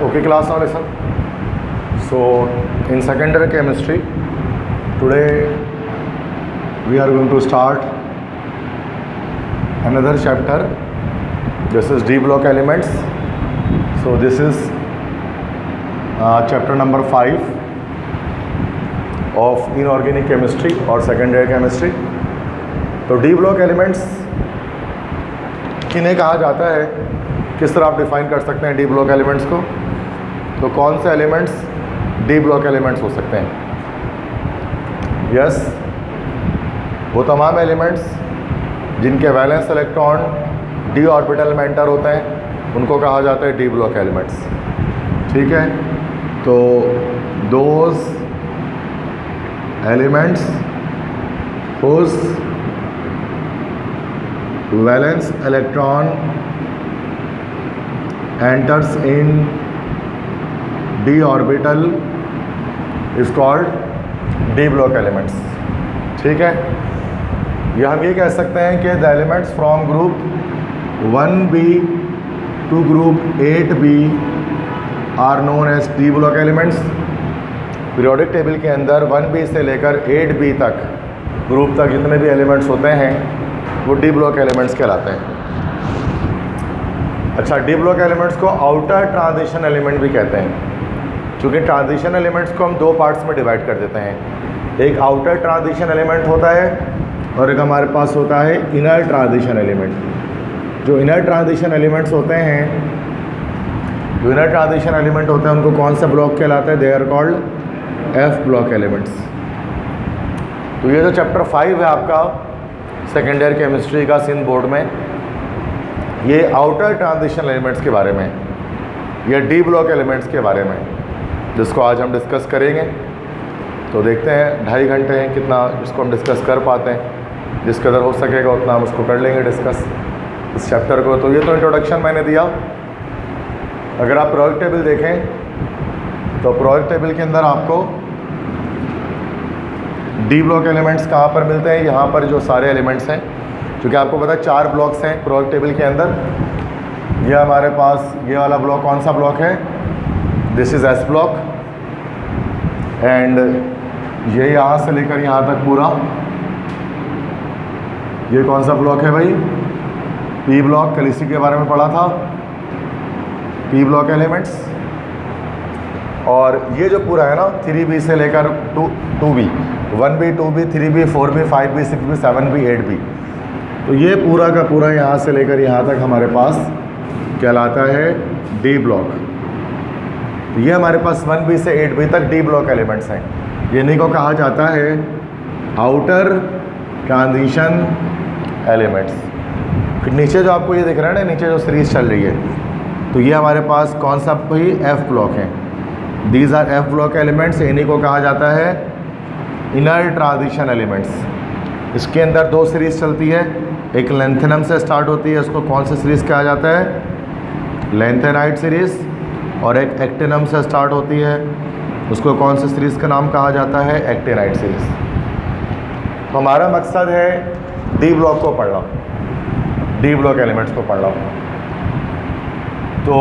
Okay class now listen. So in secondary chemistry today we are going to start another chapter. This is D block elements. So this is chapter number 5 of inorganic chemistry or secondary chemistry. तो D block elements किन्हें कहा जाता है, किस तरह आप define कर सकते हैं डी ब्लॉक एलिमेंट्स को? तो कौन से एलिमेंट्स डी ब्लॉक एलिमेंट्स हो सकते हैं? यस, वो तमाम एलिमेंट्स जिनके वैलेंस इलेक्ट्रॉन डी ऑर्बिटल में एंटर होते हैं उनको कहा जाता है डी ब्लॉक एलिमेंट्स। ठीक है, तो those elements whose valence electron enters in d orbital is called d block elements। ठीक है, या हम ये कह सकते हैं कि the elements from group 1b to group 8b are known as d block elements. Periodic table के अंदर 1b से लेकर 8b तक ग्रुप तक जितने भी एलिमेंट्स होते हैं वो डी ब्लॉक एलिमेंट्स कहलाते हैं। अच्छा, डी ब्लॉक एलिमेंट्स को आउटर ट्रांजिशन एलिमेंट भी कहते हैं, क्योंकि ट्रांजिशन एलिमेंट्स को हम दो पार्ट्स में डिवाइड कर देते हैं। एक आउटर ट्रांजिशन एलिमेंट होता है और एक हमारे पास होता है इनर ट्रांजिशन एलिमेंट। जो इनर ट्रांजिशन एलिमेंट्स होते हैं, जो इनर ट्रांजिशन एलिमेंट होते हैं उनको कौन सा ब्लॉक कहलाते हैं? They are called f block elements. तो ये जो चैप्टर 5 है आपका सेकेंडरी केमिस्ट्री का सिंध बोर्ड में, ये आउटर ट्रांजिशन एलिमेंट्स के बारे में, या डी ब्लॉक एलिमेंट्स के बारे में, जिसको आज हम डिस्कस करेंगे। तो देखते हैं 2.5 घंटे हैं कितना इसको हम डिस्कस कर पाते हैं। जिस कदर हो सकेगा उतना हम उसको कर लेंगे डिस्कस इस चैप्टर को। तो ये तो इंट्रोडक्शन मैंने दिया। अगर आप प्रोजेक्ट टेबल देखें तो प्रोजेक्ट टेबल के अंदर आपको डी ब्लॉक एलिमेंट्स कहाँ पर मिलते हैं? यहाँ पर जो सारे एलिमेंट्स हैं, क्योंकि आपको पता है 4 ब्लॉक्स हैं प्रोजेक्ट टेबल के अंदर। ये हमारे पास ये वाला ब्लॉक कौन सा ब्लॉक है? This is S block, and ये यहाँ से लेकर यहाँ तक पूरा ये कौन सा ब्लॉक है भाई? P block. कल इसी के बारे में पढ़ा था, पी ब्लॉक एलिमेंट्स। और ये जो पूरा है ना 3b से लेकर 2b, 1b 2b 3b 4b 5b 6b 7b 8b, तो ये पूरा का पूरा यहाँ से लेकर यहाँ तक हमारे पास कहलाता है डी ब्लॉक। तो ये हमारे पास 1b से 8b तक डी ब्लॉक एलिमेंट्स हैं। इन्हीं को कहा जाता है आउटर ट्रांजिशन एलिमेंट्स। फिर नीचे जो आपको ये दिख रहा है ना, नीचे जो सीरीज चल रही है, तो ये हमारे पास कौन सा भाई? एफ ब्लॉक है। These R F block elements. इन्हीं को कहा जाता है इनर ट्रांजिशन एलिमेंट्स। इसके अंदर 2 सीरीज चलती है, एक लेंथेनम से स्टार्ट होती है, उसको कौन सा सीरीज़ कहा जाता है? Lanthanide series. और एक एक्टिनम से स्टार्ट होती है, उसको कौन सी सीरीज़ का नाम कहा जाता है? Actinide series. तो हमारा मकसद है डी ब्लॉक को पढ़ना, डी ब्लॉक एलिमेंट्स को पढ़ना। तो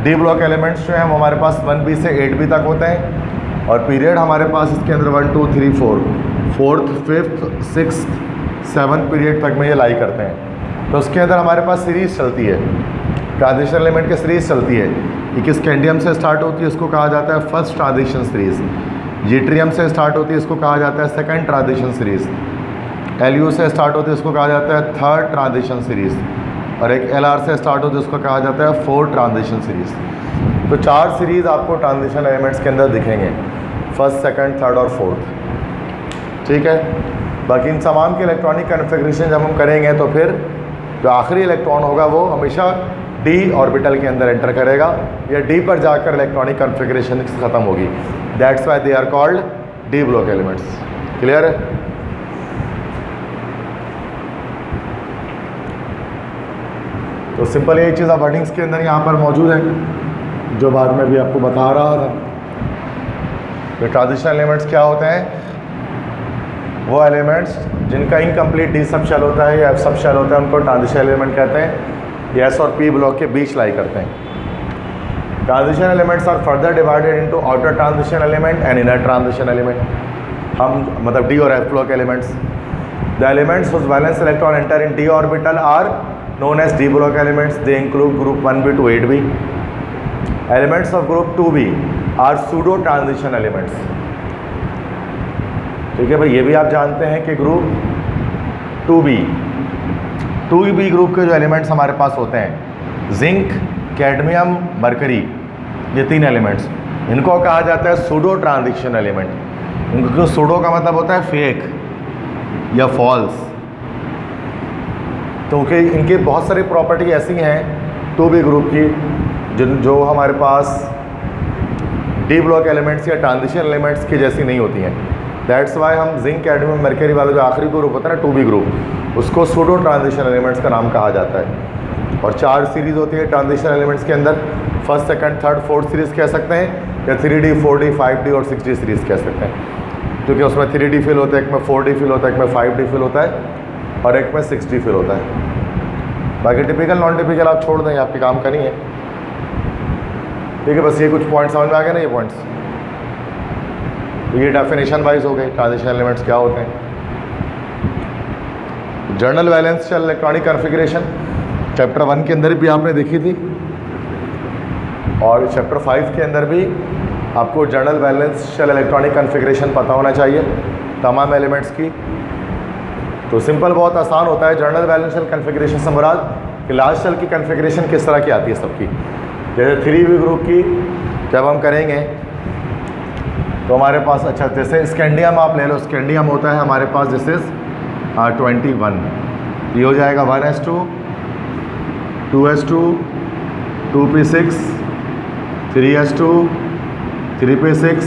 डी ब्लॉक एलिमेंट्स जो हैं वो हमारे पास 1b से 8b तक होते हैं, और पीरियड हमारे पास इसके अंदर 1 2 3 4 4th 5th 6th 7th period तक में ये लाई करते हैं। तो उसके अंदर हमारे पास सीरीज़ चलती है, ट्रांजिशन एलिमेंट की सीरीज़ चलती है। ये किस कैंडियम से स्टार्ट होती है? इसको कहा जाता है फर्स्ट ट्रांजिशन सीरीज़। जीट्रियम से स्टार्ट होती है, इसको कहा जाता है सेकंड ट्रांजिशन सीरीज़। एलयू से स्टार्ट होती है, इसको कहा जाता है थर्ड ट्रांजिशन सीरीज़। और एक एलआर से स्टार्ट होती है, उसको कहा जाता है फोर्थ ट्रांजिशन सीरीज़। तो 4 सीरीज़ आपको ट्रांजिशन एलिमेंट्स के अंदर दिखेंगे, फर्स्ट, सेकंड, थर्ड और फोर्थ। ठीक है, बाकी इन तमाम के इलेक्ट्रॉनिक कन्फिग्रेशन जब हम करेंगे तो फिर जो आखिरी इलेक्ट्रॉन होगा वो हमेशा डी ऑर्बिटल के अंदर एंटर करेगा, या डी पर जाकर इलेक्ट्रॉनिक कन्फिग्रेशन ख़त्म होगी। That's why they are called d block elements. Clear है? तो सिंपल ये चीज़ आप वर्डिंग्स के अंदर यहाँ पर मौजूद है, जो बाद में भी आपको बता रहा था। तो ट्रांजिशन एलिमेंट्स क्या होते हैं? वो एलिमेंट्स जिनका इनकम्प्लीट डी सब शेल होता है या एफ सब शेल होता है, उनको ट्रांजिशन एलिमेंट कहते हैं। ये एस और पी ब्लॉक के बीच लाई करते हैं। Transition elements are further divided into outer transition element and inner transition element. हम मतलब डी और f block elements. The elements whose valence electron enter in d orbital are known as d block elements. They include group 1b to 8b. Elements of group 2b are pseudo transition elements. ठीक है भाई, ये भी आप जानते हैं कि group 2b group के जो एलिमेंट्स हमारे पास होते हैं, जिंक, कैडमियम, मरकरी, ये 3 एलिमेंट्स, इनको कहा जाता है सूडो ट्रांजिशन एलिमेंट। इनको सूडो का मतलब होता है फेक या फॉल्स। क्योंकि इनकी बहुत सारी प्रॉपर्टी ऐसी हैं 2b ग्रुप की जो हमारे पास डी ब्लॉक एलिमेंट्स या ट्रांजिशन एलिमेंट्स की जैसी नहीं होती हैं। दैट्स वाई हम जिंक, कैडमियम, मरकरी वाला जो आखिरी ग्रुप होता है ना 2b ग्रुप, उसको सूडो ट्रांजिशन एलिमेंट्स का नाम कहा जाता है। और 4 सीरीज़ होती है ट्रांजिशन एलिमेंट्स के अंदर, first, second, third, fourth series कह सकते हैं, या 3D, 4D, 5D और 6D सीरीज़ कह सकते हैं। क्योंकि उसमें 3D फिल होता है, एक में 4D फिल होता है, एक में 5D फिल होता है और एक में 6D फिल होता है। बाकी टिपिकल नॉन टिपिकल आप छोड़ दें, आपके काम का नहीं है। ठीक है, बस ये कुछ पॉइंट्स समझ में आ गए ना, ये पॉइंट्स। ये डेफिनेशन वाइज हो गए ट्रांजिशन एलिमेंट्स क्या होते हैं। General valence shell electronic configuration chapter 1 के अंदर भी आपने देखी थी और चैप्टर 5 के अंदर भी आपको general valence shell electronic configuration पता होना चाहिए तमाम एलिमेंट्स की। तो सिंपल बहुत आसान होता है। जर्नल वैलेंस शेल कॉन्फ़िगरेशन से मुराद कि लास्ट शेल की कॉन्फ़िगरेशन किस तरह की आती है सबकी। जैसे 3b ग्रुप की जब हम करेंगे तो हमारे पास, अच्छा जैसे स्कैंडियम आप ले लो, स्कैंडियम होता है हमारे पास दिस इज 21, ये हो जाएगा 1s2, 2s2, 2p6, 3s2, 3p6,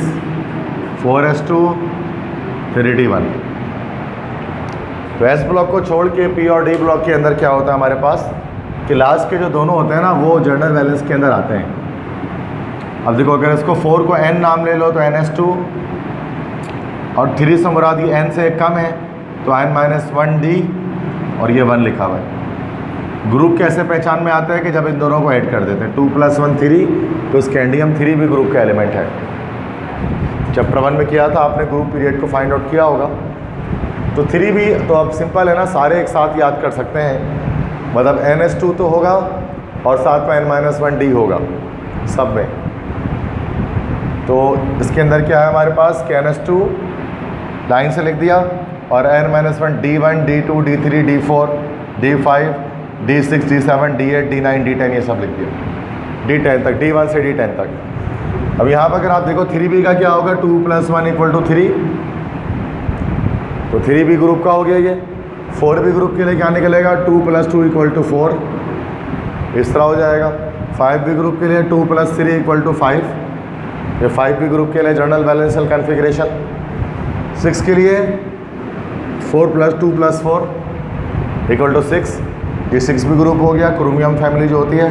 4s2, 3d1। तो एस ब्लॉक को छोड़ के पी और डी ब्लॉक के अंदर क्या होता है हमारे पास कि लास्ट के जो दोनों होते हैं ना वो जर्नल वैलेंस के अंदर आते हैं। अब देखो, अगर इसको 4 को n नाम ले लो तो ns2, और 3 से मुराद ये n से कम है तो n-1d और ये 1 लिखा हुआ है। ग्रुप कैसे पहचान में आता है कि जब इन दोनों को ऐड कर देते हैं, 2 + 1 3, तो स्कैंडियम 3b ग्रुप का एलिमेंट है। चैप्टर 1 में किया था आपने, ग्रुप पीरियड को फाइंड आउट किया होगा। तो 3b तो अब सिंपल है ना, सारे एक साथ याद कर सकते हैं। मतलब ns2 तो होगा और साथ में n-1d होगा सब में। तो इसके अंदर क्या है हमारे पास कि ns2 लाइन से लिख दिया और n-1 d1, d2, d3, d4, d5, d6, d7, d8, d9, d10 ये सब लिख दिया, d10 तक, d1 से d10 तक। अब यहाँ पर अगर आप देखो 3b का क्या होगा, 2 + 1 = 3, तो 3b ग्रुप का हो गया ये। 4b ग्रुप के लिए क्या निकलेगा, 2 + 2 = 4, इस तरह हो जाएगा। 5b ग्रुप के लिए 2 + 3 = 5, ये 5b ग्रुप के लिए जर्नल वैलेंस शेल कॉन्फ़िगरेशन। 6 के लिए 4 + 2 + 4 = 6, ये 6b ग्रुप हो गया। क्रोमियम फैमिली जो होती है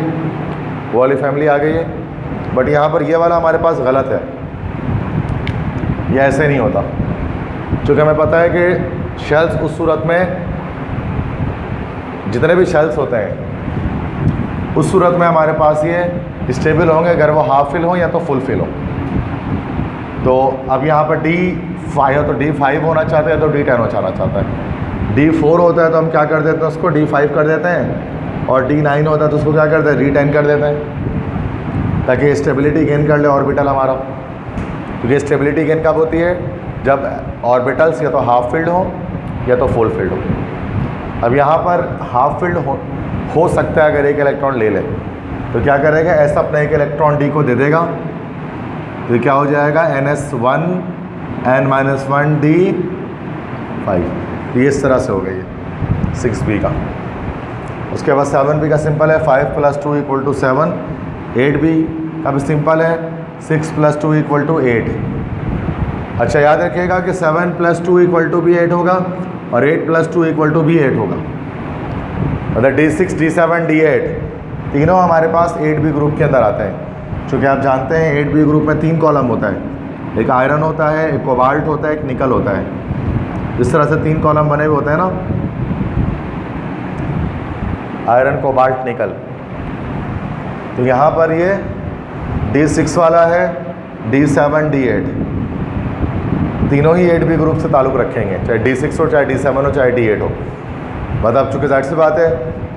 वो वाली फैमिली आ गई है। बट यहाँ पर ये वाला हमारे पास गलत है, ये ऐसे नहीं होता। क्योंकि हमें पता है कि शेल्स उस सूरत में, जितने भी शेल्स होते हैं उस सूरत में हमारे पास ये स्टेबल होंगे अगर वो हाफ फिल हो या तो फुल फिल हो। तो अब यहाँ पर D5 है तो D5 होना चाहते हैं तो D10 हो जाना चाहता है। D4 होता है तो हम क्या कर देते हैं, उसको D5 कर देते हैं, और D9 होता है तो उसको क्या करते हैं, D10 कर देते हैं, ताकि स्टेबिलिटी गेन कर ले ऑर्बिटल हमारा। क्योंकि स्टेबिलिटी गेन कब होती है, जब ऑर्बिटल्स या तो हाफ फिल्ड हो या तो फुल फिल्ड हो। अब यहाँ पर हाफ फिल्ड हो सकता है अगर एक इलेक्ट्रॉन ले ले तो क्या करेगा, ऐसा अपना एक इलेक्ट्रॉन D को दे देगा तो क्या हो जाएगा, ns1 n-1 d5, ये इस तरह से हो गई है 6b का। उसके बाद 7b का सिंपल है, 5 + 2 = 7, 8b अब सिंपल है, 6 + 2 = 8। अच्छा याद रखिएगा कि 7 + 2 = भी 8 होगा और 8 + 2 = भी 8 होगा। मतलब D6, D7, D8 तीनों हमारे पास 8b ग्रुप के अंदर आते हैं। क्योंकि आप जानते हैं 8b ग्रुप में 3 कॉलम होता है, एक आयरन होता है, एक कोबाल्ट होता है, एक निकल होता है। इस तरह से 3 कॉलम बने हुए होते हैं ना, आयरन, कोबाल्ट, निकल। तो यहाँ पर ये D6 वाला है, D7, D8, तीनों ही 8B ग्रुप से ताल्लुक़ रखेंगे, चाहे D6 हो, चाहे D7 हो, चाहे D8 हो। मतलब चूँकि जाहिर सी बात है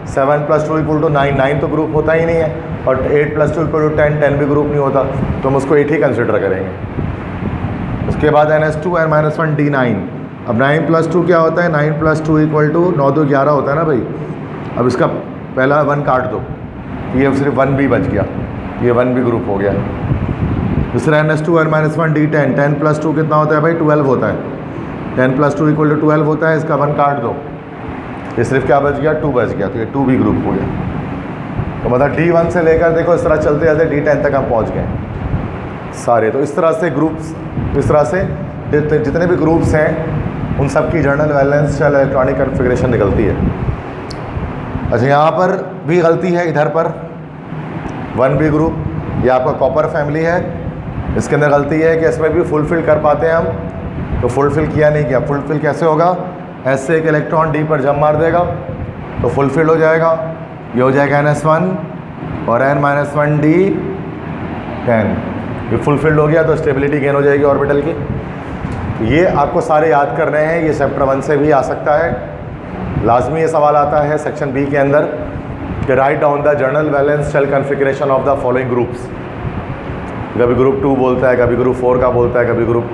7 + 2 = 9, 9 तो ग्रुप होता ही नहीं है, और 8 + 2 = 10, 10 भी ग्रुप नहीं होता, तो हम उसको 8 ही कंसिडर करेंगे। उसके बाद NS2 n-1 D9। अब 9 + 2 क्या होता है? 9 + 2 = 9 2 11 होता है ना भाई। अब इसका पहला 1 काट दो, ये सिर्फ 1B बच गया, ये 1B ग्रुप हो गया। दूसरा NS2 n-1 D10, 10 + 2 कितना होता है भाई? 12 होता है। 10 + 2 = 12 होता है, इसका 1 काट दो, ये सिर्फ क्या बच गया? 2 बच गया, तो ये 2B ग्रुप हो गया। तो मतलब D1 से लेकर देखो इस तरह चलते चलते D10 तक हम पहुंच गए सारे। तो इस तरह से ग्रुप्स, इस तरह से जितने भी ग्रुप्स हैं उन सब की general valence shell electronic configuration निकलती है। अच्छा, यहाँ पर भी गलती है, इधर पर 1B ग्रुप, ये आपका कॉपर फैमिली है, इसके अंदर गलती है कि इसमें भी फुलफ़िल कर पाते हैं हम, तो फुलफ़िल किया नहीं किया। फुलफ़िल कैसे होगा? S से एक इलेक्ट्रॉन D पर जंप मार देगा तो फुलफ़िल हो जाएगा, ये हो जाएगा NS1 और n-1 D10, ये फुलफ़िल्ड हो गया तो स्टेबिलिटी गेन हो जाएगी ऑर्बिटल की। ये आपको सारे याद करने हैं, ये चैप्टर 1 से भी आ सकता है, लाजमी ये सवाल आता है सेक्शन B के अंदर कि write down the general valence shell configuration of the following groups. कभी ग्रुप 2 बोलता है, कभी ग्रुप 4 का बोलता है, कभी ग्रुप,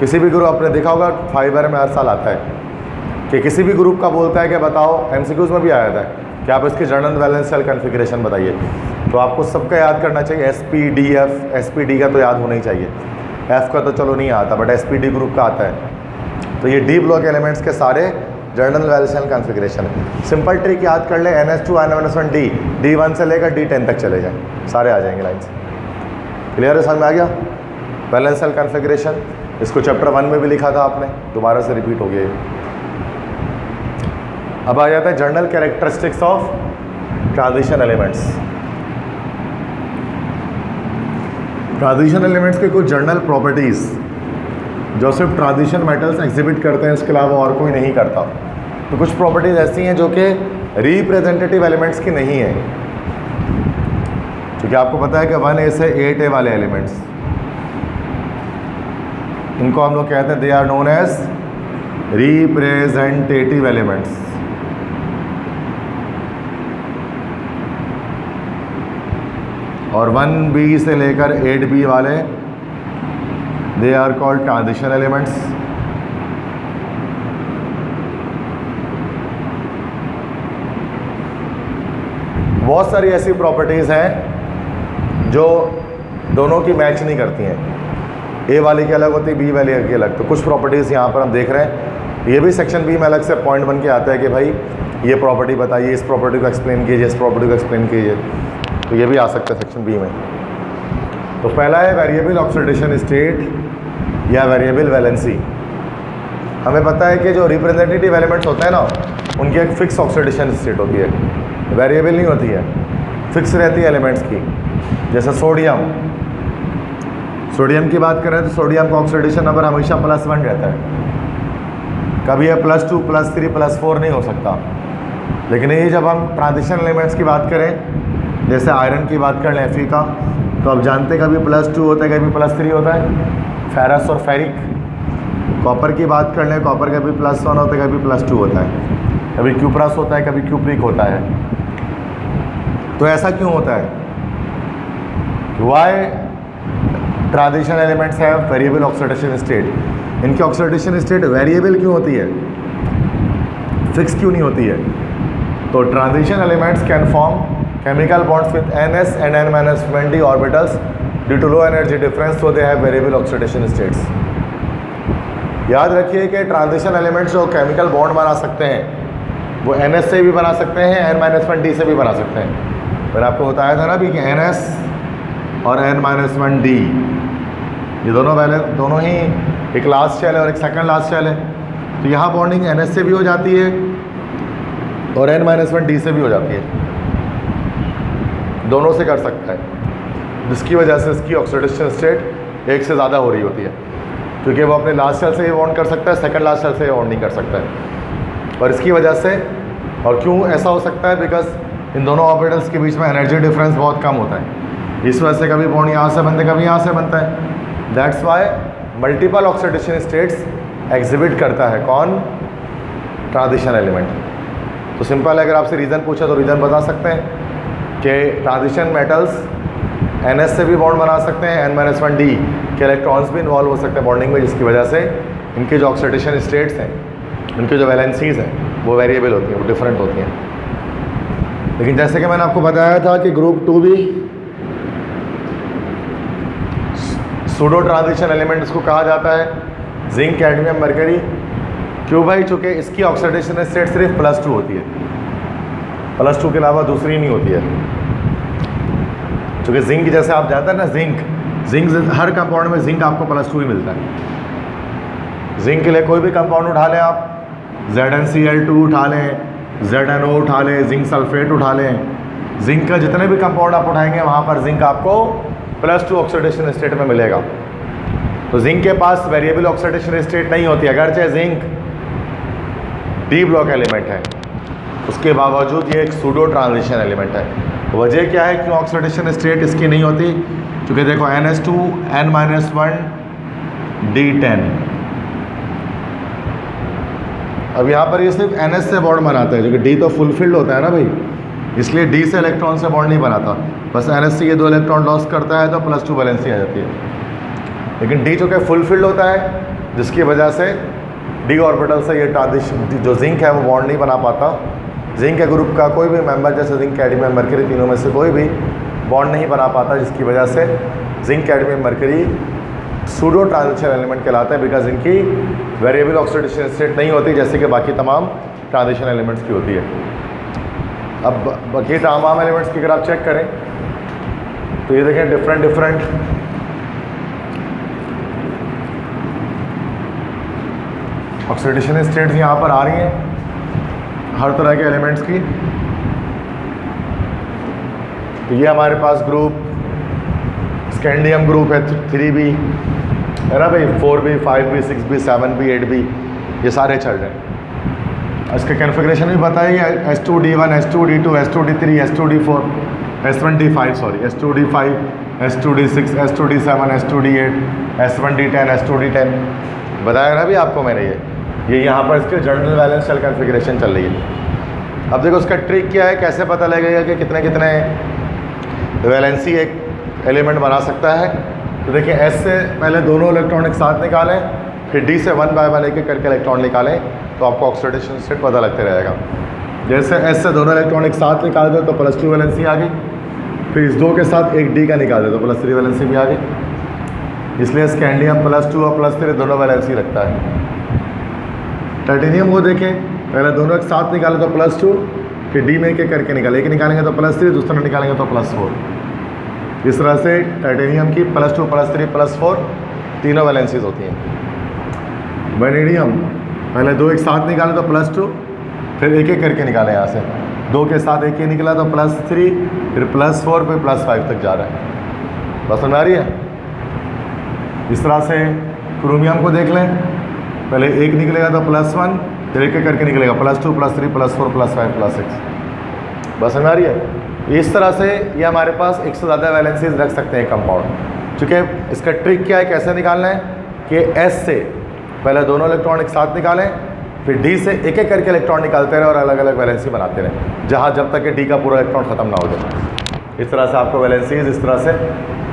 किसी भी ग्रुप आपने देखा होगा फाइबर में हर साल आता है कि किसी भी ग्रुप का बोलता है कि बताओ, MCQs में भी आया था कि आप इसके जर्नल वैलेंस शेल कॉन्फ़िगरेशन बताइए। तो आपको सबका याद करना चाहिए, SPDF, SPD का तो याद होना ही चाहिए, F का तो चलो नहीं आता, बट SPD ग्रुप का आता है। तो ये D ब्लॉक एलिमेंट्स के सारे जर्नल वैलेंस शेल कॉन्फ़िगरेशन है। सिंपल ट्रिक याद कर ले, NS2 n-1 D, D1 से लेकर D10 तक चले जाएँ, सारे आ जाएंगे लाइन से। क्लियर है, समझ में आ गया? वैलेंस शेल कॉन्फ़िगरेशन, इसको चैप्टर 1 में भी लिखा था आपने, दोबारा से रिपीट हो गया ये। अब आ जाता है journal characteristics of transition elements. Transition elements के कुछ जर्नल प्रॉपर्टीज़ जो सिर्फ ट्रांजिशन मेटल्स एग्जिबिट करते हैं, इसके अलावा और कोई नहीं करता। तो कुछ प्रॉपर्टीज़ ऐसी हैं जो कि रिप्रेजेंटेटिव एलिमेंट्स की नहीं है, क्योंकि आपको पता है कि 1A से 8A वाले एलिमेंट्स, इनको हम लोग कहते हैं, they are known as representative elements. और 1B से लेकर 8B वाले they are called transition elements. बहुत सारी ऐसी प्रॉपर्टीज़ हैं जो दोनों की मैच नहीं करती हैं, A वाले की अलग होती है, B वाले की अलग। तो कुछ प्रॉपर्टीज़ यहाँ पर हम देख रहे हैं, ये भी सेक्शन B में अलग से पॉइंट बन के आता है कि भाई ये प्रॉपर्टी बताइए, इस प्रॉपर्टी को एक्सप्लेन कीजिए, इस प्रॉपर्टी को एक्सप्लेन कीजिए, तो ये भी आ सकता है सेक्शन B में। तो पहला है वेरिएबल ऑक्सीडेशन स्टेट या वेरिएबल वैलेंसी। हमें पता है कि जो रिप्रेजेंटेटिव एलिमेंट्स होते हैं ना, उनकी एक फिक्स ऑक्सीडेशन स्टेट होती है, वेरिएबल नहीं होती है, फिक्स रहती है एलिमेंट्स की। जैसे सोडियम, सोडियम की बात करें तो सोडियम का ऑक्सीडेशन नंबर हमेशा +1 रहता है, कभी ये +2, +3, +4 नहीं हो सकता। लेकिन ये जब हम ट्रांजिशन एलिमेंट्स की बात करें, जैसे आयरन की बात कर लें Fe का, तो आप जानते हैं कभी +2 होता है, कभी +3 होता है। फेरस और फेरिक, कॉपर की बात कर लें, कॉपर कभी +1 होता है, कभी +2 होता है, कभी क्यूप्रस होता है, कभी क्यूप्रिक होता है। तो ऐसा क्यों होता है? वाई ट्रांजिशन एलिमेंट्स है वेरिएबल ऑक्सीडेशन स्टेट, इनकी ऑक्सीडेशन स्टेट वेरिएबल क्यों होती है, फिक्स क्यों नहीं होती है? तो transition elements can form chemical bonds with NS and n-1 D orbitals due to low energy difference, so they have variable oxidation states। याद रखिए कि ट्रांजिशन एलिमेंट्स जो केमिकल बॉन्ड बना सकते हैं वो NS से भी बना सकते हैं, n-1 D से भी बना सकते हैं। फिर आपको बताया था ना भी कि NS और n-1 D ये दोनों ही एक लास्ट शेल है और एक सेकंड लास्ट शेल है। तो यहाँ बॉन्डिंग NS से भी हो जाती है और n-1 D से भी हो जाती है, दोनों से कर सकता है, जिसकी वजह से इसकी ऑक्सीडेशन स्टेट एक से ज़्यादा हो रही होती है, क्योंकि वो अपने लास्ट सेल से ये बॉन्ड कर सकता है, सेकंड लास्ट सेल से ये बॉन्ड नहीं कर सकता है। और इसकी वजह से, और क्यों ऐसा हो सकता है, बिकॉज इन दोनों ऑर्बिटल्स के बीच में एनर्जी डिफरेंस बहुत कम होता है। इस वजह से कभी बॉन्ड यहाँ से बनता है, कभी यहाँ से बनता है। That's why multiple oxidation states exhibit करता है कौन? Transition element. तो सिंपल है, अगर आपसे रीज़न पूछा तो रीज़न बता सकते हैं कि ट्रांजिशन मेटल्स NS से भी बॉन्ड बना सकते हैं, N-1D के इलेक्ट्रॉन्स भी इन्वॉल्व हो सकते हैं बॉन्डिंग में, जिसकी वजह से इनके जो ऑक्सीडेशन स्टेट्स हैं, इनके जो वैलेंसीज हैं वो वेरिएबल होती हैं, वो डिफरेंट होती हैं। लेकिन जैसे कि मैंने आपको बताया था कि ग्रुप 2 भी सूडो ट्रांजिशन एलिमेंट इसको कहा जाता है, जिंक, कैडमियम, मरकरी। क्यों भाई? चूँकि इसकी ऑक्सीडेशन स्टेट सिर्फ +2 होती है, +2 के अलावा दूसरी नहीं होती है। चूँकि जिंक जैसे आप जानते हैं ना, जिंक हर कंपाउंड में जिंक आपको +2 ही मिलता है। जिंक के लिए कोई भी कंपाउंड उठा लें आप, ZnCl2 उठा लें, ZnO उठा लें, जिंक सल्फेट उठा लें, जिंक का जितने भी कंपाउंड आप उठाएंगे वहाँ पर जिंक आपको +2 ऑक्सीडेशन स्टेट में मिलेगा। तो जिंक के पास वेरिएबल ऑक्सीडेशन स्टेट नहीं होती, अगर चाहे जिंक डी ब्लॉक एलिमेंट है, उसके बावजूद ये एक सूडो ट्रांजिशन एलिमेंट है। वजह क्या है क्यों ऑक्सीडेशन स्टेट इसकी नहीं होती? क्योंकि देखो NH2 N-1 D10, अब यहाँ पर ये सिर्फ NH से बॉन्ड बनाता है, जो कि D तो फुलफिल्ड होता है ना भाई, इसलिए D से इलेक्ट्रॉन से बॉन्ड नहीं बनाता, बस NH से ये 2 इलेक्ट्रॉन लॉस करता है तो +2 वैलेंसी आ जाती है। लेकिन D जो कि फुलफिल्ड होता है, जिसकी वजह से D ऑर्बिटल से ये ट्रांजिशन जो जिंक है वो बॉन्ड नहीं बना पाता। जिंक के ग्रुप का कोई भी मेंबर, जैसे जिंक, कैडमियम, मरकरी, तीनों में से कोई भी बॉन्ड नहीं बना पाता, जिसकी वजह से zinc, cadmium, mercury pseudo transition element कहलाते हैं, बिकॉज इनकी वेरिएबल ऑक्सीडेशन स्टेट नहीं होती जैसे कि बाकी तमाम ट्रांजिशन एलिमेंट्स की होती है। अब बाकी तमाम एलिमेंट्स की अगर आप चेक करें तो ये देखें डिफरेंट ऑक्सीडेशन स्टेट्स यहाँ पर आ रही हैं हर तरह के एलिमेंट्स की। तो ये हमारे पास ग्रुप स्कैंडियम ग्रुप है 3B है ना भाई, 4B, 5B, 6B, 7B, 8B, ये सारे चल रहे हैं। इसका कॉन्फ़िगरेशन भी बताइए, S2D1, S2D2, S2D3, S2D4, S1D5 sorry, S2D5, S2D6, S2D7, S2D8, S1D10, S2D10 बताया ना भी आपको मैंने। ये यहाँ पर इसके जनरल वैलेंस शेल कॉन्फ़िगरेशन चल रही है। अब देखो उसका ट्रिक क्या है, कैसे पता लगेगा कि कितने कितने वैलेंसी एक एलिमेंट बना सकता है। तो देखिए S से पहले दोनों इलेक्ट्रॉन एक साथ निकालें, फिर D से 1 बाय 1 एक एक करके इलेक्ट्रॉन निकालें, तो आपको ऑक्सीडेशन स्टेट पता लगते रहेगा। जैसे S से दोनों इलेक्ट्रॉन एक साथ निकाल दो तो +2 वैलेंसी आ गई, फिर इस 2 के साथ एक D का निकाल दे तो +3 वैलेंसी भी आ गई। इसलिए स्कैंडियम +2 और +3 दोनों वैलेंसी रखता है। टाइटेनियम को देखें, पहले दोनों एक साथ निकाले तो +2, फिर D में एक एक करके निकाले, एक निकालेंगे तो +3, दूसरा निकालेंगे तो +4। इस तरह से टाइटेनियम की +2, +3, +4 तीनों वैलेंसीज होती हैं। वैनेडियम पहले 2 एक साथ निकाले तो +2, फिर एक एक करके निकाले, यहाँ से 2 के साथ एक ही निकला तो +3, फिर +4, फिर +5 तक जा रहा है। बस समझ आ रही है? इस तरह से क्रोमियम को देख लें, पहले एक निकलेगा तो +1, फिर एक एक करके निकलेगा +2, +3, +4, +5, +6। बस समझ आ रही है? इस तरह से ये हमारे पास एक से ज़्यादा वैलेंसीज रख सकते हैं कंपाउंड। चूँकि इसका ट्रिक क्या है, कैसे निकालना है कि S से पहले दोनों इलेक्ट्रॉन एक साथ निकालें, फिर D से एक एक करके इलेक्ट्रॉन निकालते रहे और अलग अलग वैलेंसी बनाते रहे, जहाँ जब तक कि D का पूरा इलेक्ट्रॉन ख़त्म ना हो जाए। इस तरह से आपको वैलेंसीज, इस तरह से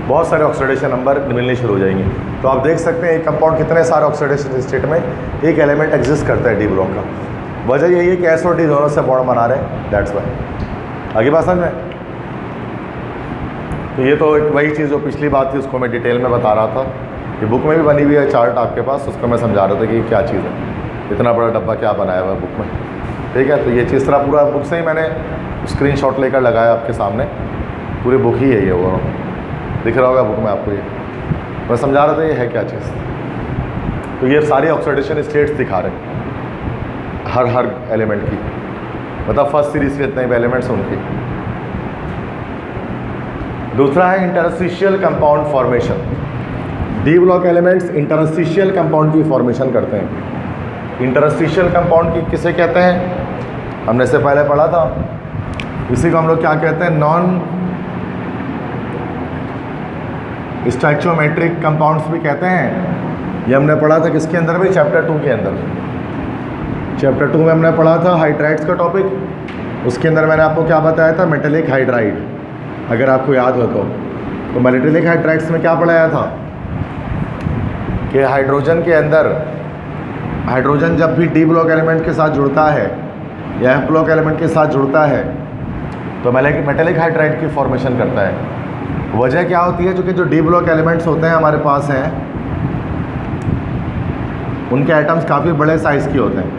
बहुत सारे ऑक्सीडेशन नंबर मिलने शुरू हो जाएंगे। तो आप देख सकते हैं एक कंपाउंड कितने सारे ऑक्सीडेशन स्टेट में एक एलिमेंट एग्जिस्ट करता है D ब्लॉक का। वजह यही है कि S और D दोनों से बॉन्ड बना रहे हैं, दैट्स वाई। आगे बात समझ में? तो ये तो एक वही चीज़ जो पिछली बात थी उसको मैं डिटेल में बता रहा था। ये बुक में भी बनी हुई है चार्ट आपके पास, उसको मैं समझा रहा था कि क्या चीज़ है, इतना बड़ा डब्बा क्या बनाया हुआ है बुक में। ठीक है, तो ये चीज़ तरह पूरा बुक से ही मैंने स्क्रीनशॉट लेकर लगाया आपके सामने, पूरी बुक ही है ये, वो दिख रहा होगा बुक में आपको। ये मैं समझा रहा था ये है क्या चीज़। तो ये सारी ऑक्सीडेशन स्टेट्स दिखा रहे हैं हर एलिमेंट की, मतलब फर्स्ट सीरीज के जितने भी एलिमेंट्स उनकी। दूसरा है interstitial compound formation. D block elements interstitial compound की फॉर्मेशन करते हैं। इंटरस्टिशियल कंपाउंड की किसे कहते हैं, हमने इससे पहले पढ़ा था। इसी को हम लोग क्या कहते हैं, नॉन स्टैचोमेट्रिक कंपाउंड्स भी कहते हैं। ये हमने पढ़ा था किसके अंदर भी, चैप्टर 2 के अंदर। चैप्टर 2 में हमने पढ़ा था हाइड्राइड्स का टॉपिक। उसके अंदर मैंने आपको क्या बताया था, मेटेलिक हाइड्राइड, अगर आपको याद हो तो मेटेलिक हाइड्राइड्स में क्या पढ़ाया था कि हाइड्रोजन के अंदर, हाइड्रोजन जब भी डी ब्लॉक एलिमेंट के साथ जुड़ता है या एफ ब्लॉक एलिमेंट के साथ जुड़ता है तो मेटेलिक हाइड्राइड की फॉर्मेशन करता है। वजह क्या होती है, चूँकि जो डी ब्लॉक एलिमेंट्स होते हैं हमारे पास हैं, उनके एटम्स काफ़ी बड़े साइज़ के होते हैं।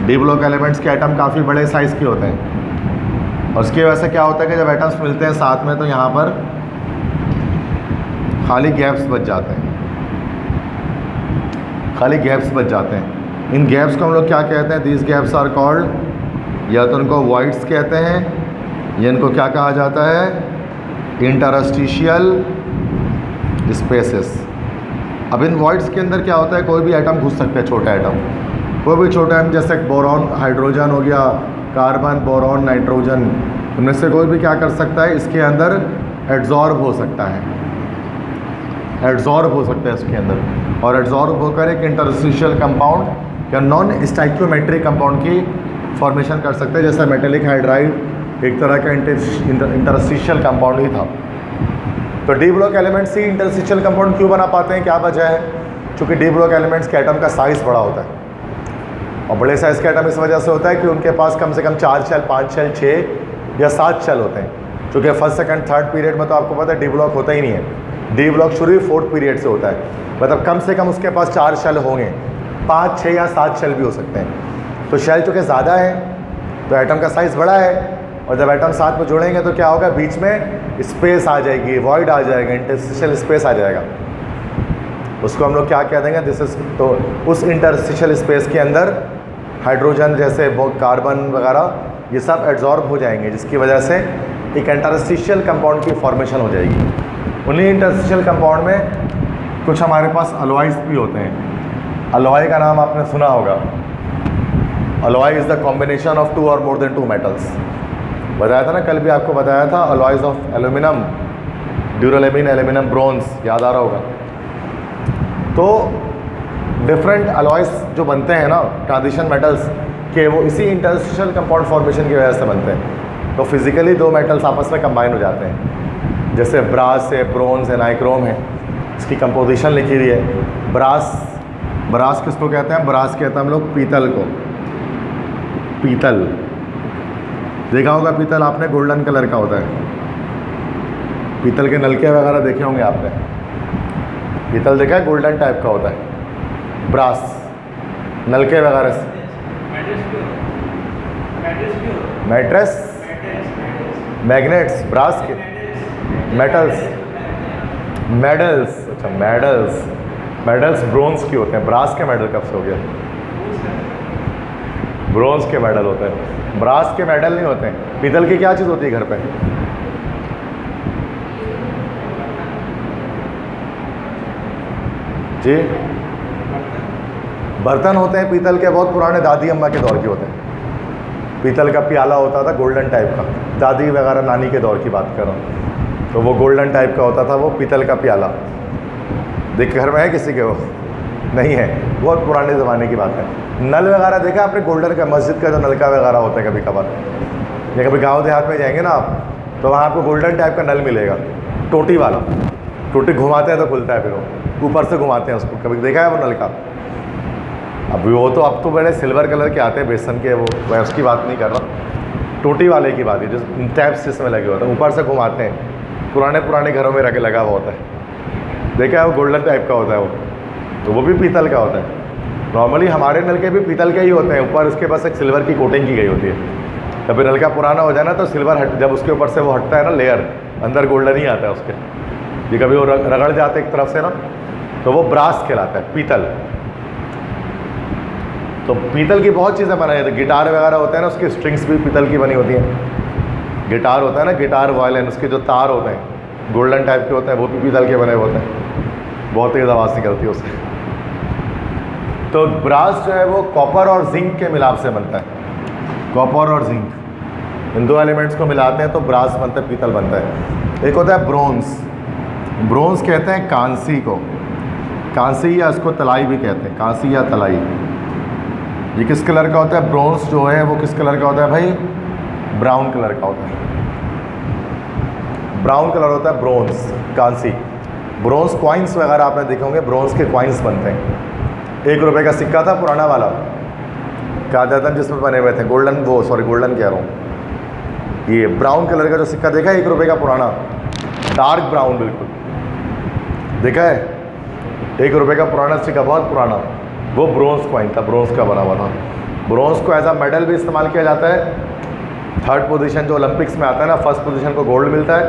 डी ब्लॉक एलिमेंट्स के एटम काफ़ी बड़े साइज़ के होते हैं और उसकी वजह से क्या होता है कि जब एटम्स मिलते हैं साथ में तो यहाँ पर खाली गैप्स बच जाते हैं, खाली गैप्स बच जाते हैं। इन गैप्स को हम लोग क्या कहते हैं, दीज गैप्स आर कॉल्ड, या तो उनको वॉइड्स कहते हैं या इनको क्या कहा जाता है, इंटरस्टिशियल स्पेसेस। अब इन वॉइड्स के अंदर क्या होता है, कोई भी एटम घुस सकता है, छोटा एटम, कोई भी छोटा एटम, जैसे बोरॉन हाइड्रोजन हो गया, कार्बन बोरॉन नाइट्रोजन, इनमें से कोई भी क्या कर सकता है, इसके अंदर एड्जॉर्ब हो सकता है, एड्जॉर्ब हो सकता है इसके अंदर, और एड्जॉर्ब होकर एक इंटरस्टिशियल कंपाउंड या नॉन स्टाइक्योमेट्रिक कंपाउंड की फॉर्मेशन कर सकते हैं। जैसा मेटेलिक हाइड्राइड एक तरह का इंटरस्टिशियल कंपाउंड ही था। तो डी ब्लॉक एलिमेंट्स ही इंटरस्टिशियल कंपाउंड क्यों बना पाते हैं, क्या वजह है, क्योंकि डी ब्लॉक एलिमेंट्स के एटम का साइज़ बड़ा होता है और बड़े साइज़ के एटम इस वजह से होता है कि उनके पास कम से कम 4 शेल, 5 शेल, 6 या 7 शेल होते हैं। क्योंकि फर्स्ट सेकंड थर्ड पीरियड में तो आपको पता है डी ब्लॉक होता ही नहीं है, डी ब्लॉक शुरू ही 4th पीरियड से होता है, मतलब कम से कम उसके पास 4 शेल होंगे, 5, 6 या 7 शेल भी हो सकते हैं। तो शेल चूँकि ज़्यादा है तो एटम का साइज़ बड़ा है और जब एटम साथ में जुड़ेंगे तो क्या होगा, बीच में स्पेस आ जाएगी, वॉइड आ जाएगा, इंटरस्टिशियल स्पेस आ जाएगा, उसको हम लोग क्या कह देंगे, दिस इज। तो उस इंटरस्टिशियल स्पेस के अंदर हाइड्रोजन जैसे कार्बन वगैरह ये सब एड्जॉर्ब हो जाएंगे, जिसकी वजह से एक इंटरस्टिशियल कंपाउंड की फॉर्मेशन हो जाएगी। उन्हीं इंटरस्टिशियल कंपाउंड में कुछ हमारे पास अलॉयज भी होते हैं। अलॉय का नाम आपने सुना होगा। Alloy is the combination of 2 और मोर देन 2 मेटल्स। बताया था ना, कल भी आपको बताया था, alloys of aluminium, duralumin, aluminium, bronze, याद आ रहा होगा। तो डिफरेंट अलॉयज जो बनते हैं ना ट्रांजिशन मेटल्स के, वो इसी इंटरस्टिशियल कंपाउंड फॉर्मेशन की वजह से बनते हैं। तो फिजिकली 2 मेटल्स आपस में कंबाइन हो जाते हैं, जैसे ब्रास है, ब्रोंज है, नाइक्रोम है, इसकी कंपोजिशन लिखी हुई है। ब्रास किसको कहते हैं, ब्रास कहते हैं हम लोग पीतल को। पीतल देखा होगा, पीतल आपने गोल्डन कलर का होता है, पीतल के नलके वगैरह देखे होंगे आपने, पीतल देखा है, गोल्डन टाइप का होता है। ब्रास नलके वगैरह से, मैट्रेस, मैग्नेट्स, ब्रास के मेटल्स, मेडल्स, अच्छा मेडल्स ब्रोंज के होते हैं। ब्रास के मेडल कब से हो गया, ब्रोंज के मेडल होते हैं, ब्रास के मेडल नहीं होते हैं। पीतल की क्या चीज़ होती है घर पे, जी बर्तन होते हैं पीतल के, बहुत पुराने, दादी अम्मा के दौर के होते हैं। पीतल का प्याला होता था गोल्डन टाइप का, दादी वगैरह नानी के दौर की बात कर रहा हूँ, तो वो गोल्डन टाइप का होता था, वो पीतल का प्याला। देख घर में है किसी के, वो नहीं है, बहुत पुराने ज़माने की बात है। नल वगैरह देखा आपने, गोल्डन का, मस्जिद का जो नलका वगैरह होता है कभी कभार, या कभी गाँव देहात में जाएंगे ना आप, तो वहाँ आपको गोल्डन टाइप का नल मिलेगा, टोटी वाला। टोटी घुमाते हैं तो खुलता है, फिर वो ऊपर से घुमाते हैं उसको, कभी देखा है वो नलका। अब तो बड़े सिल्वर कलर के आते हैं, बेसन के, वो मैं उसकी बात नहीं कर रहा, टोटी वाले की बात है, जो टैप्स जिसमें लगे होते हैं, ऊपर से घुमाते हैं, पुराने घरों में रखे लगा हुआ होता है, देखा है, वो गोल्डन टाइप का होता है वो, तो वो भी पीतल का होता है। नॉर्मली हमारे नलके भी पीतल के ही होते हैं, ऊपर उसके पास एक सिल्वर की कोटिंग की गई होती है। कभी नलका पुराना हो जाए ना तो सिल्वर जब उसके ऊपर से वो हटता है ना लेयर, अंदर गोल्डन ही आता है उसके, ये कभी वो रगड़ जाते एक तरफ से ना, तो वो ब्रास कहलाता है, पीतल। तो पीतल की बहुत चीज़ें बनाई जाती है, गिटार वगैरह होते हैं ना, उसकी स्ट्रिंग्स भी पीतल की बनी होती हैं। गिटार होता है ना, गिटार वायलिन, उसके जो तार होते हैं गोल्डन टाइप के होते हैं, वो भी पीतल के बने होते हैं, बहुत तेज़ आवाज़ निकलती है उससे। तो ब्रास जो है वो कॉपर और जिंक के मिलाप से बनता है, कॉपर और जिंक इन 2 एलिमेंट्स को मिलाते हैं तो ब्रास बनता है, पीतल बनता है। एक होता है ब्रोंज, ब्रोंज कहते हैं कांसी को, कांसी या इसको तलाई भी कहते हैं, कांसी या तलाई। ये किस कलर का होता है? ब्रोंज जो है वो किस कलर का होता है भाई? ब्राउन कलर का होता है, ब्राउन कलर होता है ब्रोंज, कांसी। ब्रोंज कॉइन्स वगैरह आपने देखे होंगे, ब्रोंज के कॉइन्स बनते हैं। 1 रुपये का सिक्का था पुराना वाला, कायदतन जिसमें बने हुए थे गोल्डन, वो सॉरी गोल्डन कह रहा हूँ, ये ब्राउन कलर का जो सिक्का देखा है 1 रुपये का पुराना, डार्क ब्राउन बिल्कुल, देखा है? 1 रुपये का पुराना सिक्का, बहुत पुराना, वो ब्रोंज कॉइन था, ब्रोंज का बना हुआ था। ब्रोंज को एज अ मेडल भी इस्तेमाल किया जाता है। 3rd पोजीशन जो ओलंपिक्स में आता है ना, 1st पोजीशन को गोल्ड मिलता है,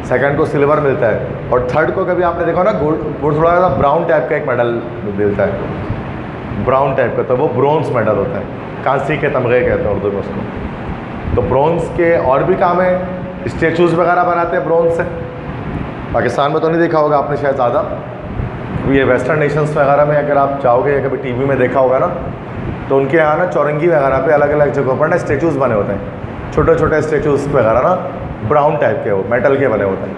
2nd को सिल्वर मिलता है, और 3rd को कभी आपने देखा ना गोल्ड, वो थोड़ा सा ब्राउन टाइप का एक मेडल मिलता है, ब्राउन टाइप का, तो वो ब्रोंज मेडल होता है, कांसी के तमगे कहते हैं उर्दू में उसको। तो ब्रोंज के और भी काम है, स्टेचूज़ वगैरह बनाते हैं ब्रोंज से। पाकिस्तान में तो नहीं देखा होगा आपने शायद ज़्यादा, ये वेस्टर्न नेशंस वगैरह में अगर आप जाओगे या कभी टीवी में देखा होगा ना, तो उनके यहाँ ना चौरंगी वगैरह पे अलग अलग जगहों पर ना स्टेचूज़ बने होते हैं, छोटे छोटे स्टेचूज़ वगैरह ना, ब्राउन टाइप के, वो मेटल के बने होते हैं।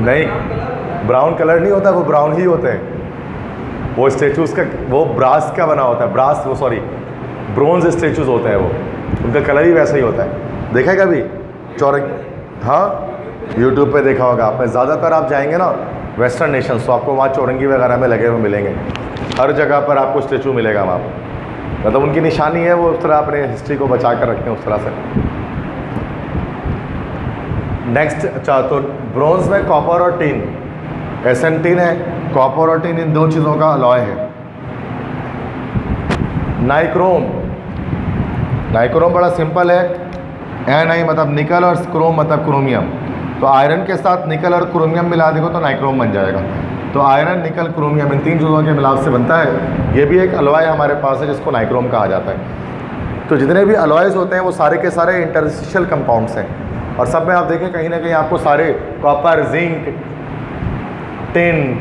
नहीं, ब्राउन कलर नहीं होता, वो ब्राउन ही होते हैं वो स्टेचूज़ का, वो ब्रास का बना होता है, ब्रास, वो सॉरी ब्रोंज स्टेचूज़ होते हैं वो, उनका कलर ही वैसा ही होता है। देखा कभी चौरंगी? हाँ, यूट्यूब पे देखा होगा आपने। ज़्यादातर आप जाएंगे ना वेस्टर्न नेशंस, तो आपको वहाँ चौरंगी वगैरह में लगे हुए मिलेंगे, हर जगह पर आपको स्टेचू मिलेगा वहाँ पर, मतलब उनकी निशानी है, वो उस तरह अपने हिस्ट्री को बचा कर रखते हैं उस तरह से। नेक्स्ट, अच्छा, तो ब्रोंज में कॉपर और टिन, SN टिन है, कॉपर और टिन इन 2 चीज़ों का अलॉय है। नाइक्रोम, नाइक्रोम बड़ा सिंपल है, Ni मतलब निकल और क्रोम मतलब क्रोमियम, तो आयरन के साथ निकल और क्रोमियम मिला देगा तो नाइक्रोम बन जाएगा। तो आयरन, निकल, क्रोमियम इन 3 चीज़ों के मिलाप से बनता है। ये भी एक अलॉय हमारे पास है जिसको नाइक्रोम कहा जाता है। तो जितने भी अलॉयज़ होते हैं वो सारे के सारे इंटरस्टिशियल कंपाउंड्स हैं, और सब में आप देखें कहीं ना कहीं आपको सारे कॉपर, जिंक, टिन,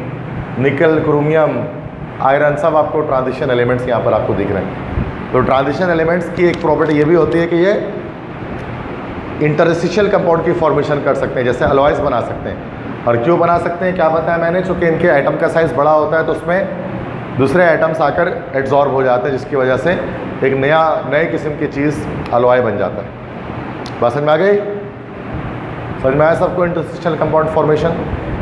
निकल, क्रोमियम, आयरन, सब आपको ट्रांजिशन एलिमेंट्स यहाँ पर आपको दिख रहे हैं। तो ट्रांजिशन एलिमेंट्स की एक प्रॉपर्टी ये भी होती है कि ये इंटरस्टिशियल कंपाउंड की फॉर्मेशन कर सकते हैं, जैसे अलॉयज़ बना सकते हैं। और क्यों बना सकते हैं, क्या बताया मैंने? चूँकि इनके एटम का साइज़ बड़ा होता है तो उसमें दूसरे एटम्स आकर एड्जॉर्ब हो जाते हैं, जिसकी वजह से एक नए किस्म की चीज़ अलॉय बन जाता है। बात समझ में आ गई? समझ में आया सबको? इंटरस्टिशियल कंपाउंड फॉर्मेशन,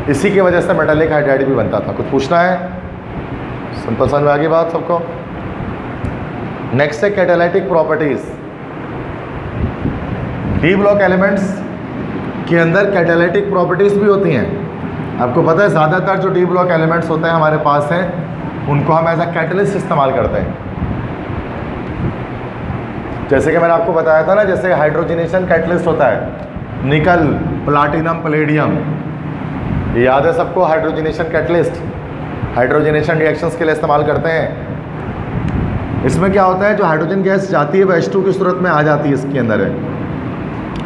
इसी की वजह से मेटालिक हाइड्राइड भी बनता था। कुछ पूछना है? सिंपल समझ में आ गई बात सबको? नेक्स्ट है catalytic properties. D block elements के अंदर कैटालिटिक प्रॉपर्टीज़ भी होती हैं। आपको पता है ज़्यादातर जो डी ब्लॉक एलिमेंट्स होते हैं हमारे पास हैं, उनको हम एज अ कैटलिस्ट इस्तेमाल करते हैं। जैसे कि मैंने आपको बताया था ना, जैसे हाइड्रोजनेशन कैटलिस्ट होता है, निकल, प्लाटिनम, पैलेडियम, ये याद है सबको? हाइड्रोजनेशन कैटलिस्ट हाइड्रोजनेशन रिएक्शंस के लिए इस्तेमाल करते हैं। इसमें क्या होता है, जो हाइड्रोजन गैस जाती है वो H2 की सूरत में आ जाती है, इसके अंदर है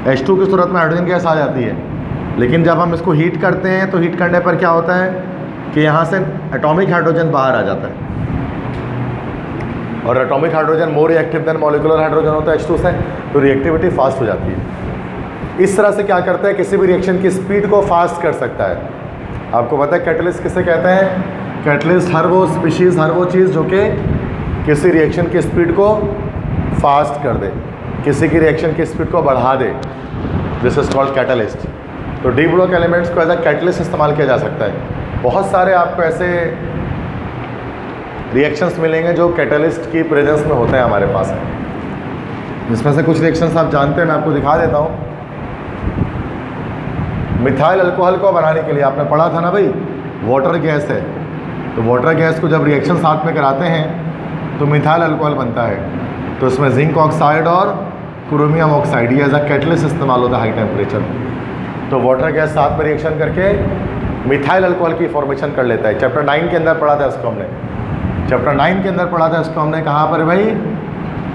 H2 की सूरत में हाइड्रोजन गैस आ जाती है। लेकिन जब हम इसको हीट करते हैं तो हीट करने पर क्या होता है कि यहाँ से एटॉमिक हाइड्रोजन बाहर आ जाता है, और atomic hydrogen more reactive than molecular hydrogen होता है H2 से, तो रिएक्टिविटी फास्ट हो जाती है। इस तरह से क्या करता है, किसी भी रिएक्शन की स्पीड को फास्ट कर सकता है। आपको पता है कैटलिस्ट किसे कहते हैं? कैटलिस्ट हर वो स्पीशीज़, हर वो चीज़ जो कि किसी रिएक्शन की स्पीड को फास्ट कर दे, किसी की रिएक्शन की स्पीड को बढ़ा दे, दिस इज कॉल्ड कैटलिस्ट। तो डी ब्लॉक एलिमेंट्स को एज अ कैटलिस्ट इस्तेमाल किया जा सकता है। बहुत सारे आपको ऐसे रिएक्शंस मिलेंगे जो कैटलिस्ट की प्रेजेंस में होते हैं हमारे पास। जिसमें से कुछ रिएक्शंस आप जानते हैं, मैं आपको दिखा देता हूँ। मिथाइल अल्कोहल को बनाने के लिए आपने पढ़ा था ना भाई, वाटर गैस है, तो वाटर गैस को जब रिएक्शन साथ में कराते हैं तो मिथाइल अल्कोहल बनता है। तो इसमें जिंक ऑक्साइड और क्रोमियम ऑक्साइड ये एज अ कैटलिस्ट इस्तेमाल होता है हाई टेम्परेचर। तो वाटर गैस साथ में रिएक्शन करके मिथाइल अल्कोहल की फॉर्मेशन कर लेता है। चैप्टर 9 के अंदर पढ़ा था इसको हमने, चैप्टर 9 के अंदर पढ़ा था इसको हमने। कहाँ पर भाई?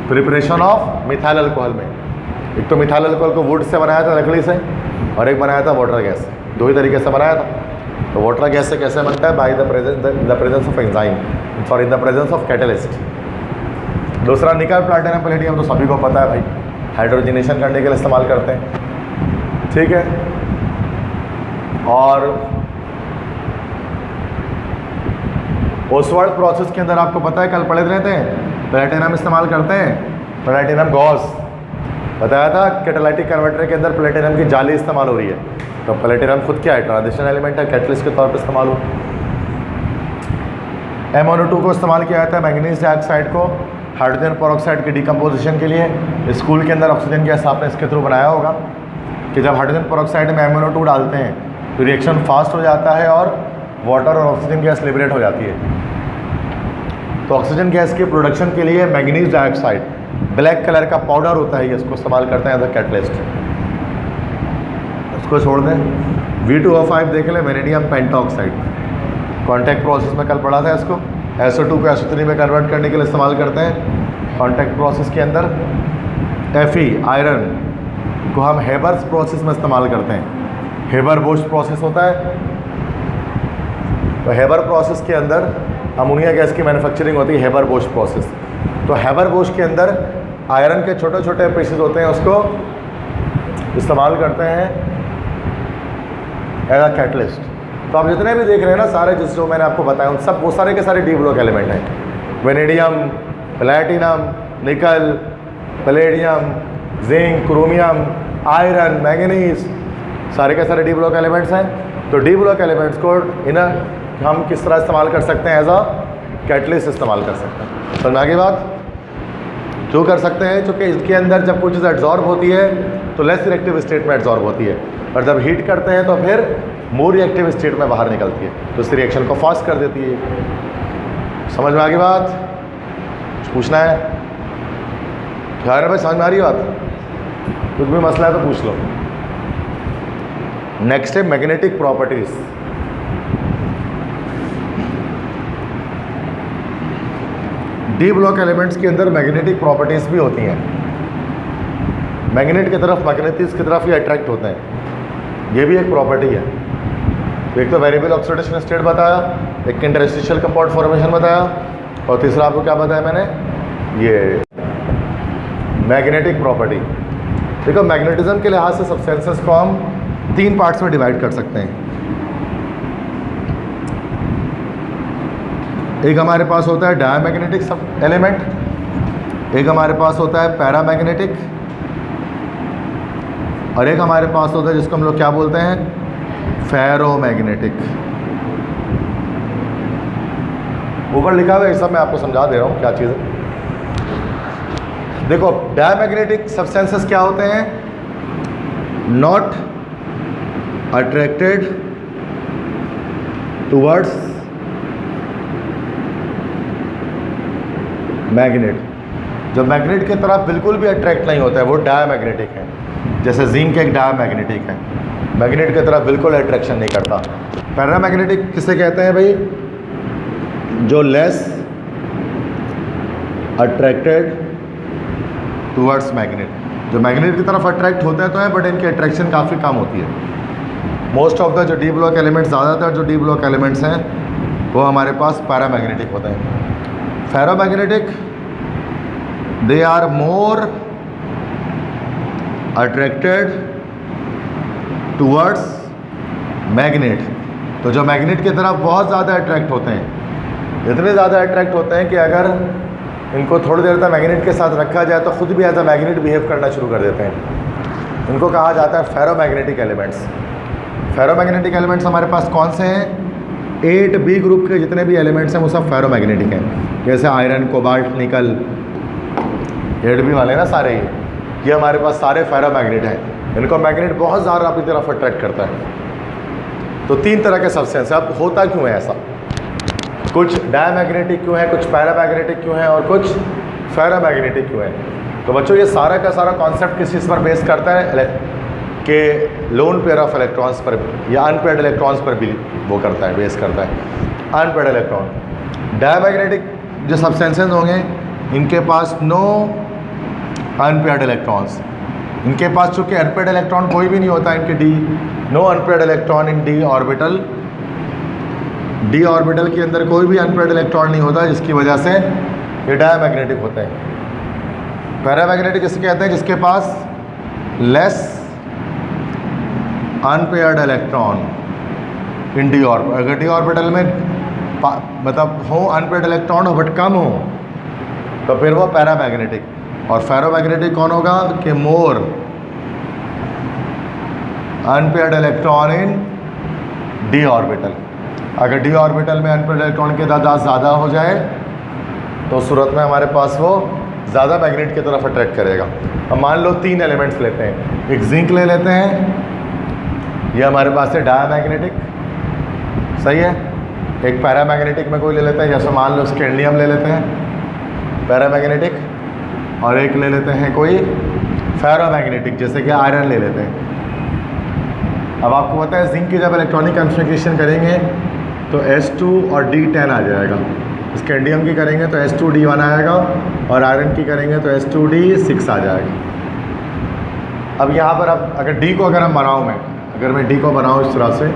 प्रिपरेशन ऑफ मिथाइल अल्कोहल में। एक तो मिथाइल अल्कोहल को वुड से बनाया था, लकड़ी से, और एक बनाया था वाटर गैस से। दो ही तरीके से बनाया था। तो वाटर गैस से कैसे बनता है? By the presence of enzyme, sorry in the presence of catalyst. दूसरा निकल, प्लैटिनम, पैलेडियम तो सभी को पता है भाई, हाइड्रोजनेशन करने के लिए इस्तेमाल करते हैं, ठीक है। और ओसवाल्ड प्रोसेस के अंदर आपको पता है कल पढ़े रहते हैं प्लेटिनम इस्तेमाल करते हैं, प्लेटिनम गॉस बताया था। कैटालिटिक कन्वर्टर के अंदर प्लेटिनम की जाली इस्तेमाल हो रही है, तो प्लेटिनम खुद क्या है, ट्रांजिशन एलिमेंट है, कैटलिस्ट के तौर पर इस्तेमाल हो। MnO2 को इस्तेमाल किया जाता है मैंगनीज डाइऑक्साइड को हाइड्रोजन पेरोक्साइड की डिकम्पोजिशन के लिए। स्कूल के अंदर ऑक्सीजन गैस आपने इसके थ्रू बनाया होगा कि जब हाइड्रोजन पेरोक्साइड में MnO2 डालते हैं तो रिएक्शन फास्ट हो जाता है और वाटर और ऑक्सीजन गैस लिबरेट हो जाती है। तो ऑक्सीजन गैस के प्रोडक्शन के लिए मैंगनीज डाइऑक्साइड ब्लैक कलर का पाउडर होता है, इसको इस्तेमाल करते हैं एज अ कैटलिस्ट। इसको छोड़ दें। V2O5 देख लें, वेनेडियम पेंटाऑक्साइड, कॉन्टैक्ट प्रोसेस में कल पढ़ा था इसको। SO2 को SO3 में कन्वर्ट करने के लिए इस्तेमाल करते हैं कॉन्टैक्ट प्रोसेस के अंदर। Fe आयरन को हम हेबर्स प्रोसेस में इस्तेमाल करते हैं, हेबर बोश प्रोसेस होता है। तो हेबर प्रोसेस के अंदर अमोनिया गैस की मैन्युफैक्चरिंग होती है, हेबर बोश प्रोसेस। तो हेबर बोश के अंदर आयरन के छोटे छोटे पीसेस होते हैं, उसको इस्तेमाल करते हैं एज अ कैटलिस्ट। तो आप जितने भी देख रहे हैं ना सारे जो मैंने आपको बताया उन सब वो सारे के सारे डी ब्लॉक एलिमेंट हैं। वेनेडियम, प्लैटिनम, निकल, palladium, zinc, chromium, iron, manganese, सारे के सारे डी ब्लॉक एलिमेंट्स हैं। तो डी ब्लॉक एलिमेंट्स को हम किस तरह इस्तेमाल कर सकते हैं, एज अ कैटलिस्ट इस्तेमाल कर सकते हैं। समझ आगे बात जो कर सकते हैं, चूँकि इसके अंदर जब कोई चीज़ एब्जॉर्ब होती है तो लेस रिएक्टिव स्टेट में एब्जॉर्ब होती है, और जब हीट करते हैं तो फिर मोर रिएक्टिव स्टेट में बाहर निकलती है, तो इस रिएक्शन को फास्ट कर देती है। समझ में आगे बात, कुछ पूछना है? क्या है भाई, समझ में आ रही बात? कुछ भी मसला है तो पूछ लो। नेक्स्ट है magnetic properties. D block elements के अंदर मैग्नेटिक प्रॉपर्टीज भी होती हैं। मैग्नेट की तरफ, मैग्नेटिस की तरफ ये अट्रैक्ट होते हैं, ये भी एक प्रॉपर्टी है। एक तो वेरिएबल ऑक्सीडेशन स्टेट बताया, एक इंटरस्टिशियल कंपाउंड फॉर्मेशन बताया, और तीसरा आपको क्या बताया मैंने, ये मैग्नेटिक प्रॉपर्टी। देखो मैग्नेटिज्म के लिहाज से सब्सटेंसेस को हम 3 पार्ट्स में डिवाइड कर सकते हैं। एक हमारे पास होता है डायमैग्नेटिक सब एलिमेंट, एक हमारे पास होता है पैरामैग्नेटिक, और एक हमारे पास होता है जिसको हम लोग क्या बोलते हैं, फेरोमैग्नेटिक। ऊपर लिखा हुआ है, सब मैं आपको समझा दे रहा हूँ क्या चीज़ है। देखो डायमैग्नेटिक सब्सटेंसेस क्या होते हैं, नॉट अट्रैक्टेड टूवर्ड्स मैग्नेट। जो मैग्नेट की तरफ बिल्कुल भी अट्रैक्ट नहीं होता है वो डायमैग्नेटिक है। जैसे जिंक एक डायमैग्नेटिक है, मैग्नेट की तरफ बिल्कुल अट्रैक्शन नहीं करता। पैरामैग्नेटिक किसे कहते हैं भाई, जो लेस अट्रैक्टेड टूवर्ड्स मैग्नेट, जो मैग्नेट की तरफ अट्रैक्ट होता है तो है, बट इनकी अट्रैक्शन काफ़ी कम होती है। मोस्ट ऑफ द जो डी ब्लॉक एलिमेंट्स, ज़्यादातर जो डी ब्लॉक एलिमेंट्स हैं वो हमारे पास पैरामैग्नेटिक होते हैं। Ferromagnetic they are more attracted towards magnet. तो जो मैग्नेट की तरफ बहुत ज़्यादा अट्रैक्ट होते हैं, इतने ज़्यादा अट्रैक्ट होते हैं कि अगर इनको थोड़ी देर तक मैग्नेट के साथ रखा जाए तो खुद भी एज अ मैग्नेट बिहेव करना शुरू कर देते हैं। इनको कहा जाता है फेरोमैग्नेटिक एलिमेंट्स। फेरोमैग्नेटिक एलिमेंट्स हमारे पास कौन से हैं, 8B ग्रुप के जितने भी एलिमेंट्स हैं वो सब फेरोमैग्नेटिक हैं। जैसे आयरन, कोबाल्ट, निकल, 8B वाले ना सारे ये हमारे पास सारे फेरोमैग्नेट हैं। इनको मैग्नेट बहुत ज़्यादा अपनी तरफ अट्रैक्ट करता है। तो 3 तरह के सब्सटेंस है। अब होता क्यों है ऐसा, कुछ डायमैग्नेटिक क्यों है, कुछ पैरामैग्नेटिक क्यों है और कुछ फेरोमैग्नेटिक क्यों है। तो बच्चों ये सारा का सारा कॉन्सेप्ट किस चीज़ पर बेस करता है कि लोन पेयर ऑफ इलेक्ट्रॉन्स पर या अनपेयर्ड इलेक्ट्रॉन्स पर भी वो करता है, बेस करता है। अनपेयर्ड इलेक्ट्रॉन, डायमैग्नेटिक जो सब्सटेंसेस होंगे इनके पास नो अनपेयर्ड इलेक्ट्रॉन्स, इनके पास चूँकि अनपेयर्ड इलेक्ट्रॉन कोई भी नहीं होता, इनके no unpaired electron in D orbital के अंदर कोई भी अनपेयर्ड इलेक्ट्रॉन नहीं होता, जिसकी वजह से ये डायमैग्नेटिक होते हैं। पैरामैग्नेटिक किसे कहते हैं, जिसके पास less unpaired electron in D orbital. अगर डी ऑर्बिटल में मतलब हो अनपेयर्ड इलेक्ट्रॉन हो बट कम हो तो फिर वो पैरामैग्नेटिक। और फेरोमैग्नेटिक कौन होगा कि more unpaired electron in D orbital. अगर डी ऑर्बिटल में अनपेयर्ड इलेक्ट्रॉन की तादाद ज़्यादा हो जाए तो उस सूरत में हमारे पास वो ज़्यादा मैग्नेट की तरफ अट्रैक्ट करेगा। अब मान लो 3 एलिमेंट्स लेते हैं, एक जिंक ले लेते हैं, ये हमारे पास है डायामैग्नेटिक, सही है। एक पैरामैग्नेटिक में कोई ले लेते हैं, जैसे मान लो स्कैंडियम ले लेते हैं पैरामैग्नेटिक, और एक ले लेते हैं कोई फेरोमैग्नेटिक जैसे कि आयरन ले लेते हैं। अब आपको पता है जिंक की जब इलेक्ट्रॉनिक कॉन्फ़िगरेशन करेंगे तो S2 और D10 आ जाएगा। स्कैंडियम की करेंगे तो S2D1 आएगा, और आयरन की करेंगे तो S2D6 आ जाएगा। अब यहाँ पर अब अगर D को अगर हम बनाऊँ अगर मैं D को बनाऊँ इस तरह से,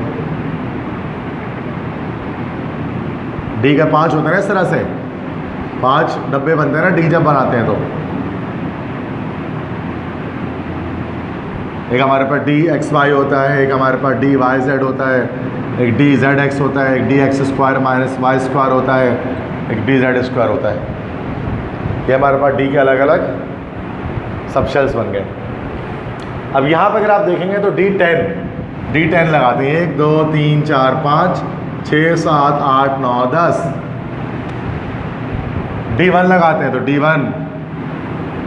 D का 5 होता है ना इस तरह से, 5 डब्बे बनते हैं ना D जब बनाते हैं तो। एक हमारे पास DXY होता है, एक हमारे पास DYZ होता है, एक DZX होता है, एक DX² - Y² होता है, एक DZ² होता है। ये हमारे पास D के अलग अलग सब शेल्स बन गए। अब यहाँ पर अगर आप देखेंगे तो D10 लगाते हैं, 1 2 3 4 5 6 7 8 9 10। D1 लगाते हैं तो D1,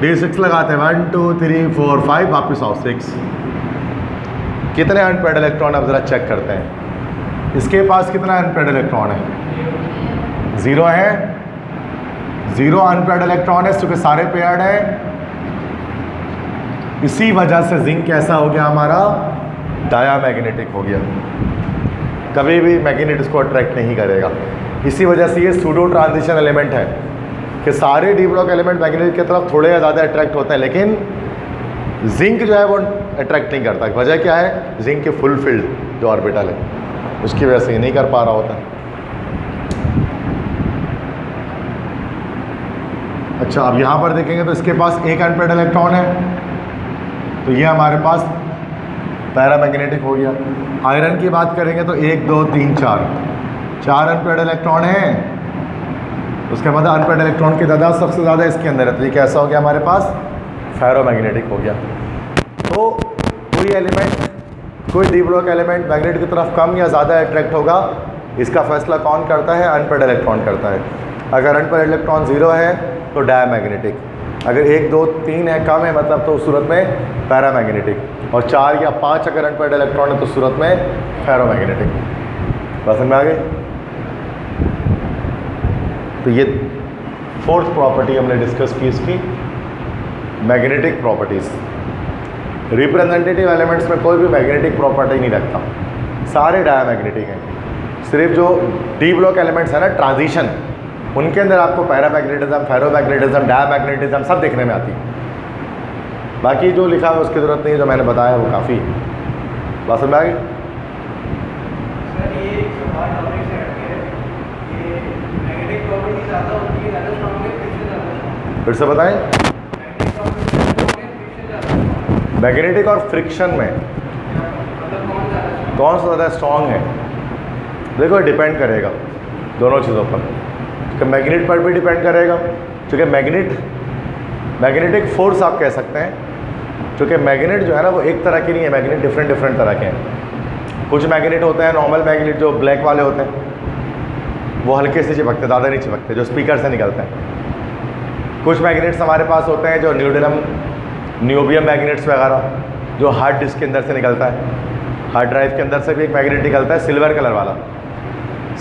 D6 लगाते हैं 1 2 3 4 5, वापस आओ 6। कितने अनपेयर्ड इलेक्ट्रॉन आप ज़रा चेक करते हैं। इसके पास कितना अनपेयर्ड इलेक्ट्रॉन है? 0 है, 0 अनपेयर्ड इलेक्ट्रॉन है, क्योंकि सारे पेयर्ड हैं। इसी वजह से जिंक कैसा हो गया हमारा? डायामैग्नेटिक हो गया, कभी भी मैग्नेट इसको अट्रैक्ट नहीं करेगा। इसी वजह से ये सूडो ट्रांजिशन एलिमेंट है कि सारे डी ब्लॉक एलिमेंट मैग्नेट की तरफ थोड़े या ज़्यादा अट्रैक्ट होते हैं, लेकिन जिंक जो है वो अट्रैक्ट नहीं करता। वजह क्या है? जिंक के फुल फील्ड जो ऑर्बिटल है उसकी वजह से ये नहीं कर पा रहा होता। अच्छा, अब यहाँ पर देखेंगे तो इसके पास एक अनपेयर्ड इलेक्ट्रॉन है, तो ये हमारे पास पैरामैग्नेटिक हो गया। आयरन की बात करेंगे तो 1 2 3 4 अनपेयर्ड इलेक्ट्रॉन हैं। उसके बाद अनपेयर्ड इलेक्ट्रॉन की तादाद सबसे ज़्यादा इसके अंदर है, तो ये कैसा हो गया हमारे पास? फेरोमैग्नेटिक हो गया। तो कोई एलिमेंट, कोई डी ब्लॉक एलिमेंट मैग्नेट की तरफ कम या ज़्यादा अट्रैक्ट होगा, इसका फैसला कौन करता है? अनपेयर्ड इलेक्ट्रॉन करता है। अगर अनपेयर्ड इलेक्ट्रॉन 0 है तो डायामैग्नेटिक, अगर 1 2 3 है कम है मतलब तो उस सूरत में पैरामैग्नेटिक, और 4 या 5 अगर अनपेयर्ड इलेक्ट्रॉन है तो उस सूरत में फेरोमैग्नेटिक। बस समझ में आ गई? तो ये 4th प्रॉपर्टी हमने डिस्कस की इसकी, मैग्नेटिक प्रॉपर्टीज़। रिप्रेजेंटेटिव एलिमेंट्स में कोई भी मैग्नेटिक प्रॉपर्टी नहीं रखता, सारे डायामैग्नेटिक हैं। सिर्फ जो डी ब्लॉक एलिमेंट्स है ना ट्रांजिशन, उनके अंदर आपको पैरामैग्नेटिज्म, फेरोमैग्नेटिज्म, डायामैग्नेटिज्म सब देखने में आती है। बाकी जो लिखा है उसकी ज़रूरत नहीं है, जो मैंने बताया वो काफ़ी। बात समझ में आ गई? फिर से बताएं। मैग्नेटिक और फ्रिक्शन में कौन सा ज़्यादा स्ट्रॉन्ग है? देखो डिपेंड करेगा दोनों चीज़ों पर, क्योंकि मैग्नेट पर भी डिपेंड करेगा, क्योंकि मैग्नेटिक फोर्स आप कह सकते हैं, क्योंकि मैग्नेट जो है ना वो एक तरह की नहीं है, मैग्नेट डिफरेंट तरह के हैं। कुछ मैग्नेट होते हैं नॉर्मल मैग्नेट जो ब्लैक वाले होते हैं, वो हल्के से चिपकते, ज़्यादा नहीं चिपकते, जो स्पीकर से निकलते हैं। कुछ मैग्नेट्स हमारे पास होते हैं जो नियोबियम मैग्नेट्स वगैरह, जो हार्ड डिस्क के अंदर से निकलता है। हार्ड ड्राइव के अंदर से भी एक मैग्नेट निकलता है सिल्वर कलर वाला।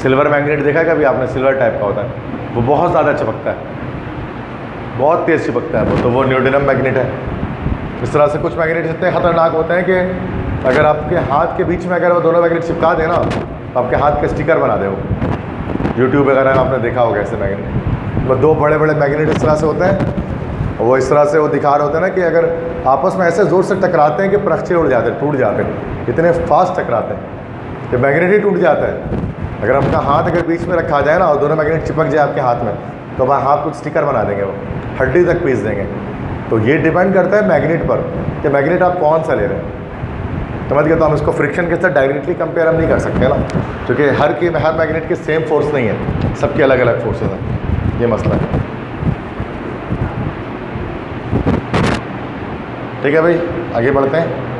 सिल्वर मैग्नेट देखा कभी आपने? सिल्वर टाइप का होता है, वो बहुत ज़्यादा चिपकता है, बहुत तेज़ चिपकता है वो, तो वो नियोडियम मैग्नेट है। इस तरह से कुछ मैग्नेट इतने ख़तरनाक होते हैं कि अगर आपके हाथ के बीच में अगर वो दोनों मैग्नेट चिपका देना तो आपके हाथ के स्टिकर बना दे वो। यूट्यूब वगैरह में आपने देखा होगा ऐसे मैग्नेट। वो 2 बड़े बड़े मैग्नेट इस तरह से होते हैं, और वो इस तरह से वो दिखा रहे होते हैं ना कि अगर आपस में ऐसे ज़ोर से टकराते हैं कि परखचे उड़ जाते हैं, टूट जाते हैं, इतने फास्ट टकराते हैं कि मैग्नेट ही टूट जाता है। अगर आपका हाथ अगर बीच में रखा जाए ना और दोनों मैग्नेट चिपक जाए आपके हाथ में, तो वहाँ हाथ कुछ स्टिकर बना देंगे, वो हड्डी तक पीस देंगे। तो ये डिपेंड करता है मैग्नेट पर कि मैग्नेट आप कौन सा ले रहे हैं। समझ गए। तो हम इसको फ्रिक्शन के साथ डायरेक्टली कंपेयर हम नहीं कर सकते ना, क्योंकि हर मैग्नेट की सेम फोर्स नहीं है, सबके अलग अलग फोर्सेस हैं, ये मसला है। ठीक है भाई, आगे बढ़ते हैं।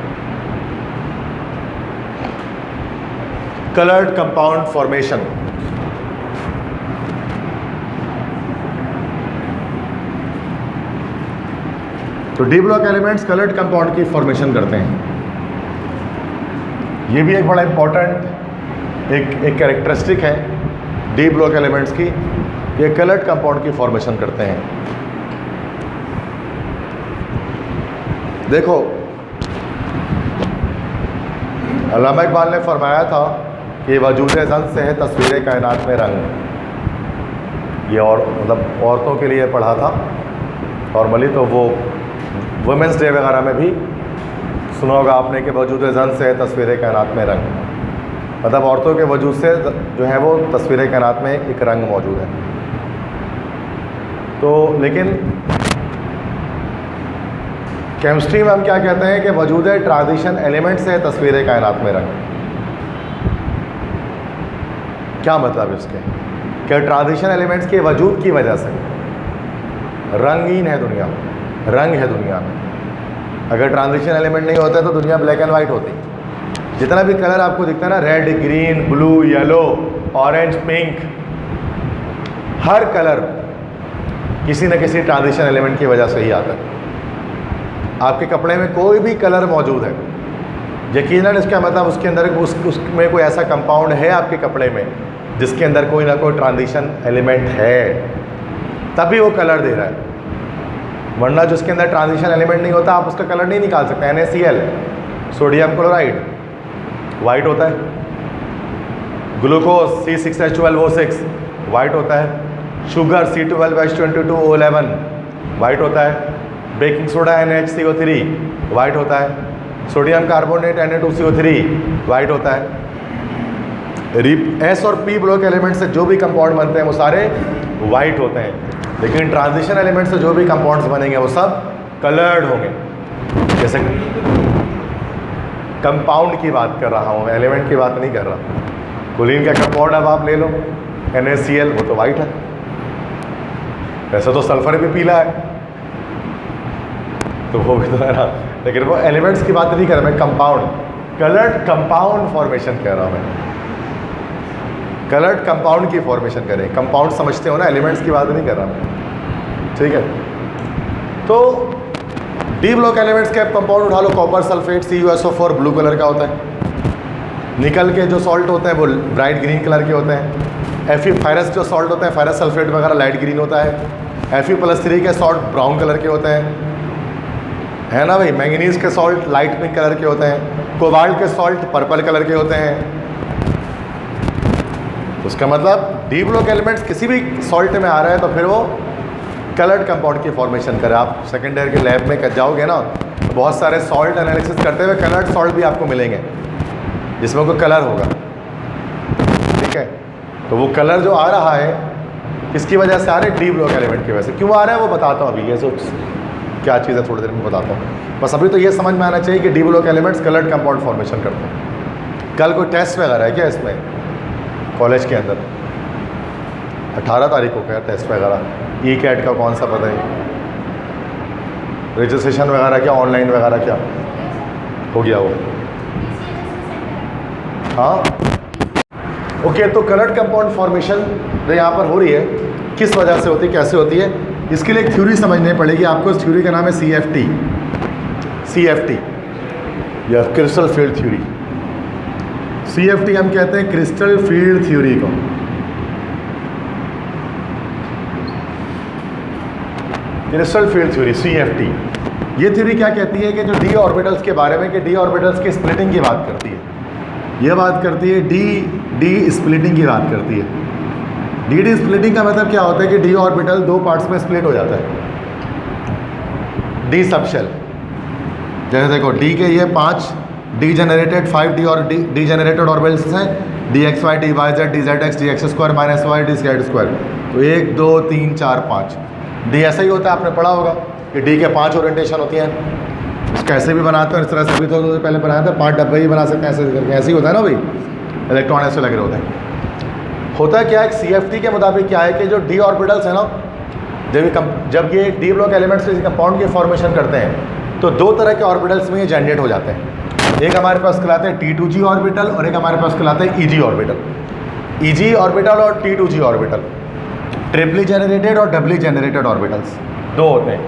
Coloured compound formation. तो D block elements coloured compound की फॉर्मेशन करते हैं। ये भी एक बड़ा इंपॉर्टेंट एक कैरेक्टरिस्टिक है डी ब्लॉक एलिमेंट्स की, ये कलर्ड कंपाउंड की फॉर्मेशन करते हैं। देखो, अल्लामा इकबाल ने फरमाया था कि वजूद ज़न से है तस्वीर कायनात में रंग। ये और मतलब औरतों के लिए पढ़ा था नॉर्मली, तो वो वुमेंस डे वगैरह में भी सुना होगा आपने कि वजूद ज़न से है तस्वीर कायनात में रंग, मतलब औरतों के वजूद से जो है वो तस्वीर कायनात में एक रंग मौजूद है। तो लेकिन केमिस्ट्री में हम क्या कहते हैं कि वजूद ट्रांजिशन एलिमेंट से तस्वीर कायनात में रंग। क्या मतलब इसके कि ट्रांजिशन एलिमेंट्स के वजूद की वजह से रंगीन है दुनिया, रंग है दुनिया में। अगर ट्रांजिशन एलिमेंट नहीं होता तो दुनिया ब्लैक एंड वाइट होती। जितना भी कलर आपको दिखता है ना, red, green, blue, yellow, orange, pink, हर कलर किसी न किसी ट्रांजिशन एलिमेंट की वजह से ही आता है। आपके कपड़े में कोई भी कलर मौजूद है, यकीनन इसका मतलब उसके अंदर उसमें कोई ऐसा कंपाउंड है आपके कपड़े में जिसके अंदर कोई ना कोई ट्रांजिशन एलिमेंट है, तभी वो कलर दे रहा है। वरना जिसके अंदर ट्रांजिशन एलिमेंट नहीं होता आप उसका कलर नहीं निकाल सकते। NaCl सोडियम क्लोराइड वाइट होता है, ग्लूकोज C6H12O6 वाइट होता है, शुगर C12H22O11 वाइट होता है, बेकिंग सोडा NaHCO3 वाइट होता है, सोडियम कार्बोनेट Na2CO3 वाइट होता है। S और P ब्लॉक एलिमेंट से जो भी कंपाउंड बनते हैं वो सारे वाइट होते हैं, लेकिन ट्रांजिशन एलिमेंट से जो भी कंपाउंड्स बनेंगे वो सब कलर्ड होंगे। जैसे कंपाउंड की बात कर रहा हूँ, एलिमेंट की बात नहीं कर रहा। कुलीन का कंपाउंड अब आप ले लो NaCl, वो तो वाइट है। वैसे तो सल्फर भी पीला है, तो वो भी तो है ना, लेकिन वो एलिमेंट्स की बात नहीं कर रहा मैं, कंपाउंड, कलर्ड कंपाउंड फॉर्मेशन कह रहा हूँ मैं। कलर्ड कंपाउंड की फॉर्मेशन करें, कंपाउंड समझते हो ना, एलिमेंट्स की बात नहीं कर रहा मैं, ठीक है। तो डी ब्लॉक एलिमेंट्स के कंपाउंड उठा लो, copper sulphate CuSO4 blue colour का होता है। निकल के जो सॉल्ट होते हैं वो ब्राइट ग्रीन कलर के होते हैं। Fe फेरस जो सॉल्ट होते हैं, फेरस सल्फेट वगैरह लाइट ग्रीन होता है। Fe+3 के सॉल्ट ब्राउन कलर के होते हैं, है ना भाई। मैंगनीज के सॉल्ट लाइट पिंक कलर के होते हैं। कोबाल्ट के सॉल्ट पर्पल कलर के होते हैं। उसका मतलब डी ब्लॉक एलिमेंट्स किसी भी सॉल्ट में आ रहा है तो फिर वो कलर्ड कंपाउंड की फॉर्मेशन करे। आप सेकेंड ईयर के लैब में जाओगे ना तो बहुत सारे सॉल्ट एनालिसिस करते हुए कलर्ड सॉल्ट भी आपको मिलेंगे जिसमें कोई कलर होगा, ठीक है। तो वो कलर जो आ रहा है किसकी वजह से आ रहा है? डी ब्लॉक एलिमेंट की वजह से। क्यों आ रहा है वो बताता हूँ अभी, ये जो क्या चीज़ है थोड़ी देर में बताता हूँ। बस अभी तो ये समझ में आना चाहिए कि D block elements coloured compound formation करते हैं। कल कोई टेस्ट वगैरह है क्या इसमें कॉलेज के अंदर? 18 तारीख को क्या टेस्ट वगैरह? ECAT का कौन सा पता है? रजिस्ट्रेशन वगैरह क्या ऑनलाइन वगैरह क्या हो गया वो? हाँ ओके। तो कलर्ड कंपाउंड फॉर्मेशन जो यहाँ पर हो रही है किस वजह से होती है, कैसे होती है, इसके लिए एक थ्योरी समझनी पड़ेगी आपको। इस थ्योरी का नाम है CFT या क्रिस्टल फील्ड थ्योरी। CFT हम कहते हैं क्रिस्टल फील्ड थ्योरी को। Crystal field theory CFT। ये थ्योरी क्या कहती है कि जो डी ऑर्बिटल्स के बारे में, कि डी ऑर्बिटल्स की स्प्लिटिंग की बात करती है। ये बात करती है डी स्प्लिटिंग की बात करती है। डी स्प्लिटिंग का मतलब क्या होता है कि डी ऑर्बिटल दो पार्ट्स में स्प्लिट हो जाता है। डी सबशेल, जैसे देखो डी के ये 5 डी जनरेटेड 5 और डी जनरेटेड ऑर्बिटल्स हैं, DXY DYZ DZX DX² -Y DZ²। तो 1 2 3 4 5 डी ऐसा ही होता है, आपने पढ़ा होगा कि डी के 5 ओरिएंटेशन होती हैं। कैसे भी बनाते हैं इस तरह से, अभी तो पहले बनाया था 5 डब्बे ही बना सकते हैं ऐसे करके, ऐसे ही होता है ना भाई, इलेक्ट्रॉन ऐसे लगे होते हैं। होता है क्या है, CFT के मुताबिक क्या है कि जो d ऑर्बिटल्स है ना, जब ये d ब्लॉक एलिमेंट्स किसी कंपाउंड की फॉर्मेशन करते हैं तो 2 तरह के ऑर्बिटल्स में ये जनरेट हो जाते हैं। एक हमारे पास कहलाते हैं T2g ऑर्बिटल और एक हमारे पास कहलाते हैं EG ऑर्बिटल। EG ऑर्बिटल और T2g ऑर्बिटल ट्रिपली जनरेटेड और डबली जनरेटेड ऑर्बिटल्स 2 होते हैं।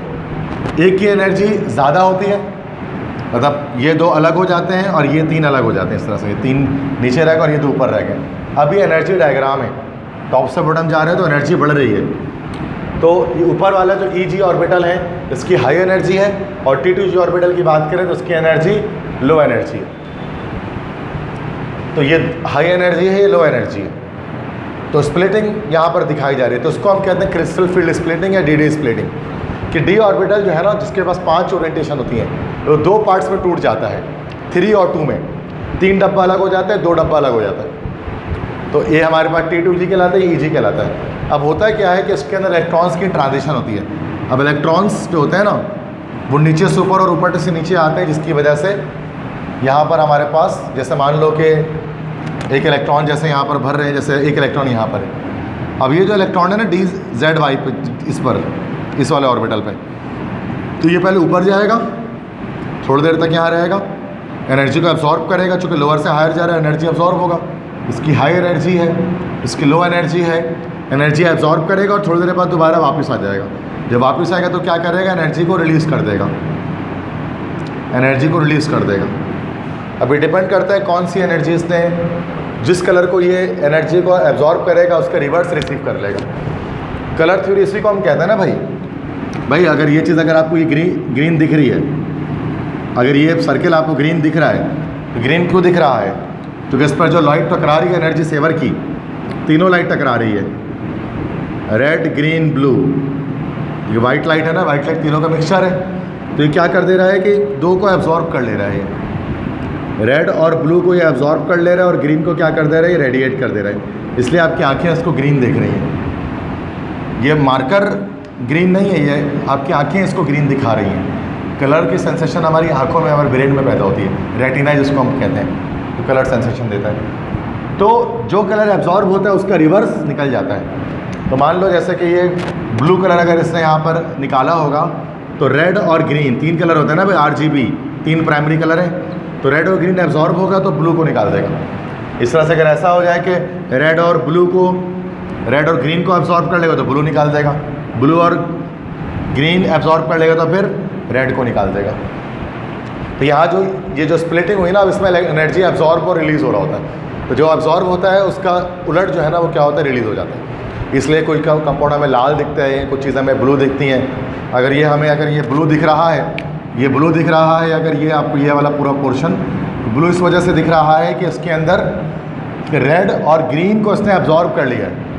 एक की एनर्जी ज़्यादा होती है, मतलब ये 2 अलग हो जाते हैं और ये 3 अलग हो जाते हैं, इस तरह से ये 3 नीचे रह गए और ये 2 ऊपर रह गए। अब ये एनर्जी डायग्राम है, टॉप से बॉटम जा रहे हैं तो एनर्जी बढ़ रही है। तो ये ऊपर वाला जो EG ऑर्बिटल है इसकी हाई एनर्जी है, और T2g ऑर्बिटल की बात करें तो उसकी एनर्जी लो एनर्जी है। तो ये हाई एनर्जी है, ये लो एनर्जी है। तो स्प्लिटिंग यहाँ पर दिखाई जा रही है, तो उसको हम कहते हैं क्रिस्टल फील्ड स्प्लिटिंग या DD स्प्लिटिंग, कि d ऑर्बिटल जो है ना, जिसके पास 5 ओरिएंटेशन होती हैं, वो 2 पार्ट्स में टूट जाता है, 3 और 2 में। 3 डब्बा अलग हो जाता है, 2 डब्बा अलग हो जाता है। तो ये हमारे पास T2g कहलाता है, EG कहलाता है। अब होता है क्या है कि इसके अंदर इलेक्ट्रॉन्स की ट्रांजिशन होती है। अब इलेक्ट्रॉन्स जो होते हैं ना, वो नीचे से ऊपर और ऊपर से नीचे आते हैं, जिसकी वजह से यहाँ पर हमारे पास, जैसे मान लो कि एक इलेक्ट्रॉन जैसे यहाँ पर भर रहे हैं, जैसे एक इलेक्ट्रॉन यहाँ पर है। अब ये जो इलेक्ट्रॉन है ना DZY पे, इस पर, इस वाले ऑर्बिटल पे, तो ये पहले ऊपर जाएगा, थोड़ी देर तक यहाँ रहेगा, एनर्जी को एब्जॉर्ब करेगा, चूँकि लोअर से हायर जा रहा है एनर्जी एब्जॉर्ब होगा। इसकी हाई एनर्जी है, इसकी लो एनर्जी है, एनर्जी एब्जॉर्ब करेगा और थोड़ी देर बाद दोबारा वापस आ जाएगा। जब वापस आएगा तो क्या करेगा, एनर्जी को रिलीज़ कर देगा, एनर्जी को रिलीज़ कर देगा। अभी डिपेंड करता है कौन सी एनर्जी इसने, जिस कलर को ये एनर्जी को एब्जॉर्ब करेगा उसका रिवर्स रिसीव कर लेगा। कलर थ्योरी इसी को हम कहते हैं ना भाई, अगर ये चीज़, अगर आपको ये ग्रीन दिख रही है, अगर ये सर्किल आपको ग्रीन दिख रहा है, तो ग्रीन क्यों दिख रहा है, क्योंकि इस पर जो लाइट टकरा रही है एनर्जी सेवर की, तीनों लाइट टकरा रही है, रेड ग्रीन ब्लू, ये वाइट लाइट है ना, वाइट लाइट तीनों का मिक्सचर है। तो ये क्या कर दे रहा है कि 2 को एब्जॉर्ब कर ले रहा है, रेड और ब्लू को ये एब्जॉर्ब कर ले रहा है और ग्रीन को क्या कर दे रहा है, ये रेडिएट कर दे रहा है। इसलिए आपकी आंखें इसको ग्रीन देख रही हैं। ये मार्कर ग्रीन नहीं है, ये आपकी आंखें इसको ग्रीन दिखा रही हैं। कलर की सेंसेशन हमारी आंखों में, हमारे ब्रेन में पैदा होती है, रेटिना जिसको हम कहते हैं, तो कलर सेंसेशन देता है। तो जो कलर एब्जॉर्ब होता है उसका रिवर्स निकल जाता है। तो मान लो जैसे कि ये ब्लू कलर अगर इसने यहाँ पर निकाला होगा, तो रेड और ग्रीन 3 कलर होते हैं ना भाई, RGB 3 प्राइमरी कलर है, तो रेड और ग्रीन एब्जॉर्ब होगा तो ब्लू को निकाल देगा। इस तरह से अगर ऐसा हो जाए कि रेड और ग्रीन को एब्जॉर्ब कर लेगा तो ब्लू निकाल देगा, ब्लू और ग्रीन एब्जॉर्ब कर लेगा तो फिर रेड को निकाल देगा। तो यहाँ जो ये जो स्प्लिटिंग हुई ना, अब इसमें एनर्जी एब्जॉर्ब और रिलीज़ हो रहा होता है। तो जो एब्जॉर्ब होता है उसका उलट जो है ना, वो क्या होता है, रिलीज़ हो जाता है। इसलिए कोई कंपाउंड हमें लाल दिखता है, कुछ चीज़ें हमें ब्लू दिखती हैं। अगर ये ब्लू दिख रहा है, ये ब्लू दिख रहा है, अगर ये आपको ये वाला पूरा पोर्शन ब्लू इस वजह से दिख रहा है कि इसके अंदर रेड और ग्रीन को इसने एब्जॉर्ब कर लिया है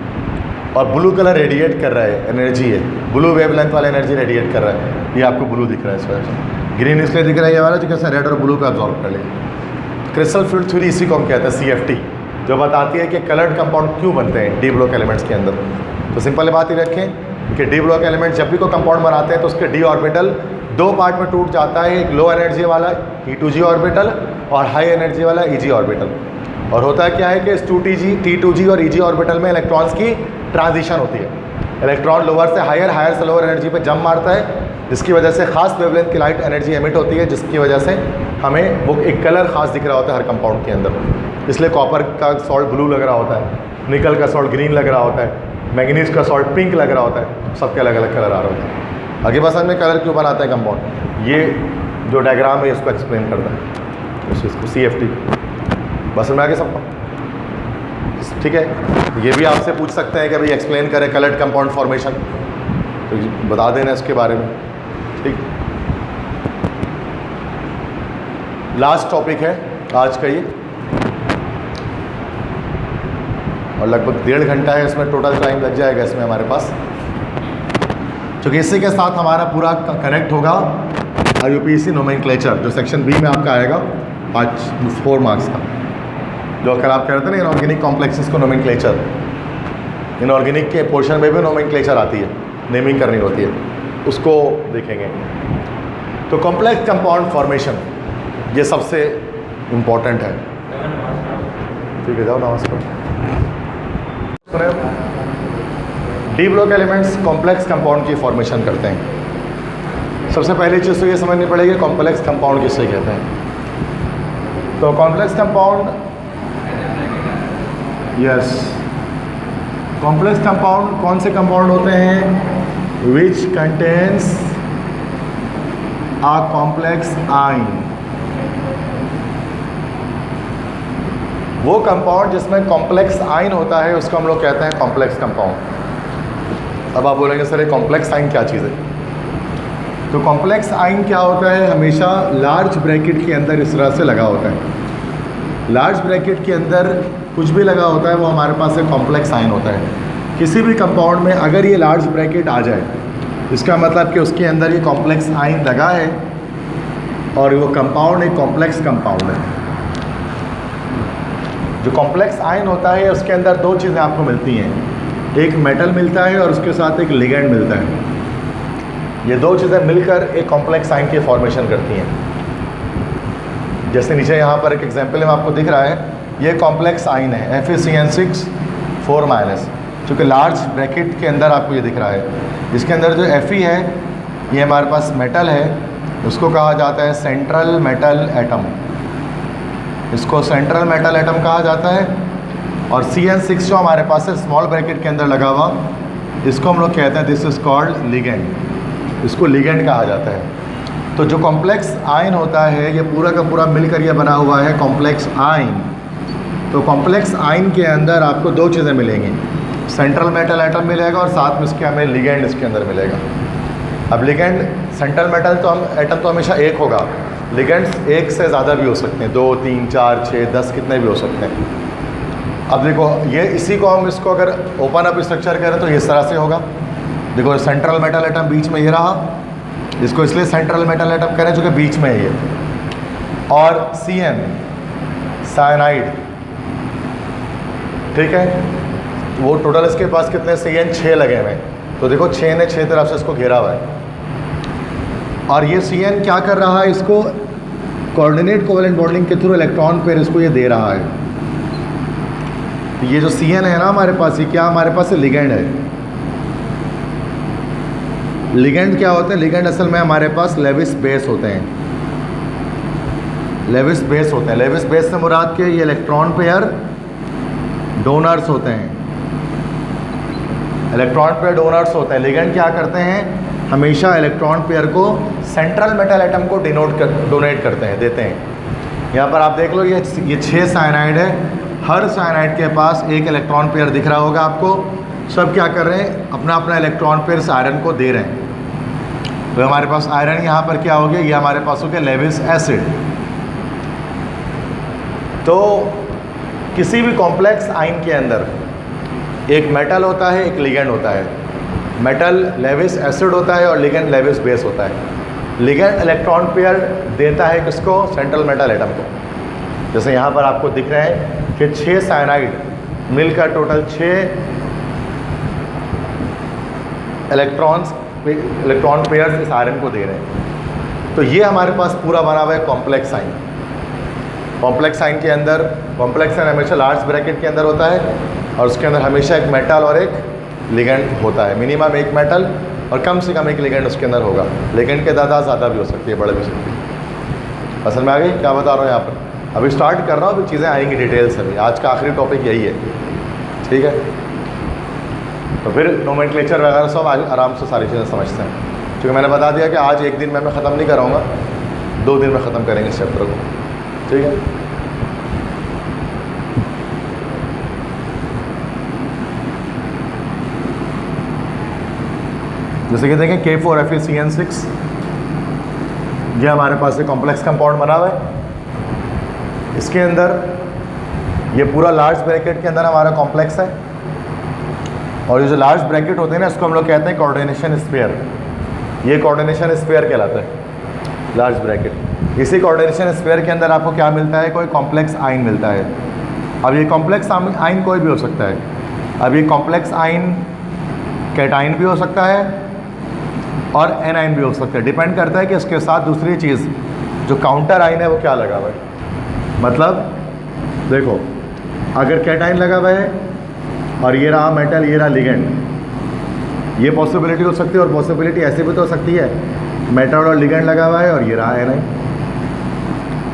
और ब्लू कलर रेडिएट कर रहा है, एनर्जी है, ब्लू वेवलेंथ वाला एनर्जी रेडिएट कर रहा है, ये आपको ब्लू दिख रहा है इस वजह से। ग्रीन इसलिए दिख रहा है ये वाला जो कैसे रेड और ब्लू को एब्जॉर्ब कर लिया। क्रिस्टल फील्ड थ्योरी इसी को हम कहते हैं, CFT, जो बताती है कि कलर्ड कंपाउंड क्यों बनते हैं D ब्लॉक एलिमेंट्स के अंदर। तो सिंपल बात ही रखें कि D ब्लॉक एलिमेंट जब भी कोई कंपाउंड बनाते हैं तो उसके D ऑर्बिटल 2 पार्ट में टूट जाता है, एक लो एनर्जी वाला T2g ऑर्बिटल और हाई एनर्जी वाला EG ऑर्बिटल। और होता क्या है कि इस T2g और EG ऑर्बिटल में इलेक्ट्रॉन्स की ट्रांजिशन होती है। इलेक्ट्रॉन लोअर से हायर, हायर से लोअर एनर्जी पे जंप मारता है, जिसकी वजह से खास वेवलेंथ की लाइट एनर्जी एमिट होती है, जिसकी वजह से हमें वो एक कलर खास दिख रहा होता है हर कंपाउंड के अंदर। इसलिए कॉपर का सॉल्ट ब्लू लग रहा होता है, निकल का सॉल्ट ग्रीन लग रहा होता है, मैंगनीज का सॉल्ट पिंक लग रहा होता है, सबके अलग अलग कलर आ रहे होते हैं। आगे बस में कलर क्यों बनाता है कंपाउंड, ये जो डायग्राम है इसको एक्सप्लेन करता है, उस चीज़ को CFT। बस में आगे सबको ठीक है। ये भी आपसे पूछ सकते हैं कि भाई एक्सप्लेन करें कलर्ड कंपाउंड फॉर्मेशन, तो बता देना इसके बारे में। ठीक, लास्ट टॉपिक है आज का ये, और लगभग 1.5 घंटा है इसमें, टोटल टाइम लग जाएगा इसमें हमारे पास, क्योंकि इसी के साथ हमारा पूरा कनेक्ट होगा IUPAC नोमेनक्लेचर, जो सेक्शन B में आपका आएगा 4 मार्क्स का, जो अगर आप कहते हैं ना इनऑर्गेनिक कॉम्प्लेक्सेस को नोमेनक्लेचर, इनऑर्गेनिक के पोर्शन में भी नोमेनक्लेचर आती है, नेमिंग करनी होती है, उसको देखेंगे। तो तो कॉम्प्लेक्स कंपाउंड फॉर्मेशन ये सबसे इम्पोर्टेंट है। ठीक है, जाओ नमस्कार। सुने, D block elements complex compound की फॉर्मेशन करते हैं। सबसे पहली चीज़ तो ये समझनी पड़ेगी कॉम्प्लेक्स कंपाउंड किससे कहते हैं। तो complex compound, yes, complex compound कौन से कंपाउंड होते हैं? विच कंटेन्स आ कॉम्प्लेक्स आइन, वो कंपाउंड जिसमें कॉम्प्लेक्स आइन होता है उसको हम लोग कहते हैं कॉम्प्लेक्स कंपाउंड। अब आप बोलेंगे सर ये कॉम्प्लेक्स आइन क्या चीज़ है? तो कॉम्प्लेक्स आइन क्या होता है? हमेशा लार्ज ब्रैकेट के अंदर इस तरह से लगा होता है। लार्ज ब्रैकेट के अंदर कुछ भी लगा होता है वो हमारे पास एक कॉम्प्लेक्स आइन होता है। किसी भी कंपाउंड में अगर ये लार्ज ब्रैकेट आ जाए इसका मतलब कि उसके अंदर ये कॉम्प्लेक्स आइन लगा है और वो कंपाउंड एक कॉम्प्लेक्स कंपाउंड है। जो कॉम्प्लेक्स आइन होता है उसके अंदर दो चीज़ें आपको मिलती हैं, एक मेटल मिलता है और उसके साथ एक लिगेंड मिलता है। ये दो चीज़ें मिलकर एक कॉम्प्लेक्स आइन की फॉर्मेशन करती हैं। जैसे नीचे यहाँ पर एक एग्जांपल में आपको दिख रहा है, ये कॉम्प्लेक्स आइन है Fe4 चूँकि लार्ज ब्रैकेट के अंदर आपको ये दिख रहा है। इसके अंदर जो Fe है ये हमारे पास मेटल है, उसको कहा जाता है सेंट्रल मेटल एटम, इसको सेंट्रल मेटल एटम कहा जाता है। और CN6 जो हमारे पास है स्मॉल ब्रैकेट के अंदर लगा हुआ, इसको हम लोग कहते हैं दिस इज़ कॉल्ड लिगेंड, इसको लिगेंड कहा जाता है। तो जो कॉम्प्लेक्स आइन होता है ये पूरा का पूरा मिलकर ये बना हुआ है कॉम्प्लेक्स आइन। तो कॉम्प्लेक्स आइन के अंदर आपको दो चीज़ें मिलेंगी, सेंट्रल मेटल एटम मिलेगा और साथ में इसके हमें लिगेंड इसके अंदर मिलेगा। अब लिगेंड, सेंट्रल मेटल तो हम एटम तो हमेशा एक होगा, लिगेंड्स एक से ज़्यादा भी हो सकते हैं, 2, 3, 4, 6, 10 कितने भी हो सकते हैं। अब देखो ये इसी को हम इसको अगर ओपन अप स्ट्रक्चर करें तो इस तरह से होगा। देखो सेंट्रल मेटल एटम बीच में ये रहा, इसको इसलिए सेंट्रल मेटल एटम करें चूँकि बीच में है ये। और CN साइनाइड, ठीक है, वो टोटल इसके पास कितने CN 6 लगे हुए हैं। तो देखो 6 ने 6 तरफ से इसको घेरा हुआ है। और ये CN क्या कर रहा है, इसको कोऑर्डिनेट कोवेलेंट बॉन्डिंग के थ्रू इलेक्ट्रॉन पेयर इसको ये दे रहा है। तो ये जो CN है ना हमारे पास, ये क्या हमारे पास लिगेंड है। लिगेंड क्या होते हैं? लिगेंड असल में हमारे पास लेविस बेस होते हैं, लेविस बेस होते हैं। लेविस बेस से मुराद के ये इलेक्ट्रॉन पेयर डोनर्स होते हैं, इलेक्ट्रॉन पेयर डोनर्स होते हैं। लिगेंड क्या करते हैं? हमेशा इलेक्ट्रॉन पेयर को सेंट्रल मेटल एटम को डोनेट करते हैं, देते हैं। यहाँ पर आप देख लो ये 6 साइनाइड है, हर साइनाइड के पास एक इलेक्ट्रॉन पेयर दिख रहा होगा आपको। सब क्या कर रहे हैं? अपना अपना इलेक्ट्रॉन पेयर इस आयरन को दे रहे हैं। तो हमारे पास आयरन यहाँ पर क्या हो गया, ये हमारे पास हो गया लेविस एसिड। तो किसी भी कॉम्प्लेक्स आइन के अंदर एक मेटल होता है, एक लिगेंड होता है। मेटल लेविस एसिड होता है और लिगेंड लेविस बेस होता है। लिगेंड इलेक्ट्रॉन पेयर देता है किसको? सेंट्रल मेटल एटम को। जैसे यहाँ पर आपको दिख रहे हैं कि 6 साइनाइड मिलकर टोटल 6 इलेक्ट्रॉन पेयर्स इस आयरन को दे रहे हैं। तो ये हमारे पास पूरा बना हुआ है कॉम्प्लेक्स आइन। कॉम्प्लेक्स आइन के अंदर, कॉम्प्लेक्स आइन हमेशा लार्ज ब्रैकेट के अंदर होता है और उसके अंदर हमेशा एक मेटल और एक लिगेंड होता है। मिनिमम एक मेटल और कम से कम एक लिगेंड उसके अंदर होगा। लिगेंड के दादा ज़्यादा भी हो सकती है, बड़े भी हो सकती है। असल में आ गई क्या बता रहा हूँ यहाँ पर, अभी स्टार्ट कर रहा हूँ, अभी चीज़ें आएंगी डिटेल से। अभी आज का आखिरी टॉपिक यही है, ठीक है। तो फिर नोमेनक्लेचर वगैरह सब आराम से सारी चीज़ें समझते हैं। क्योंकि मैंने बता दिया कि आज एक दिन में मैं ख़त्म नहीं कराऊँगा, 2 दिन में ख़त्म करेंगे इस चैप्टर को, ठीक है। जैसे कि देखें K4FeCN6, ये हमारे पास एक कॉम्प्लेक्स कंपाउंड बना हुआ है। इसके अंदर ये पूरा लार्ज ब्रैकेट के अंदर हमारा कॉम्प्लेक्स है। और ये जो लार्ज ब्रैकेट होते हैं ना, इसको हम लोग कहते हैं कोऑर्डिनेशन स्फीयर। ये कोऑर्डिनेशन स्फीयर कहलाता है, लार्ज ब्रैकेट। इसी कोऑर्डिनेशन स्फीयर के अंदर आपको क्या मिलता है? कोई कॉम्प्लेक्स आइन मिलता है। अब ये कॉम्प्लेक्स आइन कोई भी हो सकता है। अब ये कॉम्प्लेक्स आइन कैटाइन भी हो सकता है और एनाइन भी हो सकते हैं। डिपेंड करता है कि इसके साथ दूसरी चीज़ जो काउंटर आइन है वो क्या लगा हुआ है। मतलब देखो, अगर कैटाइन लगा हुआ है और ये रहा मेटल, ये रहा लिगेंड, ये पॉसिबिलिटी हो सकती है। और पॉसिबिलिटी ऐसे भी तो हो सकती है, मेटल और लिगेंड लगा हुआ है और ये रहा एनाइन।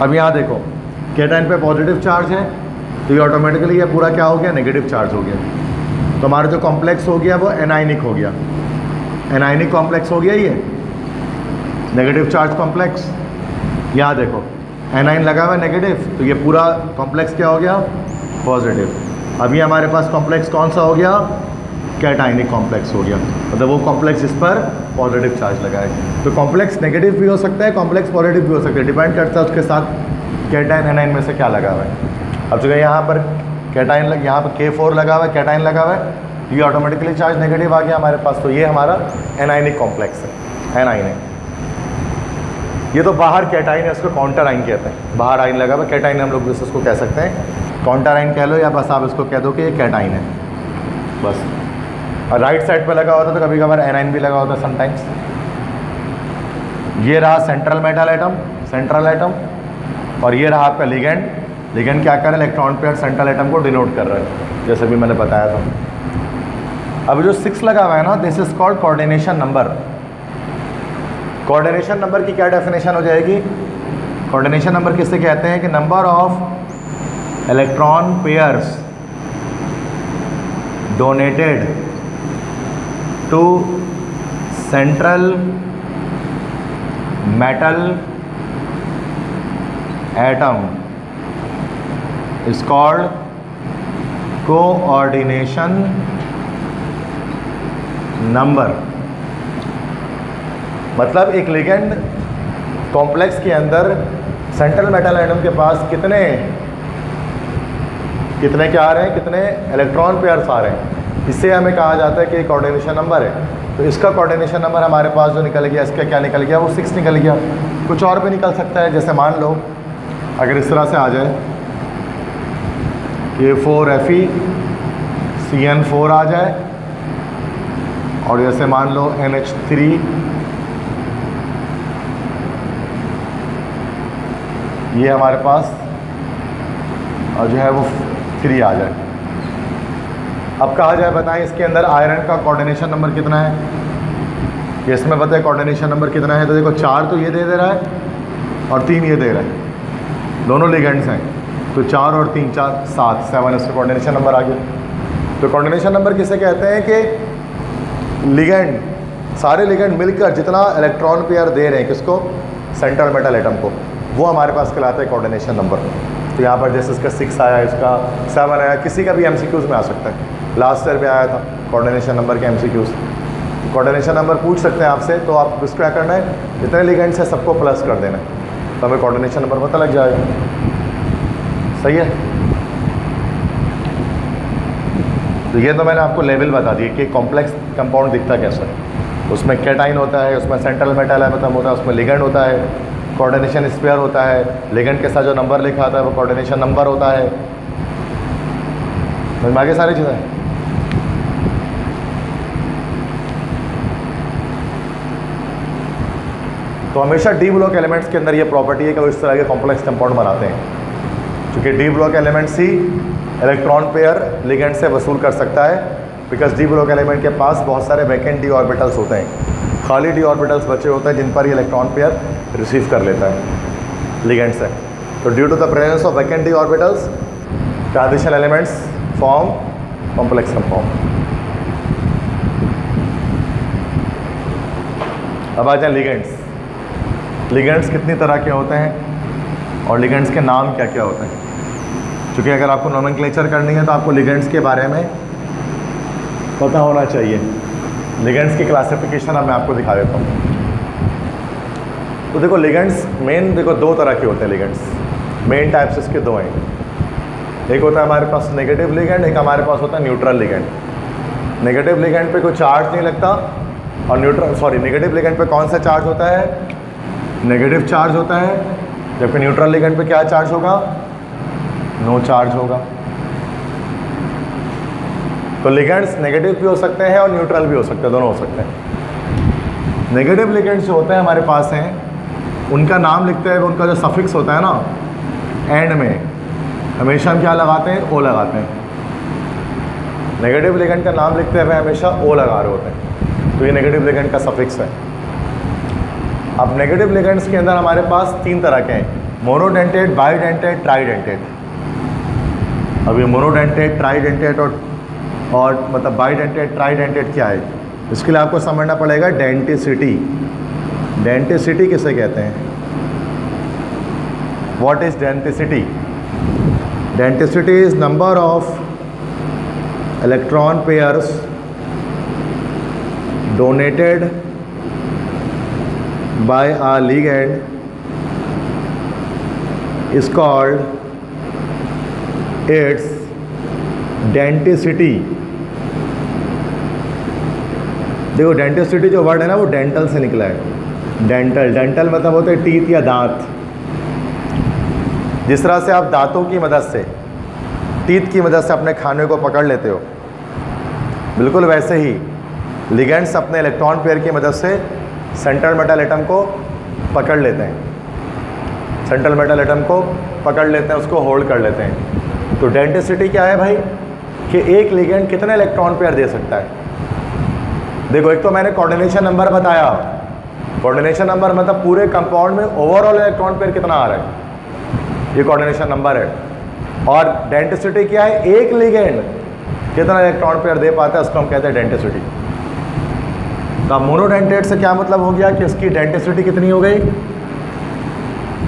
अब यहाँ देखो, कैटाइन पे पॉजिटिव चार्ज है तो ये ऑटोमेटिकली ये पूरा क्या हो गया, नेगेटिव चार्ज हो गया। तो हमारा जो कॉम्प्लेक्स हो गया वो एनाइनिक हो गया, एनाइनिक कॉम्प्लेक्स हो गया ये, नेगेटिव चार्ज कॉम्प्लेक्स। यहाँ देखो एनाइन लगा हुआ है नेगेटिव, तो ये पूरा कॉम्प्लेक्स क्या हो गया, पॉजिटिव। अभी हमारे पास कॉम्प्लेक्स कौन सा हो गया, कैटाइनिक कॉम्प्लेक्स हो गया, मतलब वो कॉम्प्लेक्स इस पर पॉजिटिव चार्ज लगा है। तो कॉम्प्लेक्स नेगेटिव भी हो सकता है, कॉम्प्लेक्स पॉजिटिव भी हो सकता है, डिपेंड करता है उसके साथ कैटाइन एनाइन में से क्या लगा हुआ है। अब चूँकि यहाँ पर कैटाइन यहाँ पर K4 लगा हुआ है, कैटाइन लगा हुआ है, ये ऑटोमेटिकली चार्ज नेगेटिव आ गया हमारे पास, तो ये हमारा एनाइनिक कॉम्प्लेक्स है, एनाइन है। ये तो बाहर कैटाइन है, उसको काउंटर आइन कहते हैं। बाहर आइन लगा हुआ कैटाइन, हम लोग इसको कह सकते हैं, काउंटर आइन कह लो, या बस आप इसको कह दो कि ये कैटाइन है बस। और राइट साइड पे लगा होता तो कभी कभार एनाइन भी लगा होता समटाइम्स। ये रहा central metal atom, central atom, और ये रहा आपका लिगेंड। लिगेंड क्या कर रहा है, इलेक्ट्रॉन पेयर सेंट्रल एटम को डिनोट कर रहा है, जैसे भी मैंने बताया था। अब जो 6 लगा हुआ है ना, this is called coordination number. Coordination number की क्या डेफिनेशन हो जाएगी, कोऑर्डिनेशन नंबर किससे कहते हैं कि number of electron pairs donated to central metal atom is called coordination number. मतलब एक लिगेंड कॉम्प्लेक्स के अंदर सेंट्रल मेटल एटम के पास कितने क्या आ रहे हैं, कितने इलेक्ट्रॉन पेयर्स आ रहे हैं, इससे हमें कहा जाता है कि कोऑर्डिनेशन नंबर है। तो इसका कोऑर्डिनेशन नंबर हमारे पास जो निकल गया, इसका क्या निकल गया, वो 6 निकल गया। कुछ और भी निकल सकता है, जैसे मान लो अगर इस तरह से आ जाए K4Fe CN4 आ जाए, और जैसे मान लो NH3 ये हमारे पास और जो है वो 3 आ जाए। अब कहा जाए बताएं इसके अंदर आयरन का कोऑर्डिनेशन नंबर कितना है, ये इसमें बताए कोऑर्डिनेशन नंबर कितना है। तो देखो 4 तो ये दे रहा है और 3 ये दे रहा है, दोनों लिगेंड्स हैं, तो 4 और 3 4 7 7 इसका कोऑर्डिनेशन नंबर आ गया। तो कोऑर्डिनेशन नंबर किसे कहते हैं कि लिगेंड, सारे लिगेंड मिलकर जितना इलेक्ट्रॉन पेयर दे रहे हैं किसको, सेंट्रल मेटल एटम को, वो हमारे पास कहलाता है कोऑर्डिनेशन नंबर। तो यहाँ पर जैसे इसका 6 आया, इसका 7 आया, किसी का भी MCQs में आ सकता है। लास्ट ईयर में आया था कोऑर्डिनेशन नंबर के MCQs। कोऑर्डिनेशन नंबर पूछ सकते हैं आपसे, तो आप उसको क्या करना है, जितने लिगेंड्स है सबको प्लस कर देना है, तो हमें कोऑर्डिनेशन नंबर पता लग जाएगा। सही है। तो ये तो मैंने आपको लेवल बता दिए कि कॉम्प्लेक्स कंपाउंड दिखता कैसा है। उसमें कैटाइन होता है, उसमें सेंट्रल मेटल एटम होता है, उसमें लिगेंड होता है, कोऑर्डिनेशन स्पेयर होता है, लिगेंड के साथ जो नंबर लिखा आता है वो कोऑर्डिनेशन नंबर होता है। तो बाकी सारी चीज़ें तो हमेशा डी ब्लॉक एलिमेंट्स के अंदर ये प्रॉपर्टी है कि वो इस तरह के कॉम्प्लेक्स कंपाउंड बनाते हैं। क्योंकि डी ब्लॉक एलिमेंट्स ही इलेक्ट्रॉन पेयर लिगेंड से वसूल कर सकता है, बिकॉज डी ब्लॉक एलिमेंट के पास बहुत सारे वैकेंट डी ऑर्बिटल्स होते हैं, खाली डी ऑर्बिटल्स बचे होते हैं जिन पर ये इलेक्ट्रॉन पेयर रिसीव कर लेता है लिगेंड से। तो due to the presence of vacant d orbitals, transition elements form complex compound. अब आ जाए लिगेंड्स। लिगेंड्स कितनी तरह के होते हैं और लिगेंड्स के नाम क्या क्या होते हैं। क्योंकि अगर आपको नोमेनक्लेचर करनी है तो आपको लिगेंड्स के बारे में पता होना चाहिए। लिगेंड्स की क्लासिफिकेशन अब मैं आपको दिखा देता हूँ। तो देखो लिगेंड्स मेन देखो 2 तरह के होते हैं। लिगेंड्स मेन टाइप्स इसके 2 हैं। एक होता है हमारे पास नेगेटिव लिगेंड, एक हमारे पास होता है न्यूट्रल लिगेंड। नेगेटिव लिगेंड पे कोई चार्ज नहीं लगता, और नेगेटिव लिगेंड पे कौन सा चार्ज होता है, नेगेटिव चार्ज होता है, जबकि न्यूट्रल लिगेंड पे क्या चार्ज होगा, नो चार्ज होगा। तो लिगेंड्स नेगेटिव भी हो सकते हैं और न्यूट्रल भी हो सकते हैं, दोनों हो सकते हैं। नेगेटिव लिगेंड्स जो होते हैं हमारे पास हैं, उनका नाम लिखते हैं, उनका जो सफिक्स होता है ना एंड में, हमेशा हम क्या लगाते हैं, ओ लगाते हैं। नेगेटिव लिगेंड का नाम लिखते हुए हमेशा ओ लगा रहे होते हैं, तो ये नेगेटिव लिगेंड का सफिक्स है। अब नेगेटिव लिगेंड्स के अंदर हमारे पास 3 तरह के हैं, मोनोडेंटेट, बाइडेंटेट, ट्राइडेंटेट। अब ये मोनोडेंटेट, ट्राइडेंटेट और मतलब बाइडेंटेट, ट्राइडेंटेट क्या है, इसके लिए आपको समझना पड़ेगा डेंटिसिटी। डेंटिसिटी किसे कहते हैं? What is denticity? Denticity is number of electron pairs donated bye a ligand is called its denticity। देखो डेंटिसिटी जो वर्ड है ना वो डेंटल से निकला है। डेंटल, डेंटल मतलब होते हैं टीथ या दांत। जिस तरह से आप दांतों की मदद से, टीथ की मदद से अपने खाने को पकड़ लेते हो, बिल्कुल वैसे ही लिगेंड्स अपने इलेक्ट्रॉन पेयर की मदद से सेंट्रल मेटल एटम को पकड़ लेते हैं, सेंट्रल मेटल एटम को पकड़ लेते हैं, उसको होल्ड कर लेते हैं। तो डेंटिसिटी क्या है भाई, कि एक लिगेंड कितने इलेक्ट्रॉन पेयर दे सकता है। देखो एक तो मैंने कोऑर्डिनेशन नंबर बताया, कोऑर्डिनेशन नंबर मतलब पूरे कंपाउंड में ओवरऑल इलेक्ट्रॉन पेयर कितना आ रहा है, ये कोऑर्डिनेशन नंबर है। और डेंटिसिटी क्या है, एक लिगेंड कितना इलेक्ट्रॉन पेयर दे पाता है, उसको हम कहते हैं डेंटिसिटी। तो अब मोनोडेंटेट से क्या मतलब हो गया कि इसकी डेंटिसिटी कितनी हो गई,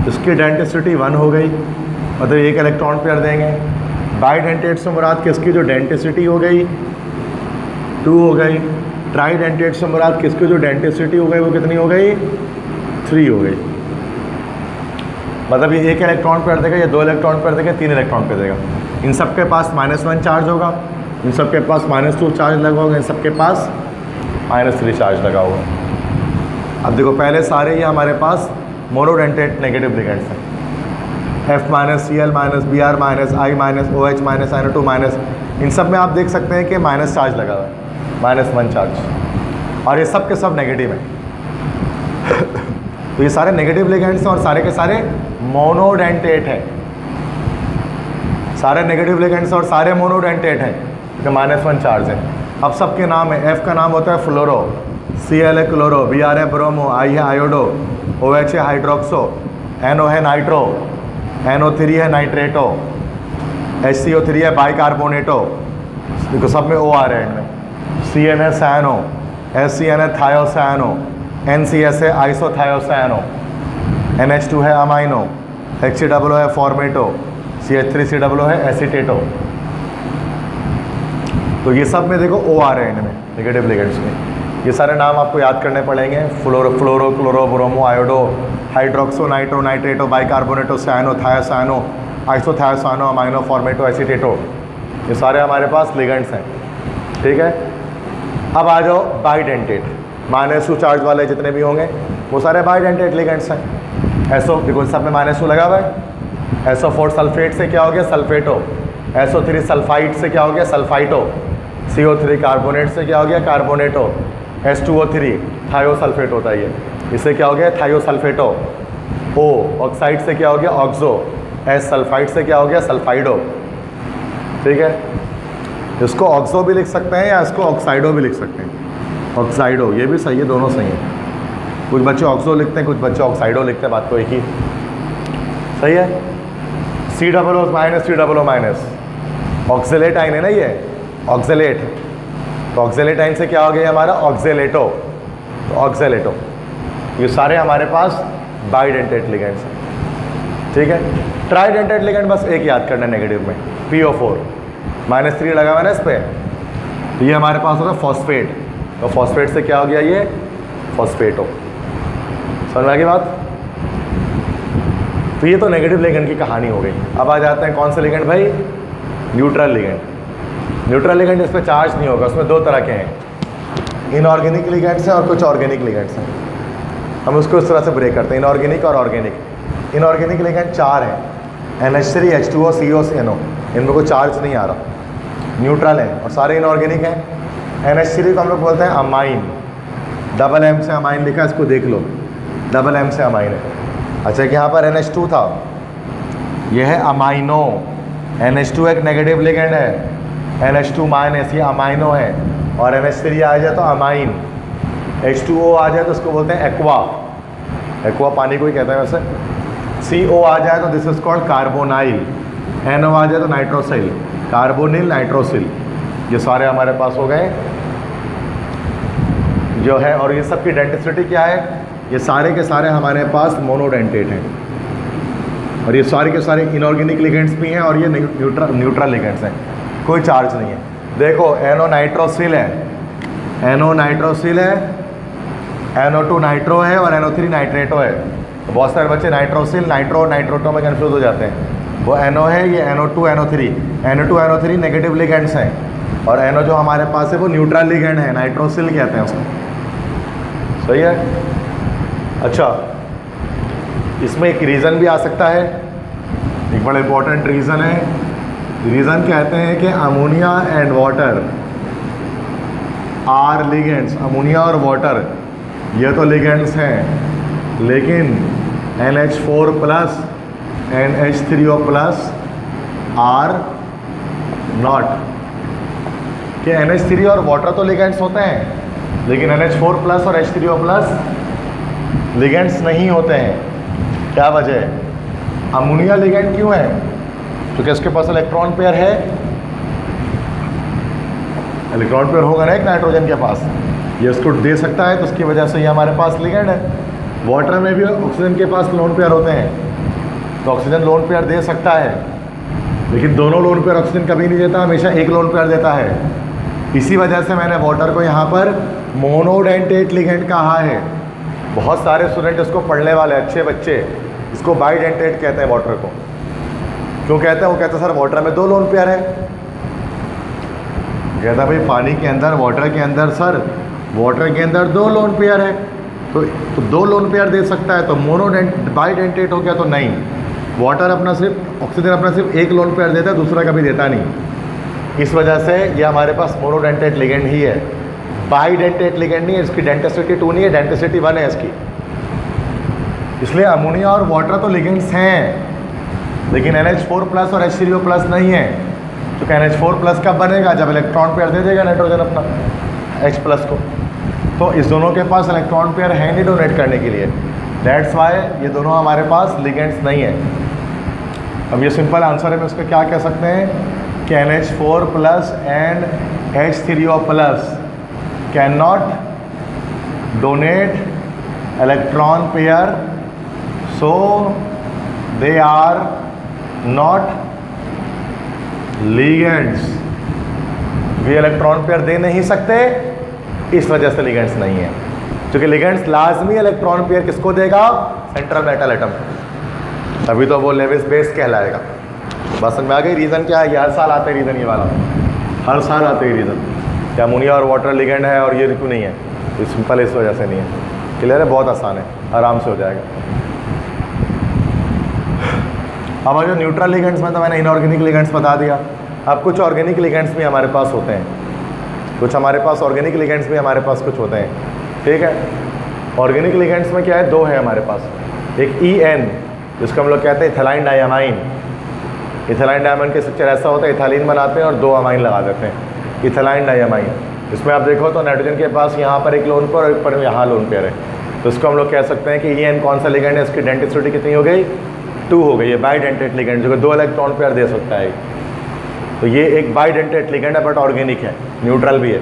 इसकी डेंटिसिटी 1 हो गई, मतलब एक इलेक्ट्रॉन पेयर देंगे। बाइडेंटेट से मुराद किसकी जो डेंटिसिटी हो गई 2 हो गई। ट्राइडेंटेट से मुराद किसकी जो डेंटिसिटी हो गई वो कितनी हो गई 3 हो गई। मतलब ये एक इलेक्ट्रॉन पेयर देगा, या 2 इलेक्ट्रॉन पेयर देगा, 3 इलेक्ट्रॉन पेयर देगा। इन सब के पास -1 चार्ज होगा, इन सब के पास -2 चार्ज लगा होगा, इन सब के पास -3 चार्ज लगा होगा। अब देखो पहले सारे ये हमारे पास मोनोडेंटेट नेगेटिव लिगेंड्स हैं, F-, Cl-, Br-, I-, OH-, NO2-, इन सब में आप देख सकते हैं कि माइनस चार्ज लगा हुआ है, -1 चार्ज, और ये सब के सब नेगेटिव हैं। तो ये सारे नेगेटिव लिगेंड्स हैं और सारे के सारे मोनोडेंटेट हैं, सारे नेगेटिव लिगेंड्स और सारे मोनोडेंटेट हैं, तो -1 चार्ज है। अब सबके नाम है, F का नाम होता है फ्लोरो, Cl है क्लोरो, Br है ब्रोमो, I है आयोडो, OH है हाइड्रोक्सो, NO है नाइट्रो, NO3 है नाइट्रेटो, HCO3 है बाइकार्बोनेटो, देखो सब में O आ रहे हैं इनमें। Cn है सैनो, SCN है थायोसैनो, NCS है आइसोथायोसैनो, NH2 है अमाइनो, HCOO है फॉर्मेटो, CH3COO है एसीटेटो। तो ये सब में देखो O आ रहे हैं इनमें नेगेटिव लिगेंड्स में। ये सारे नाम आपको याद करने पड़ेंगे, fluoro, chloro, bromo, iodo, hydroxo, nitro, nitrato, bicarbonato, cyano, thiocyano, isothiocyano, amino, formato, acetato, ये सारे हमारे पास लिगेंड्स हैं, ठीक है। अब आ जाओ बाइडेंटेट, -2 चार्ज वाले जितने भी होंगे वो सारे बाइडेंटेट लिगेंड्स हैं। SO देखो सब में -2 लगा हुआ है। SO4 सल्फेट से क्या हो गया सल्फेटो, SO3 सल्फाइड से क्या हो गया सल्फाइटो, CO3 कार्बोनेट से क्या हो गया कार्बोनेटो, H2O3 थायोसल्फेट होता है ये, इससे क्या हो गया थायोसल्फेटो। O ऑक्साइड से क्या हो गया ऑक्सो, S सल्फाइड से क्या हो गया सल्फाइडो, ठीक है। इसको ऑक्सो भी लिख सकते हैं या इसको ऑक्साइडो भी लिख सकते हैं, ऑक्साइडो ये भी सही है, दोनों सही है। कुछ बच्चे ऑक्सो लिखते हैं, कुछ बच्चे ऑक्साइडो लिखते हैं, बात तो एक ही सही है। COO- ऑक्सीलेट आइन है ना ये, ऑक्सीलेट, तो ऑक्सीलेट आइन से क्या हो गया हमारा ऑक्सीलेटो, तो ऑक्सीलेटो। ये सारे हमारे पास बाइडेंटेट लिगेंड्स हैं, ठीक है। ट्राइडेंटेट लिगेंड बस एक याद करना नेगेटिव में, PO4 -3 लगा हुआ है ना इस पर, तो ये हमारे पास होगा फॉस्फेट, तो फॉस्फेट से क्या हो गया ये फॉस्फेटो। समझ में आ गई बात। तो ये तो नेगेटिव लिगेंड की कहानी हो गई। अब आ जाते हैं कौन से लिगेंड भाई, न्यूट्रल लिगेंड। न्यूट्रल लिगेंड इस पर चार्ज नहीं होगा, उसमें 2 तरह के हैं, इनऑर्गेनिक लिगेंड्स हैं और कुछ ऑर्गेनिक लिगेंड्स हैं। हम उसको इस तरह से ब्रेक करते हैं, इनऑर्गेनिक और ऑर्गेनिक। इनऑर्गेनिक लिगेंड 4 हैं, NH3, H2O, CO, NO, इनमें कोई चार्ज नहीं आ रहा, न्यूट्रल हैं और सारे इनऑर्गेनिक हैं। NH3 को हम लोग बोलते हैं अमाइन, डबल एम से अमाइन लिखा, इसको देख लो, डबल एम से अमाइन है। अच्छा कि यहाँ पर NH2 था, यह है अमाइनो। NH2 एक नेगेटिव लिगेंड है, NH2 माइनस, ये अमाइनो है। और NH3 आ जाए तो अमाइन, H2O आ जाए तो उसको बोलते हैं एक्वा, एक्वा पानी को ही कहते हैं वैसे। CO आ जाए तो this is called carbonyl, NO आ जाए तो नाइट्रोसिल, कार्बोनिल नाइट्रोसिल। ये सारे हमारे पास हो गए जो है। और ये सब की डेंटिसिटी क्या है, ये सारे के सारे हमारे पास मोनोडेंटेट हैं, और ये सारे के सारे इनऑर्गेनिक लिगेंड्स भी हैं, और ये न्यूट्रल लिगेंड्स हैं, कोई चार्ज नहीं है। देखो NO नाइट्रोसिल है, NO नाइट्रोसिल है, NO2 नाइट्रो है, और NO3 नाइट्रेटो है। तो बहुत सारे बच्चे नाइट्रोसिल नाइट्रो नाइट्रोटो में कन्फ्यूज हो जाते हैं। वो NO है, ये NO2 NO3, NO2 NO3 negative ligands हैं, और NO जो हमारे पास है वो न्यूट्रल लिगेंड है, नाइट्रोसिल कहते हैं उसको। सही है। अच्छा, इसमें एक रीज़न भी आ सकता है, एक बड़ा इंपॉर्टेंट रीज़न है। रीज़न कहते हैं कि ammonia and water are ligands, ammonia और वाटर ये तो लिगेंड्स हैं, लेकिन NH4 plus and H3O plus are not. कि NH3 और वाटर तो लिगेंड्स होते हैं, लेकिन NH4 प्लस और H3O प्लस लिगेंड्स नहीं होते हैं। क्या वजह है? अमोनिया लिगेंड क्यों है? क्योंकि इसके पास इलेक्ट्रॉन पेयर है, इलेक्ट्रॉन पेयर होगा ना एक नाइट्रोजन के पास, ये इसको दे सकता है, तो उसकी वजह से ये हमारे पास लिगेंड है। वाटर में भी ऑक्सीजन के पास लोन पेयर होते हैं, तो ऑक्सीजन लोन पेयर दे सकता है, लेकिन दोनों लोन पेयर ऑक्सीजन कभी नहीं देता, हमेशा एक लोन पेयर देता है। इसी वजह से मैंने वाटर को यहाँ पर मोनोडेंटेट लिगेंड कहा है। बहुत सारे स्टूडेंट इसको पढ़ने वाले अच्छे बच्चे इसको बाइडेंटेट कहते हैं वाटर को। क्यों कहते हैं? वो कहते हैं सर वाटर में दो लोन पेयर है। कहता भाई पानी के अंदर, वाटर के अंदर सर, वाटर के अंदर दो लोन पेयर है, तो दो लोन पेयर दे सकता है, तो बाइडेंटेट हो गया तो नहीं। वाटर अपना सिर्फ, ऑक्सीजन अपना सिर्फ एक लोन पेयर देता है, दूसरा कभी देता नहीं। इस वजह से ये हमारे पास मोनोडेंटेट लिगेंड ही है, बाइडेंटेट लिगेंड नहीं है। इसकी डेंटिसिटी 2 नहीं है, डेंटिसिटी 1 है इसकी। इसलिए अमोनिया और वाटर तो लिगेंड्स हैं, लेकिन NH4 प्लस और H3O प्लस नहीं है। क्योंकि NH4 प्लस कब बनेगा? जब इलेक्ट्रॉन पेयर दे देगा नाइट्रोजन अपना H प्लस को। तो इस दोनों के पास इलेक्ट्रॉन पेयर है नहीं डोनेट करने के लिए, दैट्स वाई ये दोनों हमारे पास लिगेंड्स नहीं है। अब ये सिंपल आंसर है, मैं उसका क्या कह सकते हैं कि NH4 plus and H3O plus can not donate electron pair, so they are not ligands. वे इलेक्ट्रॉन पेयर दे नहीं सकते, इस वजह से लिगेंड्स नहीं है। क्योंकि लिगेंड्स लाजमी इलेक्ट्रॉन पेयर किसको देगा? सेंट्रल मेटल एटम, तभी तो वो लेविस बेस कहलाएगा। बस समझ में आ गई रीज़न क्या है? ये हर साल आते हैं रीज़न, ये वाला हर साल आते हैं रीज़न कि अमोनिया और वाटर लिगेंड है और ये क्यों नहीं है। ये सिंपल इस वजह से नहीं है। क्लियर है? बहुत आसान है, आराम से हो जाएगा। अब जो न्यूट्रल लिगेंड्स में तो मैंने इनऑर्गेनिक लिगेंड्स बता दिया। अब कुछ ऑर्गेनिक लिगेंड्स भी हमारे पास होते हैं, कुछ हमारे पास ऑर्गेनिक लिगेंड्स भी हमारे पास कुछ होते हैं। ठीक है, ऑर्गेनिक लिगेंड्स में क्या है? दो है हमारे पास। एक EN जिसको हम लोग कहते हैं इथाइल डायमाइन। इथाइल डायमाइन के स्ट्रक्चर ऐसा होता है, इथाइलिन बनाते हैं और दो अमाइन लगा देते हैं, इथाइल डायमाइन। इसमें आप देखो तो नाइट्रोजन के पास यहाँ पर एक लोन पेयर और एक पर यहाँ लोन पेयर है, तो इसको हम लोग कह सकते हैं कि EN कौन सा लिगेंड है? इसकी डेंटिसिटी कितनी हो गई? 2 हो गई। ये बाइडेंटेट लिगेंड जो 2 इलेक्ट्रॉन पेयर दे सकता है, तो ये एक बाइडेंटेट लिगेंड है, बट ऑर्गेनिक है, न्यूट्रल भी है।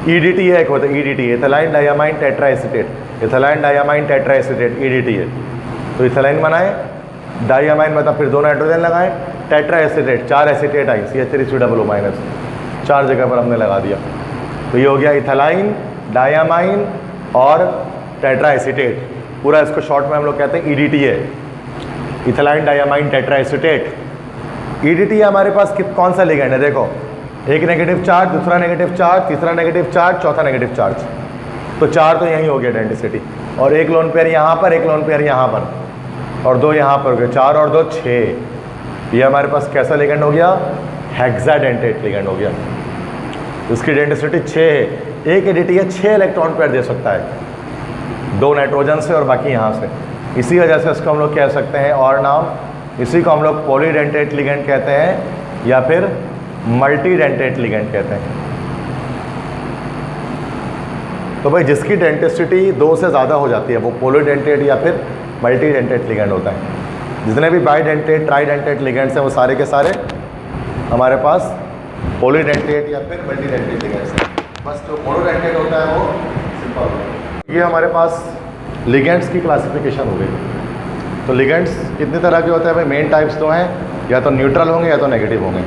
EDT है, एक होता है EDT, ethyl diamine tetraacetate. Ethyl diamine tetraacetate EDT है। तो इथाइल बनाए, डायमाइन मतलब फिर 2 नाइट्रोजन लगाए, टेट्राएसिटेट 4 एसिटेट आई, CH3COO-, 4 जगह पर हमने लगा दिया। तो ये हो गया इथाइल डायमाइन और टेट्राएसिटेट। पूरा इसको शॉर्ट में हम लोग कहते हैं EDT है, इथाइल डायमाइन टेट्राएसिटेट। EDT हमारे पास कौन सा लिगेंड है? देखो, एक नेगेटिव चार्ज, दूसरा नेगेटिव चार्ज, तीसरा नेगेटिव चार्ज, चौथा नेगेटिव चार्ज। तो 4 तो यहीं हो गया डेंटिसिटी, और एक लोन पेयर यहाँ पर, एक लोन पेयर यहाँ पर, और 2 यहाँ पर हो गए। 4 और 2 6। ये हमारे पास कैसा लिगेंड हो गया? हेक्साडेंटेट लिगेंड हो गया। इसकी डेंटिसिटी 6 है। एक एडीटी 6 इलेक्ट्रॉन पेयर दे सकता है, 2 नाइट्रोजन से और बाकी यहाँ से। इसी वजह से इसको हम लोग कह सकते हैं और नाम, इसी को हम लोग पॉलीडेंटेट लिगेंड कहते हैं या फिर मल्टीडेंटेट लिगेंड कहते हैं। तो भाई जिसकी डेंटिसिटी 2 से ज़्यादा हो जाती है वो पॉलीडेंटेट या फिर मल्टीडेंटेट लिगेंड होता है। जितने भी बाईडेंटेट ट्राईडेंटेट लिगेंड्स हैं वो सारे के सारे हमारे पास पॉलीडेंटेट या फिर मल्टीडेंटेट लिगेंड्स हैं। बस जो मोनोडेंटेट होता है वो सिंपल होता है। ये हमारे पास लिगेंड्स की क्लासिफिकेशन हो गई। तो लिगेंड्स कितनी तरह के होते हैं भाई? मेन टाइप्स तो हैं, या तो न्यूट्रल होंगे या तो नेगेटिव होंगे।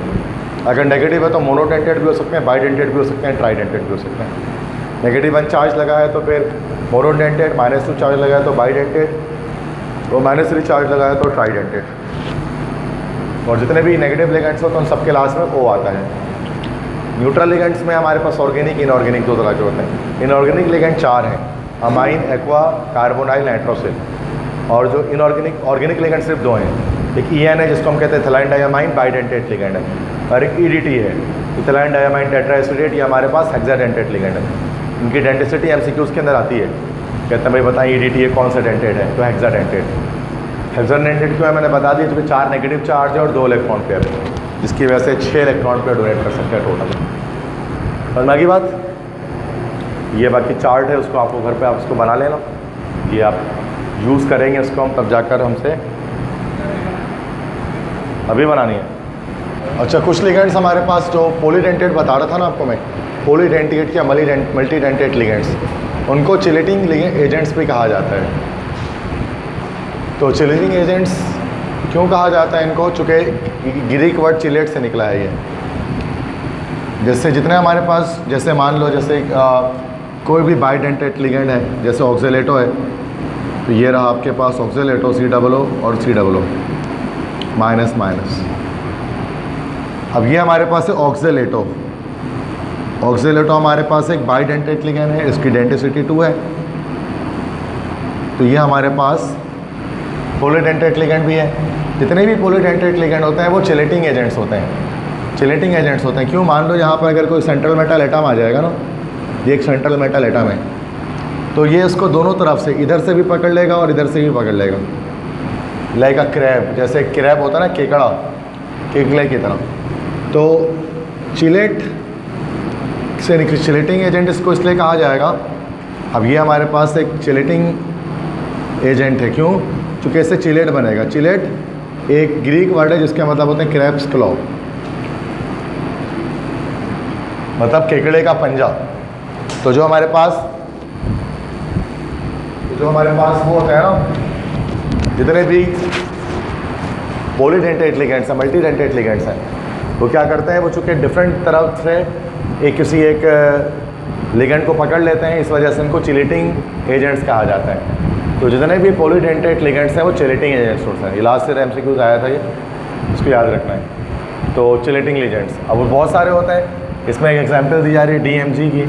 अगर नेगेटिव है तो मोनोडेंटेट भी हो सकते हैं, बाईडेंटेट भी हो सकते हैं, ट्राईडेंटेट भी हो सकते हैं। नेगेटिव 1 चार्ज लगा है तो फिर मोनोडेंटेट, -2 चार्ज लगा है तो बाईडेंटेट, तो -3 चार्ज लगा है तो ट्राईडेंटेट। और जितने भी नेगेटिव लिगेंड्स होते हैं उन सबके लास्ट में O आता है। न्यूट्रल लिगेंड्स में हमारे पास ऑर्गेनिक, इनऑर्गेनिक 2 तरह के होते हैं। इनऑर्गेनिक लिगेंड 4 हैं, अमाइन, एक्वा, कार्बोनाइल, नाइट्रोसिल। और जो इनऑर्गेनिक ऑर्गेनिक लिगेंड सिर्फ 2 हैं। एक EN है जिसको हम कहते हैं इथाइल डायमाइन, बाईडेंटेट लिगेंड है, और एक EDT है, इथाइल डायमाइन टेट्राएसिडेट, ये हमारे पास हेक्साडेंटेट लिगेंड है। इनकी डेंटिसिटी MCQs के अंदर आती है, कहते हैं भाई बताइए EDT ये कौन सा डेंटेट है? तो हेक्साडेंटेट। हेक्साडेंटेट क्यों है मैंने बता दिया, क्योंकि 4 नेगेटिव चार्ज है और 2 इलेक्ट्रॉन पेयर है, जिसकी वजह से 6 इलेक्ट्रॉन पेयर डोनेट कर सकते हैं टोटल। और बाकी बात ये बाकी चार्ट है, उसको आपको घर पे आप उसको बना लेना, ये आप यूज़ करेंगे उसको हम तब जाकर हमसे अभी बनानी है। अच्छा, कुछ लिगेंड्स हमारे पास जो पॉलीडेंटेट बता रहा था ना आपको मैं, पॉलीडेंटेट या मल्टीडेंटेट लिगेंड्स, उनको चिलेटिंग एजेंट्स भी कहा जाता है। तो चिलेटिंग एजेंट्स क्यों कहा जाता है इनको? चूँकि ग्रीक वर्ड चिलेट से निकला है ये। जैसे जितने हमारे पास, जैसे मान लो जैसे कोई भी बाईडेंटेट लिगेंड है, जैसे ऑक्जेलेटो है, तो ये रहा आपके पास ऑक्जेलेटो, COO और COO माइनस। अब ये हमारे पास है ऑक्जेलेटो। ऑक्जेलेटो हमारे पास एक बाईडेंटेट लिगेंड है, इसकी डेंटिसिटी 2 है। तो ये हमारे पास पॉलीडेंटेट लिगेंड भी है। जितने भी पॉलीडेंटेट लिगेंड होते हैं वो चिलेटिंग एजेंट्स होते हैं। चिलेटिंग एजेंट्स होते हैं क्यों? मान लो यहाँ पर अगर कोई सेंट्रल मेटल एटम आ जाएगा ना, ये एक सेंट्रल मेटल एटम है, तो ये इसको दोनों तरफ से, इधर से भी पकड़ लेगा और इधर से भी पकड़ लेगा, लाइक अ क्रैब। जैसे क्रैब होता है ना, केकड़ा, केकड़े की तरह। तो चिलेट से चिलेटिंग एजेंट इसको इसलिए कहा जाएगा। अब ये हमारे पास एक चिलेटिंग एजेंट है, क्यों? चूँकि इससे चिलेट बनेगा। चिलेट एक ग्रीक वर्ड है जिसका मतलब होते हैं क्रैब्स क्लॉ, मतलब केकड़े का पंजा। तो जो हमारे पास वो होता है ना, जितने भी पॉलीडेंटेट लिगेंड्स हैं, मल्टीडेंटेट लिगेंड्स हैं, वो क्या करते हैं? वो चूँकि डिफरेंट तरफ से किसी एक लिगेंड को पकड़ लेते हैं, इस वजह से इनको चिलेटिंग एजेंट्स कहा जाता है। तो जितने भी पॉलीडेंटेट लिगेंड्स हैं वो चिलेटिंग एजेंट्स होते हैं। ये लास्ट ईयर MCQs आया था, ये इसको याद रखना है। तो चिलेटिंग एजेंट्स अब वो बहुत सारे होते हैं। इसमें एक एग्जांपल दी जा रही है DMG की।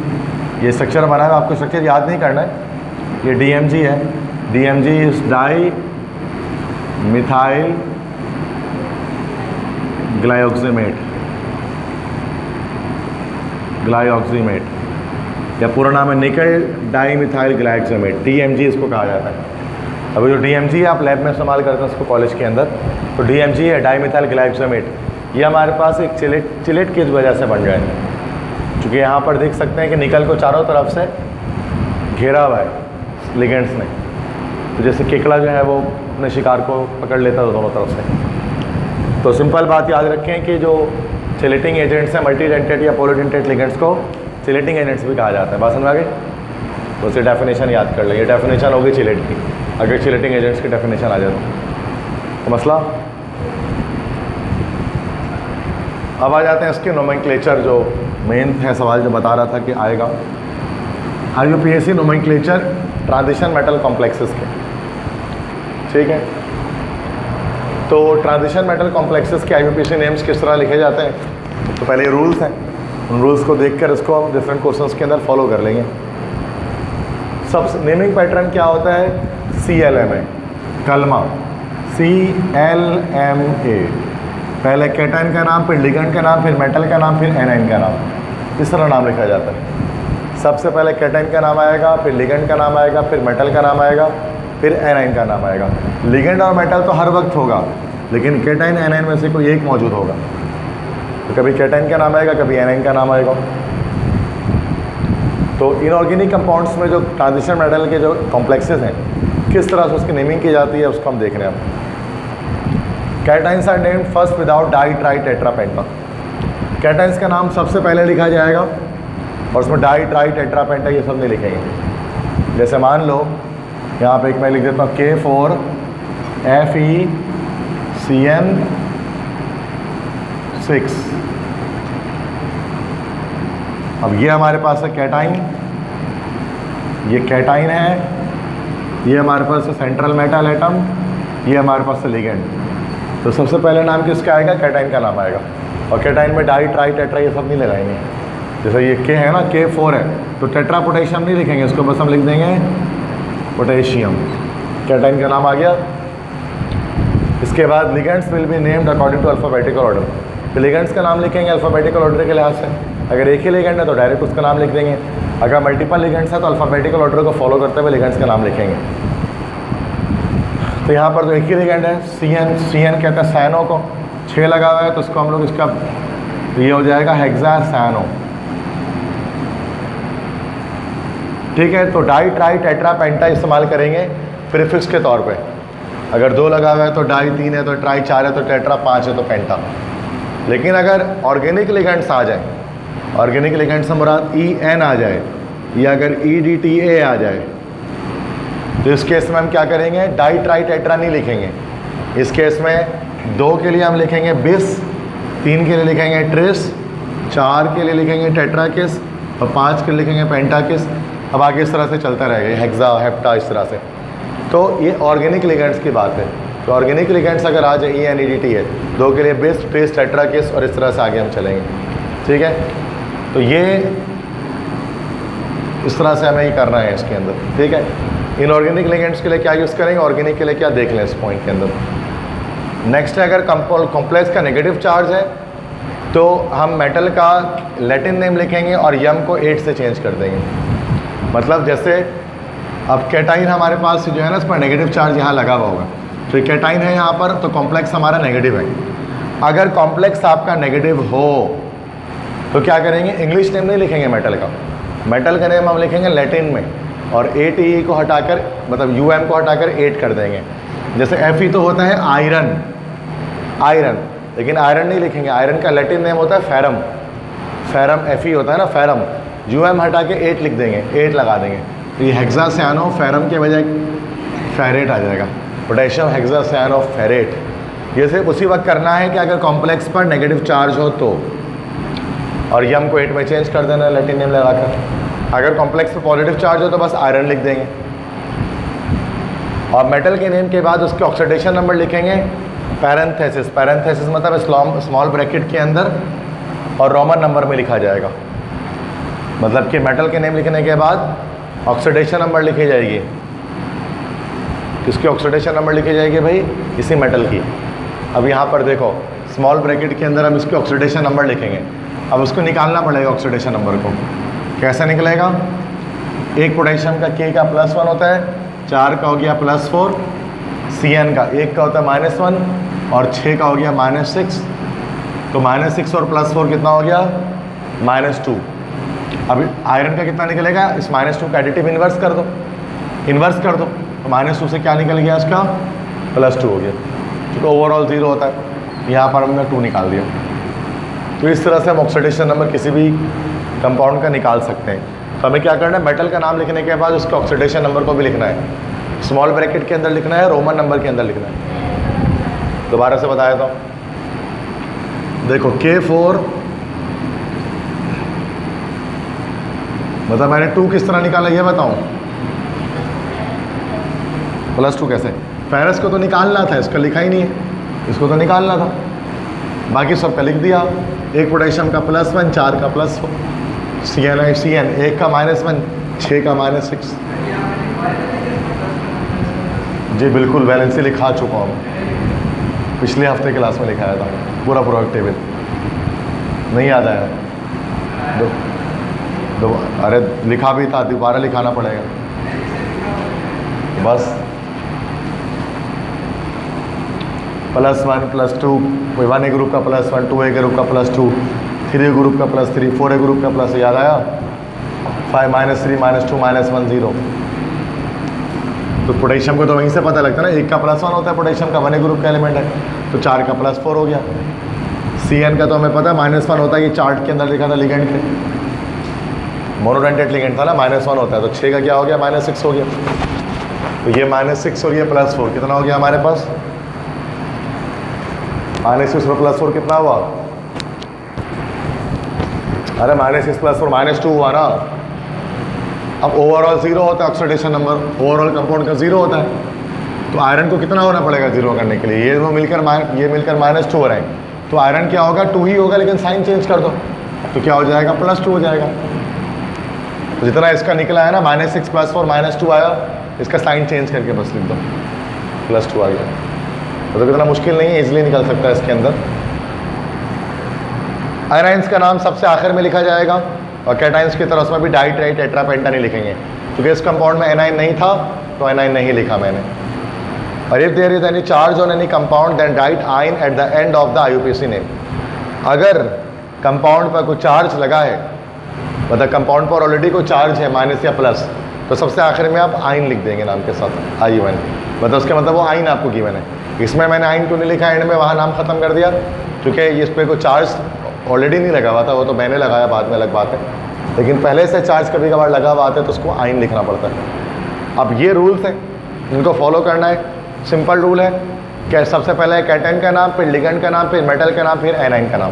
ये स्ट्रक्चर बना है, आपको स्ट्रक्चर याद नहीं करना है। ये DMG है। DMG इज डाई मिथाइल ग्लाइऑक्सीमेट, या पूरा नाम है निकल डाई मिथाइल ग्लाइऑक्सीमेट, DMG इसको कहा जाता है। अभी जो DMG है आप लैब में इस्तेमाल करते हैं उसको कॉलेज के अंदर, तो DMG है डाई मिथाइल ग्लाइऑक्सीमेट। ये हमारे पास एक चिलेट की वजह से बन गया है, क्योंकि यहाँ पर देख सकते हैं कि निकल को चारों तरफ से घेरा हुआ है लिगेंड्स ने। तो जैसे केकड़ा जो है वो अपने शिकार को पकड़ लेता है दोनों तरफ से। तो सिंपल बात याद रखें कि जो चिलेटिंग एजेंट्स हैं, मल्टीडेंटेट या पॉलीडेंटेट लिगेंड्स को चिलेटिंग एजेंट्स भी कहा जाता है। बात समझ आ गई? तो उसकी डेफिनेशन याद कर लें। ये डेफिनेशन होगी चिलेट की, अगर चिलेटिंग एजेंट्स की डेफिनेशन आ जाए तो मसला। अब आ जाते हैं इसके नोमेनक्लेचर, जो मेन है सवाल जो बता रहा था कि आएगा IUPAC nomenclature transition metal complexes के। ठीक है, तो ट्रांजिशन मेटल कॉम्प्लेक्सेस के IUPAC नेम्स किस तरह लिखे जाते हैं? तो पहले रूल्स हैं, उन रूल्स को देखकर इसको हम डिफरेंट क्वेश्चंस के अंदर फॉलो कर लेंगे। सब नेमिंग पैटर्न क्या होता है? CLMA, कलमा, CLMA, पहले कैटायन का नाम, फिर लिगेंड का नाम, फिर मेटल का नाम, फिर एनाइन का नाम, इस तरह नाम लिखा जाता है। सबसे पहले कैटाइन का नाम आएगा, फिर लिगेंड का नाम आएगा, फिर मेटल का नाम आएगा, फिर एनाइन का नाम आएगा। लिगेंड और मेटल तो हर वक्त होगा, लेकिन कैटाइन एनाइन में से कोई एक मौजूद होगा। तो कभी कैटाइन का नाम आएगा, कभी एनाइन का नाम आएगा। तो इनऑर्गेनिक कंपाउंड्स में जो ट्रांजिशन मेटल के जो कॉम्प्लेक्सेस हैं, किस तरह से उसकी नेमिंग की जाती है उसको हम देख रहे हैं। Cations are named first without di tri tetra penta. Cations का नाम सबसे पहले लिखा जाएगा और उसमें डाई ट्राई टेट्रा पेंटा ये सब नहीं लिखेंगे। जैसे मान लो यहाँ पे एक मैं लिख देता हूँ K4FeCN6। अब ये हमारे पास है कैटाइन, ये कैटाइन है, ये हमारे पास है सेंट्रल मेटल एटम, ये हमारे पास है लिगेंड। तो सबसे पहले नाम किसका आएगा? कैटाइन का नाम आएगा। और कैटाइन में डाई ट्राई टेट्रा ये सब नहीं लगाएंगे। जैसे ये K है ना, K4 है, तो टेट्रा पोटेशियम नहीं लिखेंगे, इसको बस हम लिख देंगे पोटेशियम। कैटाइन का नाम आ गया। इसके बाद ligands will be named according to alphabetical order. तो लिगेंड्स का नाम लिखेंगे अल्फ़ाबेटिकल ऑर्डर के लिहाज से। अगर एक ही लिगेंड है तो डायरेक्ट उसका नाम लिख देंगे, अगर मल्टीपल लिगेंड्स है तो अल्फ़ाबेटिकल ऑर्डर को फॉलो करते हुए लिगेंड्स का नाम लिखेंगे। तो यहाँ पर तो एक ही लिगेंड है CN कहते हैं साइनो को, 6 लगा हुआ है तो उसको हम लोग इसका ये हो जाएगा हेक्सासाइनो। ठीक है, तो डाई ट्राई टेट्रा पेंटा इस्तेमाल करेंगे प्रीफिक्स के तौर पे। अगर 2 लगा हुआ है तो डाई, 3 है तो ट्राई, 4 है तो टेट्रा, 5 है तो पेंटा। लेकिन अगर ऑर्गेनिक लिगेंड्स आ जाए, ऑर्गेनिक लिगेंड्स से मुराद EN आ जाए या अगर EDTA आ जाए, तो इस केस में हम क्या करेंगे? डाई ट्राई टेट्रा नहीं लिखेंगे। इस केस में 2 के लिए हम लिखेंगे बिस, 3 के लिए लिखेंगे ट्रिस, 4 के लिए लिखेंगे टेट्राकिस और 5 के लिए लिखेंगे पेंटाकिस। अब आगे इस तरह से चलता रहेगा, हेक्सा, हेप्टा, इस तरह से। तो ये ऑर्गेनिक लिगेंड्स की बात है। तो ऑर्गेनिक लिगेंड्स अगर आ जाए EN EDT है, 2 के लिए बिस, ट्रिस, टेट्राकिस और इस तरह से आगे हम चलेंगे। ठीक है, तो ये इस तरह से हमें ये करना है इसके अंदर। ठीक है, इनऑर्गेनिक लिगेंड्स के लिए क्या यूज़ करेंगे, ऑर्गेनिक के लिए क्या, देख लें इस पॉइंट के अंदर। नेक्स्ट है, अगर कॉम्प्लेक्स का नेगेटिव चार्ज है तो हम मेटल का लैटिन नेम लिखेंगे और यम को 8 से चेंज कर देंगे। मतलब जैसे अब कैटाइन हमारे पास जो है ना, इस पर नेगेटिव चार्ज यहाँ लगा हुआ होगा, तो कैटाइन है यहाँ पर, तो कॉम्प्लेक्स हमारा नेगेटिव है। अगर कॉम्प्लेक्स आपका नेगेटिव हो तो क्या करेंगे? इंग्लिश नेम नहीं लिखेंगे मेटल का, मेटल का नेम हम लिखेंगे लैटिन में और 8E को हटाकर, मतलब UM को हटाकर 8 कर देंगे। जैसे Fe तो होता है आयरन, आयरन, लेकिन आयरन नहीं लिखेंगे, आयरन का लैटिन नेम होता है फेरम, फेरम Fe होता है ना, फेरम, UM हटा के 8 लिख देंगे, 8 लगा देंगे, तो ये हेक्सासाइनो, फेरम के बजाय फेरेट आ जाएगा, पोटेशियम हेक्सासाइनो फेरेट। ये सिर्फ उसी वक्त करना है कि अगर कॉम्प्लेक्स पर नेगेटिव चार्ज हो तो, और यम को 8 में चेंज कर देना लैटिन नेम लगाकर। अगर कॉम्प्लेक्स पर पॉजिटिव चार्ज हो तो बस आयरन लिख देंगे। और मेटल के नेम के बाद उसके ऑक्सीडेशन नंबर लिखेंगे पैरेंथेसिस, पैरेंथेसिस मतलब स्मॉल ब्रैकेट के अंदर और रोमन नंबर में लिखा जाएगा। मतलब कि मेटल के नेम लिखने के बाद ऑक्सीडेशन नंबर लिखी जाएगी। किसकी ऑक्सीडेशन नंबर लिखी जाएगी भाई? इसी मेटल की। अब यहाँ पर देखो स्मॉल ब्रैकेट के अंदर हम इसकी ऑक्सीडेशन नंबर लिखेंगे। अब उसको निकालना पड़ेगा ऑक्सीडेशन नंबर को। कैसे निकलेगा? एक पोटेशियम का K का +1 होता है, 4 का हो गया +4, CN का 1 का होता है -1 और 6 का हो गया -6। तो -6 और +4 कितना हो गया? -2। अब आयरन का कितना निकलेगा? इस -2 का एडिटिव इन्वर्स कर दो, इन्वर्स कर दो, तो -2 से क्या निकल गया? इसका +2 हो गया, क्योंकि ओवरऑल 0 होता है। यहाँ पर हमने 2 निकाल दिया। तो इस तरह से हम ऑक्सीडेशन नंबर किसी भी कंपाउंड का निकाल सकते हैं। तो हमें क्या करना है? मेटल का नाम लिखने के बाद उसके ऑक्सीडेशन नंबर को भी लिखना है, स्मॉल ब्रैकेट के अंदर लिखना है, रोमन नंबर के अंदर लिखना है। दोबारा से बताया था, देखो K4 मतलब मैंने 2 किस तरह निकाला ये बताऊं? +2 कैसे? फेरस को तो निकालना था, इसका लिखा ही नहीं है, इसको तो निकालना था, बाकी सबका लिख दिया। एक पोटेशियम का +1, 4 का +4, CN 1 का -1, 6 का -6। जी बिल्कुल, वैलेंसी लिखा चुका हूँ, पिछले हफ्ते क्लास में लिखाया था पूरा टेबल, नहीं याद आया? तो अरे लिखा भी था, दोबारा लिखाना पड़ेगा बस। +1 +2, 1A ग्रुप का +1, 2A ग्रुप का +2, 3A ग्रुप का +3, 4A ग्रुप का प्लस, याद आया 5 -3 -2 -1 0। तो पोटेशियम को तो वहीं से पता लगता है ना, एक का +1 होता है पोटेशियम का, 1A ग्रुप का एलिमेंट है, तो 4 का +4 हो गया। CN का तो हमें पता है -1 होता है, ये चार्ट के अंदर लिखा था लिगेंड के, मोनोडेंटेट लिगेंड था ना, -1 होता है, तो 6 का क्या हो गया -6 हो गया। तो ये -6 और ये +4 कितना हो गया हमारे पास, -6 और +4 कितना हुआ, अरे -6 +4 -2 हुआ ना। अब ओवरऑल 0 होता है ऑक्सीडेशन नंबर, ओवरऑल कंपाउंड का 0 होता है, तो आयरन को कितना होना पड़ेगा 0 करने के लिए, ये मिलकर -2 हो रहे हैं, तो आयरन क्या होगा 2 ही होगा, लेकिन साइन चेंज कर दो तो क्या हो जाएगा +2 हो जाएगा। तो जितना इसका निकला है ना -6 +4 -2 आया, इसका साइन चेंज करके बस लिख दो +2 आ गया। तो कितना मुश्किल नहीं है, इजीली निकल सकता है इसके अंदर। आयनाइंस का नाम सबसे आखिर में लिखा जाएगा, और कैटाइंस की तरह उसमें भी डाई ट्राई टेट्रा पेंटा नहीं लिखेंगे, क्योंकि इस कंपाउंड में एनाइन नहीं था तो एनाइन नहीं लिखा मैंने। और if there is any charge on any compound then write ion at the end of the IUPAC name. अगर कंपाउंड पर कोई चार्ज लगा है, मतलब कंपाउंड पर ऑलरेडी कोई चार्ज है माइनस या प्लस, तो सबसे आखिर में आप आइन लिख देंगे नाम के साथ, IUN, मतलब उसके मतलब वो आइन आपको गिवन है। इसमें मैंने आइन क्यों नहीं लिखा एंड में, वहाँ नाम खत्म कर दिया, क्योंकि इस पर कोई चार्ज ऑलरेडी नहीं लगा हुआ था, वो तो मैंने लगाया बाद में अलग बात है, लेकिन पहले से चार्ज कभी कभार लगा हुआ आता है तो उसको आइन लिखना पड़ता है। अब ये रूल्स हैं, इनको फॉलो करना है, सिंपल रूल है कि सबसे पहले कैटाइन का नाम, फिर लिगेंड का नाम, फिर मेटल का नाम, फिर एनाइन का नाम।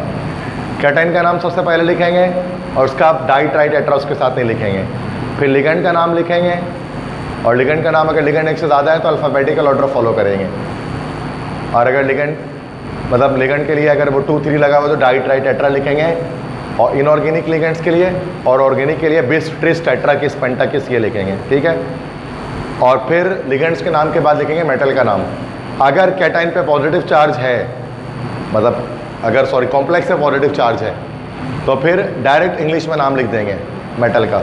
कैटाइन का नाम सबसे पहले लिखेंगे और उसका आप डाई ट्राई टेट्रा उसके साथ नहीं लिखेंगे, फिर लिगेंड का नाम लिखेंगे, और लिगेंड का नाम अगर लिगेंड एक से ज़्यादा है तो अल्फ़ाबेटिकल ऑर्डर फॉलो करेंगे, और अगर लिगेंड मतलब लिगेंड के लिए अगर वो 2 3 लगा हुआ तो डाई ट्राई टेट्रा लिखेंगे, और इनऑर्गेनिक लिगेंड्स के लिए और ऑर्गेनिक के लिए बिस ट्रिस टेट्राकिस पेंटाकिस ये लिखेंगे, ठीक है। और फिर लिगेंड्स के नाम के बाद लिखेंगे मेटल का नाम। अगर कैटाइन पे पॉजिटिव चार्ज है, मतलब अगर सॉरी कॉम्प्लेक्स पे पॉजिटिव चार्ज है, तो फिर डायरेक्ट इंग्लिश में नाम लिख देंगे मेटल का,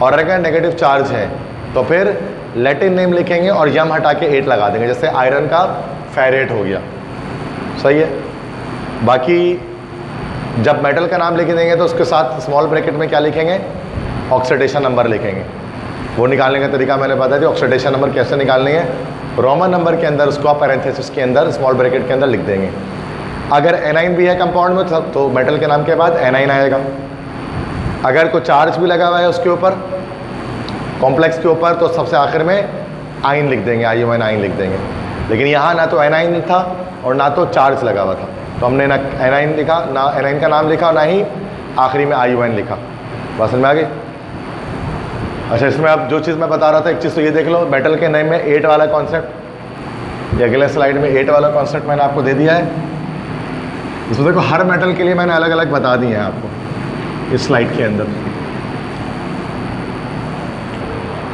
और अगर नेगेटिव चार्ज है तो फिर लैटिन नेम लिखेंगे और यम हटा के 8 लगा देंगे, जैसे आयरन का फेरेट हो गया, सही है। बाकी जब मेटल का नाम लिख देंगे तो उसके साथ स्मॉल ब्रैकेट में क्या लिखेंगे, ऑक्सीडेशन नंबर लिखेंगे। वो निकालने का तरीका मैंने बता दिया, ऑक्सीडेशन नंबर कैसे निकालनी है, रोमन नंबर के अंदर उसको आप पैरेंथेसिस के अंदर स्मॉल ब्रैकेट के अंदर लिख देंगे। अगर एनाइन भी है कंपाउंड में तो मेटल के नाम के बाद एनाइन आएगा। अगर कोई चार्ज भी लगा हुआ है उसके ऊपर, कॉम्प्लेक्स के ऊपर, तो सबसे आखिर में आइन लिख देंगे, IUN आइन लिख देंगे। लेकिन यहाँ ना तो एनाइन था और ना तो चार्ज लगा हुआ था, तो हमने ना एनाइन लिखा, ना एनाइन का नाम लिखा, ना ही आखिरी में IUN लिखा। बात समझ में आ गई? अच्छा, इसमें अब जो चीज़ मैं बता रहा था, एक चीज़ तो ये देख लो, मेटल के नेम में 8 वाला कॉन्सेप्ट, ये अगले स्लाइड में 8 वाला कॉन्सेप्ट मैंने आपको दे दिया है। इसमें देखो हर मेटल के लिए मैंने अलग अलग बता दिए हैं आपको इस स्लाइड के अंदर।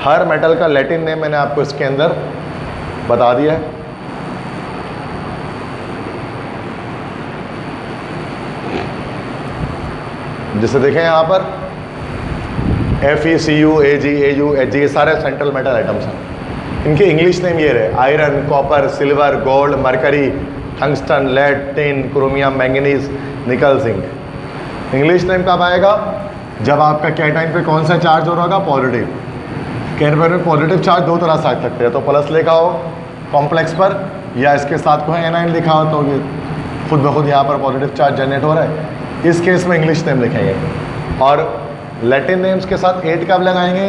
हर मेटल का लैटिन नेम मैंने आपको इसके अंदर बता दिया है। जिसे देखें यहाँ पर FeCu, Ag, Au, Hg, ये सारे सेंट्रल मेटल आइटम्स हैं। इनके इंग्लिश नेम ये रहे, iron, copper, silver, gold, mercury, tungsten, lead, tin, chromium, manganese, nickel, zinc. English name कब आएगा? जब आपका कैटाइन पे कौन सा चार्ज हो रहा होगा? पॉजिटिव। कैटाइन में पॉजिटिव चार्ज दो तरह से आ सकते हैं, तो प्लस लिखा हो कॉम्प्लेक्स पर, या इसके साथ कोई एनाइन लिखा हो तो ये खुद ब खुद यहाँ पर पॉजिटिव चार्ज जनरेट हो रहा है। इस केस में इंग्लिश नेम लिखेंगे। और लैटिन नेम्स के साथ 8 कब लगाएंगे?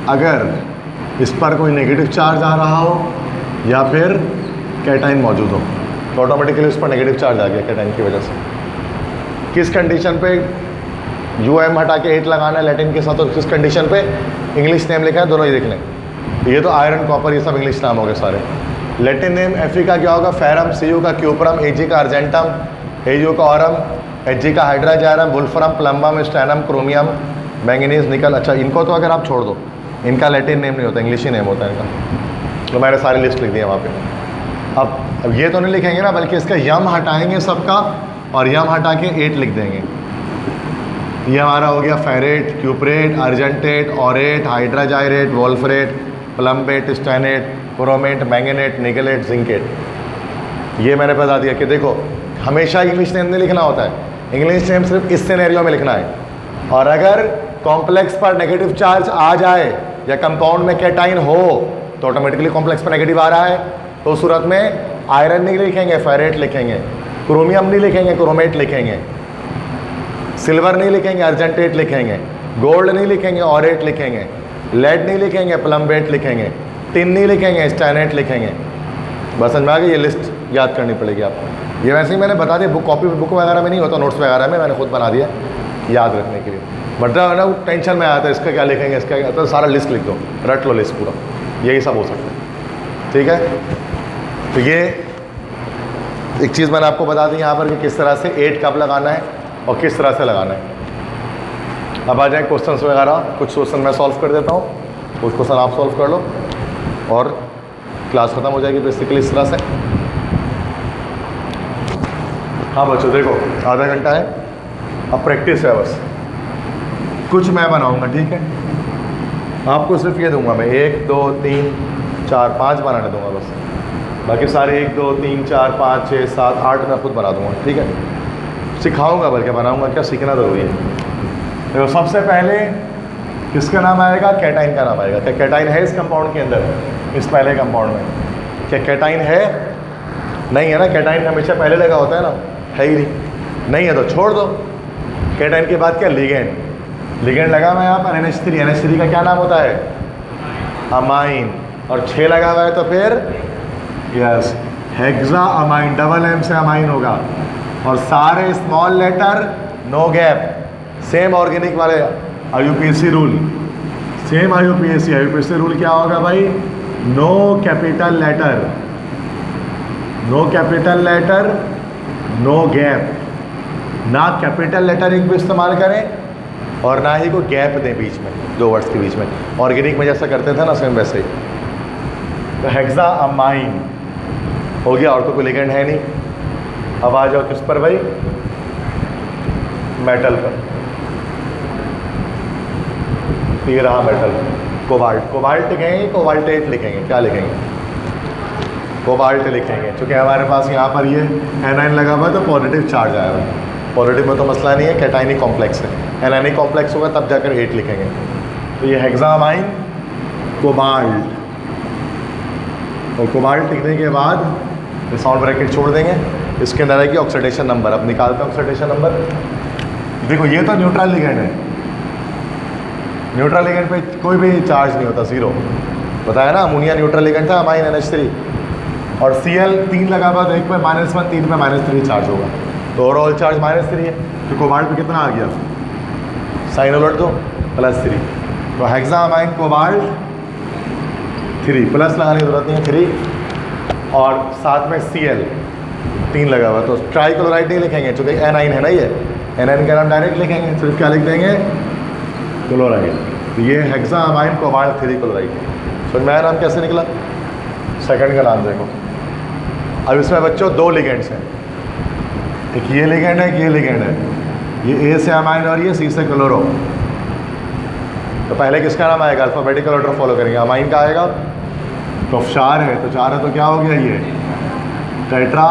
अगर इस पर कोई नेगेटिव चार्ज आ रहा हो या फिर कैटाइन मौजूद हो, तो ऑटोमेटिकली उस पर नेगेटिव चार्ज आ गया कैटाइन की वजह से। किस कंडीशन पे UM हटा के 8 लगाना है लैटिन के साथ, और किस कंडीशन पे इंग्लिश नेम लिखा है, दोनों ही देख लें। ये तो आयरन, कॉपर, ये सब इंग्लिश नाम हो गए सारे। लैटिन नेम Fe का क्या होगा? फेरम, Cu का क्यूपरम, Ag का अर्जेंटम, Au का ऑरम, Hg का हाइड्राजारम, वुल्फ्रम, प्लम्बम, स्टैनम, क्रोमियम, मैंगनीज, निकल। अच्छा, इनको तो अगर आप छोड़ दो, इनका लैटिन नेम नहीं होता, इंग्लिश ही नेम होता है इनका। तो मैंने सारी लिस्ट लिख दी है वहाँ पे। अब ये तो नहीं लिखेंगे ना, बल्कि इसका यम हटाएंगे सबका, और यम हटा के 8 लिख देंगे। ये हमारा हो गया ferrate, cuprate, argentate, aurate, hydrargyrate, wolframate, plumbate, stannate, chromate, manganate, nickelate, zincate. ये मैंने बता दिया कि देखो हमेशा इंग्लिश नेम नहीं लिखना होता है, इंग्लिश नेम सिर्फ इस सिनेरियो में लिखना है। और अगर कॉम्प्लेक्स पर नेगेटिव चार्ज आ जाए या कंपाउंड में कैटाइन हो तो ऑटोमेटिकली कॉम्प्लेक्स पर नेगेटिव आ रहा है, तो उस सूरत में आयरन नहीं लिखेंगे, फेरेट लिखेंगे, क्रोमियम नहीं लिखेंगे, क्रोमेट लिखेंगे, सिल्वर नहीं लिखेंगे, अर्जेंटेट लिखेंगे, गोल्ड नहीं लिखेंगे, ऑरेट लिखेंगे, लेड नहीं लिखेंगे, प्लम्बेट लिखेंगे, टिन नहीं लिखेंगे, स्टैनेट लिखेंगे। बस समझ में आ गई, ये लिस्ट याद करनी पड़ेगी आपको। ये वैसे ही मैंने बता दिया, कॉपी बुक वगैरह में नहीं होता, नोट्स वगैरह में मैंने खुद बना दिया याद रखने के लिए। बट ना टेंशन में आता है इसका क्या लिखेंगे, इसका क्या, तो सारा लिस्ट लिख दो, रट लो लिस्ट पूरा, यही सब हो सकता है। ठीक है, तो ये एक चीज़ मैंने आपको बता दी यहाँ पर कि किस तरह से 8 कब लगाना है और किस तरह से लगाना है। अब आ जाए क्वेश्चंस वगैरह, कुछ क्वेश्चन मैं सॉल्व कर देता हूँ, कुछ क्वेश्चन आप सॉल्व कर लो और क्लास ख़त्म हो जाएगी बेसिकली इस तरह से। हाँ बच्चों देखो, आधा घंटा है, अब प्रैक्टिस है बस। कुछ मैं बनाऊंगा, ठीक है, आपको सिर्फ ये दूंगा मैं 1 2 3 4 5 बनाने दूंगा बस, बाकी सारे 1 2 3 4 5 6 7 8 मैं खुद बना दूंगा। ठीक है, सिखाऊंगा बल्कि बनाऊंगा क्या, सीखना ज़रूरी है। देखो सबसे पहले किसका नाम आएगा, कैटाइन का नाम आएगा। क्या कैटाइन है इस कंपाउंड के अंदर, इस पहले कंपाउंड में क्या कैटाइन है? नहीं है ना, कैटाइन हमेशा पहले लगा होता है ना, है ही नहीं है तो छोड़ दो। कैटाइन के बाद क्या, लिगेंड, लिगेंड लगा हुआ है यहाँ पर NH3, NH3 का क्या नाम होता है, अमाइन, और 6 लगा हुआ है तो फिर yes hexa amine, double M से अमाइन होगा, और सारे small letter no gap, same organic वाले IUPAC rule, same IUPAC rule क्या होगा भाई, no capital letter, no capital letter, no gap, ना कैपिटल लेटर एक भी इस्तेमाल करें और ना ही कोई गैप दें बीच में, 2 वर्ड्स के बीच में। ऑर्गेनिक में जैसा करते थे ना सेम वैसे ही। तो हेक्सा अमाइन हो गया, और तो कोई लिगेंड है नहीं। अब आ जाओ किस पर भाई, मेटल पर। ये रहा मेटल, कोबाल्ट, कोबाल्ट लिखेंगे, कोबाल्टेट लिखेंगे, क्या लिखेंगे, कोबाल्ट लिखेंगे, क्योंकि हमारे पास यहाँ पर ये एनाइन लगा हुआ है तो पॉजिटिव चार्ज आया हुआ है। पॉजिटिव में तो मसला नहीं है, कैटाइनिक कॉम्प्लेक्स है, एनाइनिक कॉम्प्लेक्स होगा तब जाकर 8 लिखेंगे। तो ये हेक्सामाइन, कोबाल्ट, और कोबाल्ट लिखने के बाद साउंड ब्रैकेट छोड़ देंगे, इसके अंदर आएगी ऑक्सीडेशन नंबर। अब निकालते हैं ऑक्सीडेशन नंबर। देखो ये तो न्यूट्रल लिगेंड है, न्यूट्रल लिगेंड पे कोई भी चार्ज नहीं होता, 0 बताया ना, अमोनिया न्यूट्रल लिगेंड था, अमाइन NH3, और Cl 3 लगा हुआ तो एक पे -1 3 पे -3 चार्ज होगा, तो ओवरऑल चार्ज -3 है। तो कोबाल्ट पे कितना आ गया, साइन उलट दो, +3, तो हेक्सामाइन कोबाल्ट 3, प्लस लगाने की जरूरत नहीं है 3, और साथ में Cl 3 लगा हुआ, तो ट्राइक्लोराइड नहीं लिखेंगे क्योंकि एनाइन है ना, ये एनाइन का नाम डायरेक्ट लिखेंगे, सिर्फ क्या लिख देंगे, क्लोराइड। तो ये हेक्सामाइन कोबाल्ट 3 क्लोराइड। समझ में आया नाम कैसे निकला, सेकंड का नाम देखो। अब इसमें बच्चों 2 लिगेंड्स हैं, एक ये लिगेंड है, एक ये लिगेंड है, ये A से अमाइन और ये C से क्लोरो। तो पहले किसका नाम आएगा, अल्फाबेटिकल ऑर्डर फॉलो करेंगे, अमाइन का आएगा, तो 4 है, तो 4 है तो क्या हो गया, ये टेट्रा,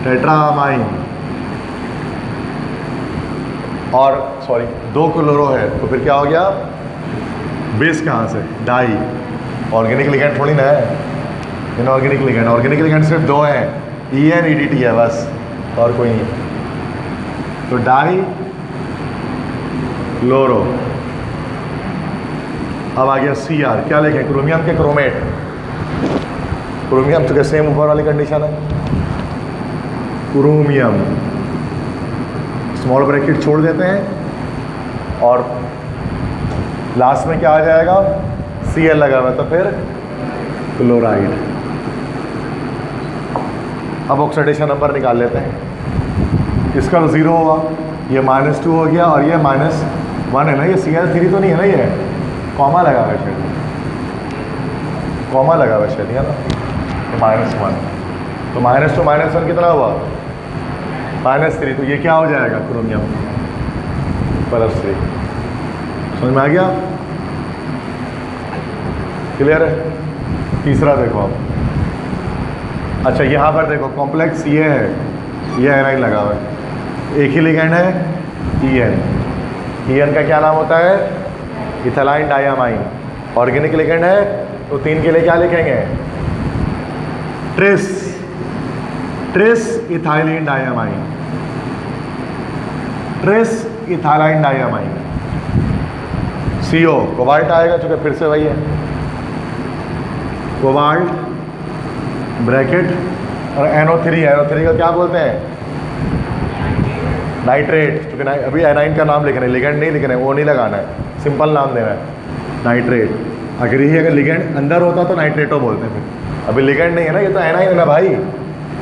टेट्रा अमाइन, और सॉरी 2 क्लोरो है, तो फिर क्या हो गया, बेस कहाँ से, डाई। ऑर्गेनिक लिगेंड थोड़ी ना है, इनऑर्गेनिक लिगेंड, ऑर्गेनिक लिगेंड सिर्फ 2 हैं, EN EDT है बस, और कोई नहीं। तो डाई क्लोरो। अब आ गया Cr, क्या लिखें, क्रोमियम के क्रोमेट, क्रोमियम तो सेम ऊपर वाली कंडीशन है, क्रोमियम, स्मॉल ब्रैकेट छोड़ देते हैं, और लास्ट में क्या आ जाएगा, Cl लगा हुआ, तो फिर क्लोराइड। अब ऑक्सीडेशन नंबर निकाल लेते हैं, इसका तो 0 हुआ, ये -2 हो गया, और ये -1 है ना, ये Cl3 तो नहीं है ना, ये कॉमा लगा हुआ है शायद, कॉमा लगा हुआ है शायद, है ना, तो -1, तो -2 -1 कितना हुआ, -3, तो ये क्या हो जाएगा क्रोमियम +3। समझ में आ गया? क्लियर है? तीसरा देखो आप। अच्छा यहाँ पर देखो कॉम्प्लेक्स ये है, ये एनाइन लगा हुआ है, एक ही लिगेंड है EN। EN का क्या नाम होता है? Ethyl diamine. ऑर्गेनिक लिगेंड है तो 3 के लिए क्या लिखेंगे? Tris ethylene diamine, tris ethylene diamine. CO cobalt आएगा, चूंकि फिर से वही है कोबाल्ट ब्रैकेट, और NO3 का क्या बोलते हैं? नाइट्रेट। क्योंकि अभी एनाइन का नाम लिखना है, लिगेंड नहीं लिखना है, वो नहीं लगाना है, सिंपल नाम देना है नाइट्रेट। अगर ये अगर लिगेंड अंदर होता तो नाइट्रेटो बोलते हैं। फिर अभी लिगेंड नहीं है ना, ये तो एनाइन है ना भाई।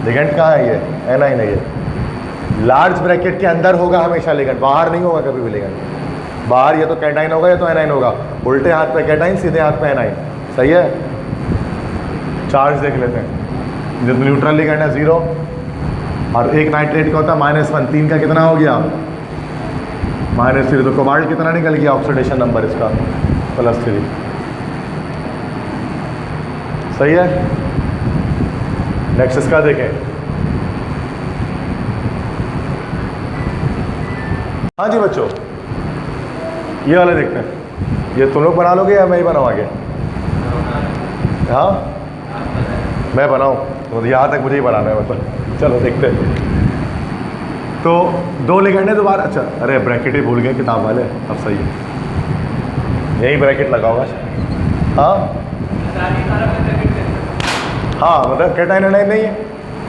लिगेंड कहाँ है? ये एनाइन है। ये लार्ज ब्रैकेट के अंदर होगा हमेशा लिगेंड, बाहर नहीं होगा कभी भी लिगेंड। बाहर ये तो कैटाइन होगा, ये तो एनाइन होगा। उल्टे हाथ पे कैटाइन, सीधे हाथ पे एनाइन। सही है? चार्ज देख लेते हैं। जो न्यूट्रल लिगेंड है 0, और एक नाइट्रेट का होता है -1, 3 का कितना हो गया? -3। तो कोबाल्ट कितना निकल गया ऑक्सीडेशन नंबर इसका? +3। सही है? नेक्स्ट इसका देखें। हाँ जी बच्चों, ये वाले देखते हैं। ये तुम लोग बना लोगे या मैं ही बनाऊँ आगे? हाँ मैं बनाऊँ, तो यहाँ तक मुझे ही बनाना है मतलब। चलो देखते हैं। तो 2 लिगेंड है दोबारा। अच्छा अरे ब्रैकेट ही भूल गए किताब वाले, अब सही है, यही ब्रैकेट लगा होगा। हाँ हाँ मतलब कैटाइन एनाइन नहीं है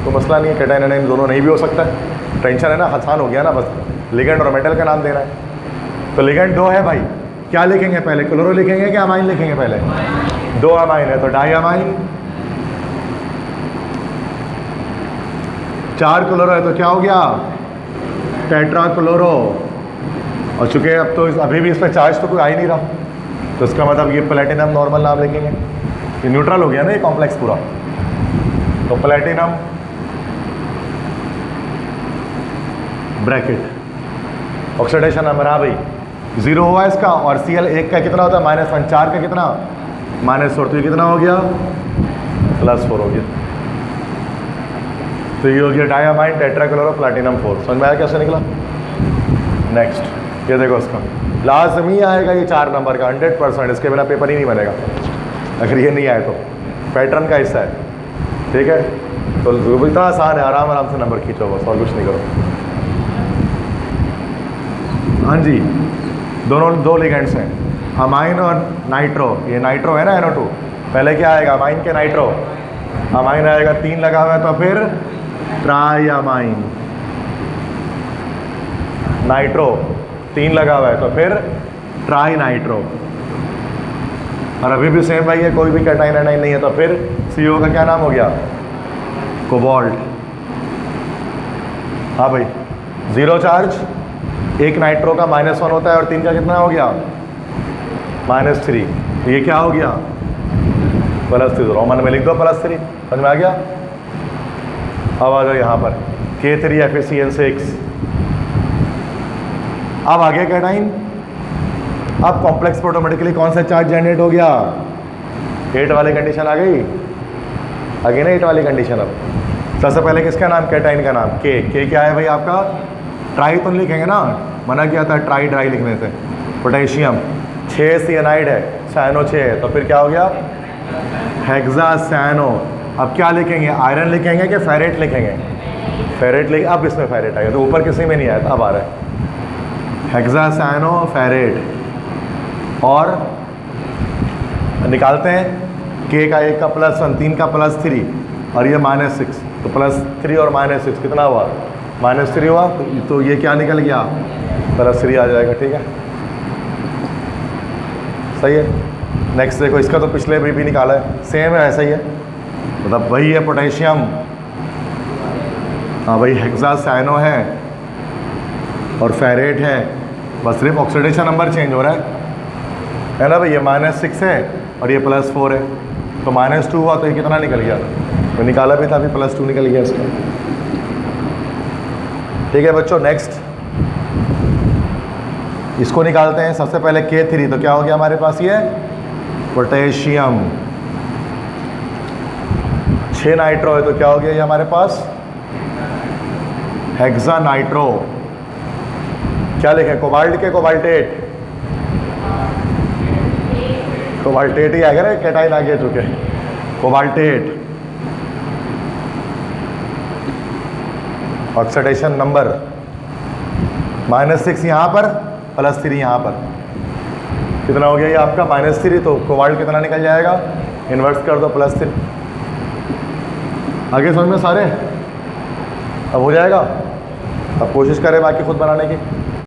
तो मसला नहीं है, कैटाइन एनाइन दोनों नहीं भी हो सकता है। टेंशन है ना, आसान हो गया ना, बस लिगेंड और मेटल का नाम देना है। तो लिगेंड 2 है भाई, क्या लिखेंगे पहले? क्लोरो लिखेंगे कि अमाइन लिखेंगे पहले? 2 अमाइन है तो डाइअमाइन। 4 क्लोरो है तो क्या हो गया? Tetra chloro. और चूंकि अब तो अभी भी इस पर चार्ज तो कोई आ ही नहीं रहा, तो इसका मतलब ये प्लेटिनम नॉर्मल नाम लिखेंगे। ये न्यूट्रल हो गया ना ये कॉम्प्लेक्स पूरा, तो प्लेटिनम ब्रैकेट। ऑक्सीडेशन नंबर हाँ भाई 0 हुआ इसका, और Cl 1 का कितना होता है? -1। 4 का कितना? -4। तो ये कितना हो गया? +4 हो गया। तो ये हो गया डाइअमाइन टेट्राक्लोरो प्लैटिनम 4। समझ में आया कैसे निकला? नेक्स्ट ये देखो, इसका लाजमी आएगा ये 4 नंबर का 100%, इसके बिना पेपर ही नहीं बनेगा अगर ये नहीं आए तो। पैटर्न का हिस्सा है, ठीक है? तो इतना आसान है, आराम आराम से नंबर खींचो बस, और कुछ नहीं करो। हाँ जी, दोनों 2 लिगेंड्स हैं, अमाइन और नाइट्रो। ये नाइट्रो है ना, NO2। पहले क्या आएगा? अमाइन के नाइट्रो। अमाइन आएगा, 3 लगा हुआ है तो फिर ट्राइअमाइन। नाइट्रो 3 लगा हुआ है तो फिर ट्राई नाइट्रो। और अभी भी सेम भाई है, कोई भी कैटाइन एनाइन नहीं है तो फिर CO का क्या नाम हो गया? कोबाल्ट। हाँ भाई 0 चार्ज, 1 नाइट्रो का -1 होता है, और 3 का कितना हो गया? -3। तो ये क्या हो गया? +3। रोमन में लिख दो +3। समझ में आ गया? अब आ जाओ यहाँ पर K3FeCN6। अब आ गया कैटाइन। अब कॉम्प्लेक्स पर ऑटोमेटिकली कौन सा चार्ज जनरेट हो गया? 8 वाली कंडीशन आ गई ना, 8 वाली कंडीशन। अब सबसे पहले किसका नाम? कैटाइन का नाम K क्या है भाई आपका? ट्राई तो नहीं लिखेंगे ना, मना किया था ट्राई ड्राई लिखने से। पोटेशियम 6 सियानाइड है, साइनो 6 है, तो फिर क्या हो गया? हेक्सासाइनो। अब क्या लिखेंगे? आयरन लिखेंगे कि फेरेट लिखेंगे? फेरेट लिख, अब इसमें फेरेट आएगा, तो ऊपर किसी में नहीं आया था, अब आ रहा है हेक्सासाइनो फेरेट। और निकालते हैं K का 1 का +1, 3 का +3, और ये -6। तो +3 और -6 कितना हुआ? -3 हुआ। तो ये क्या निकल गया? +3 आ जाएगा, ठीक है? सही है। नेक्स्ट देखो, इसका तो पिछले भी निकाला है, सेम है, ऐसा ही है, मतलब वही है पोटेशियम। हाँ भाई हेक्सासाइनो है और फेरेट है, बस सिर्फ ऑक्सीडेशन नंबर चेंज हो रहा है ना भाई। ये -6 है और ये +4 है, तो -2 हुआ, तो ये कितना निकल गया? तो निकाला भी था, अभी +2 निकल गया इसका। ठीक है बच्चों, नेक्स्ट इसको निकालते हैं। सबसे पहले K3, तो क्या हो गया हमारे पास ये पोटेशियम। 6 नाइट्रो है तो क्या हो गया ये हमारे पास हेक्सा नाइट्रो। क्या लिखें, कोबाल्ट के कोबाल्टेट, कोबाल्टेट ही आएगा ना, कैटाइन आगे चुके कोबाल्टेट। ऑक्सीडेशन नंबर -6 यहाँ पर, +3 यहाँ पर। कितना हो गया ये आपका -3, तो कोबाल्ट कितना निकल जाएगा, इन्वर्स कर दो +3। आगे समझ में सारे, अब हो जाएगा। अब कोशिश करें बाकी खुद बनाने की।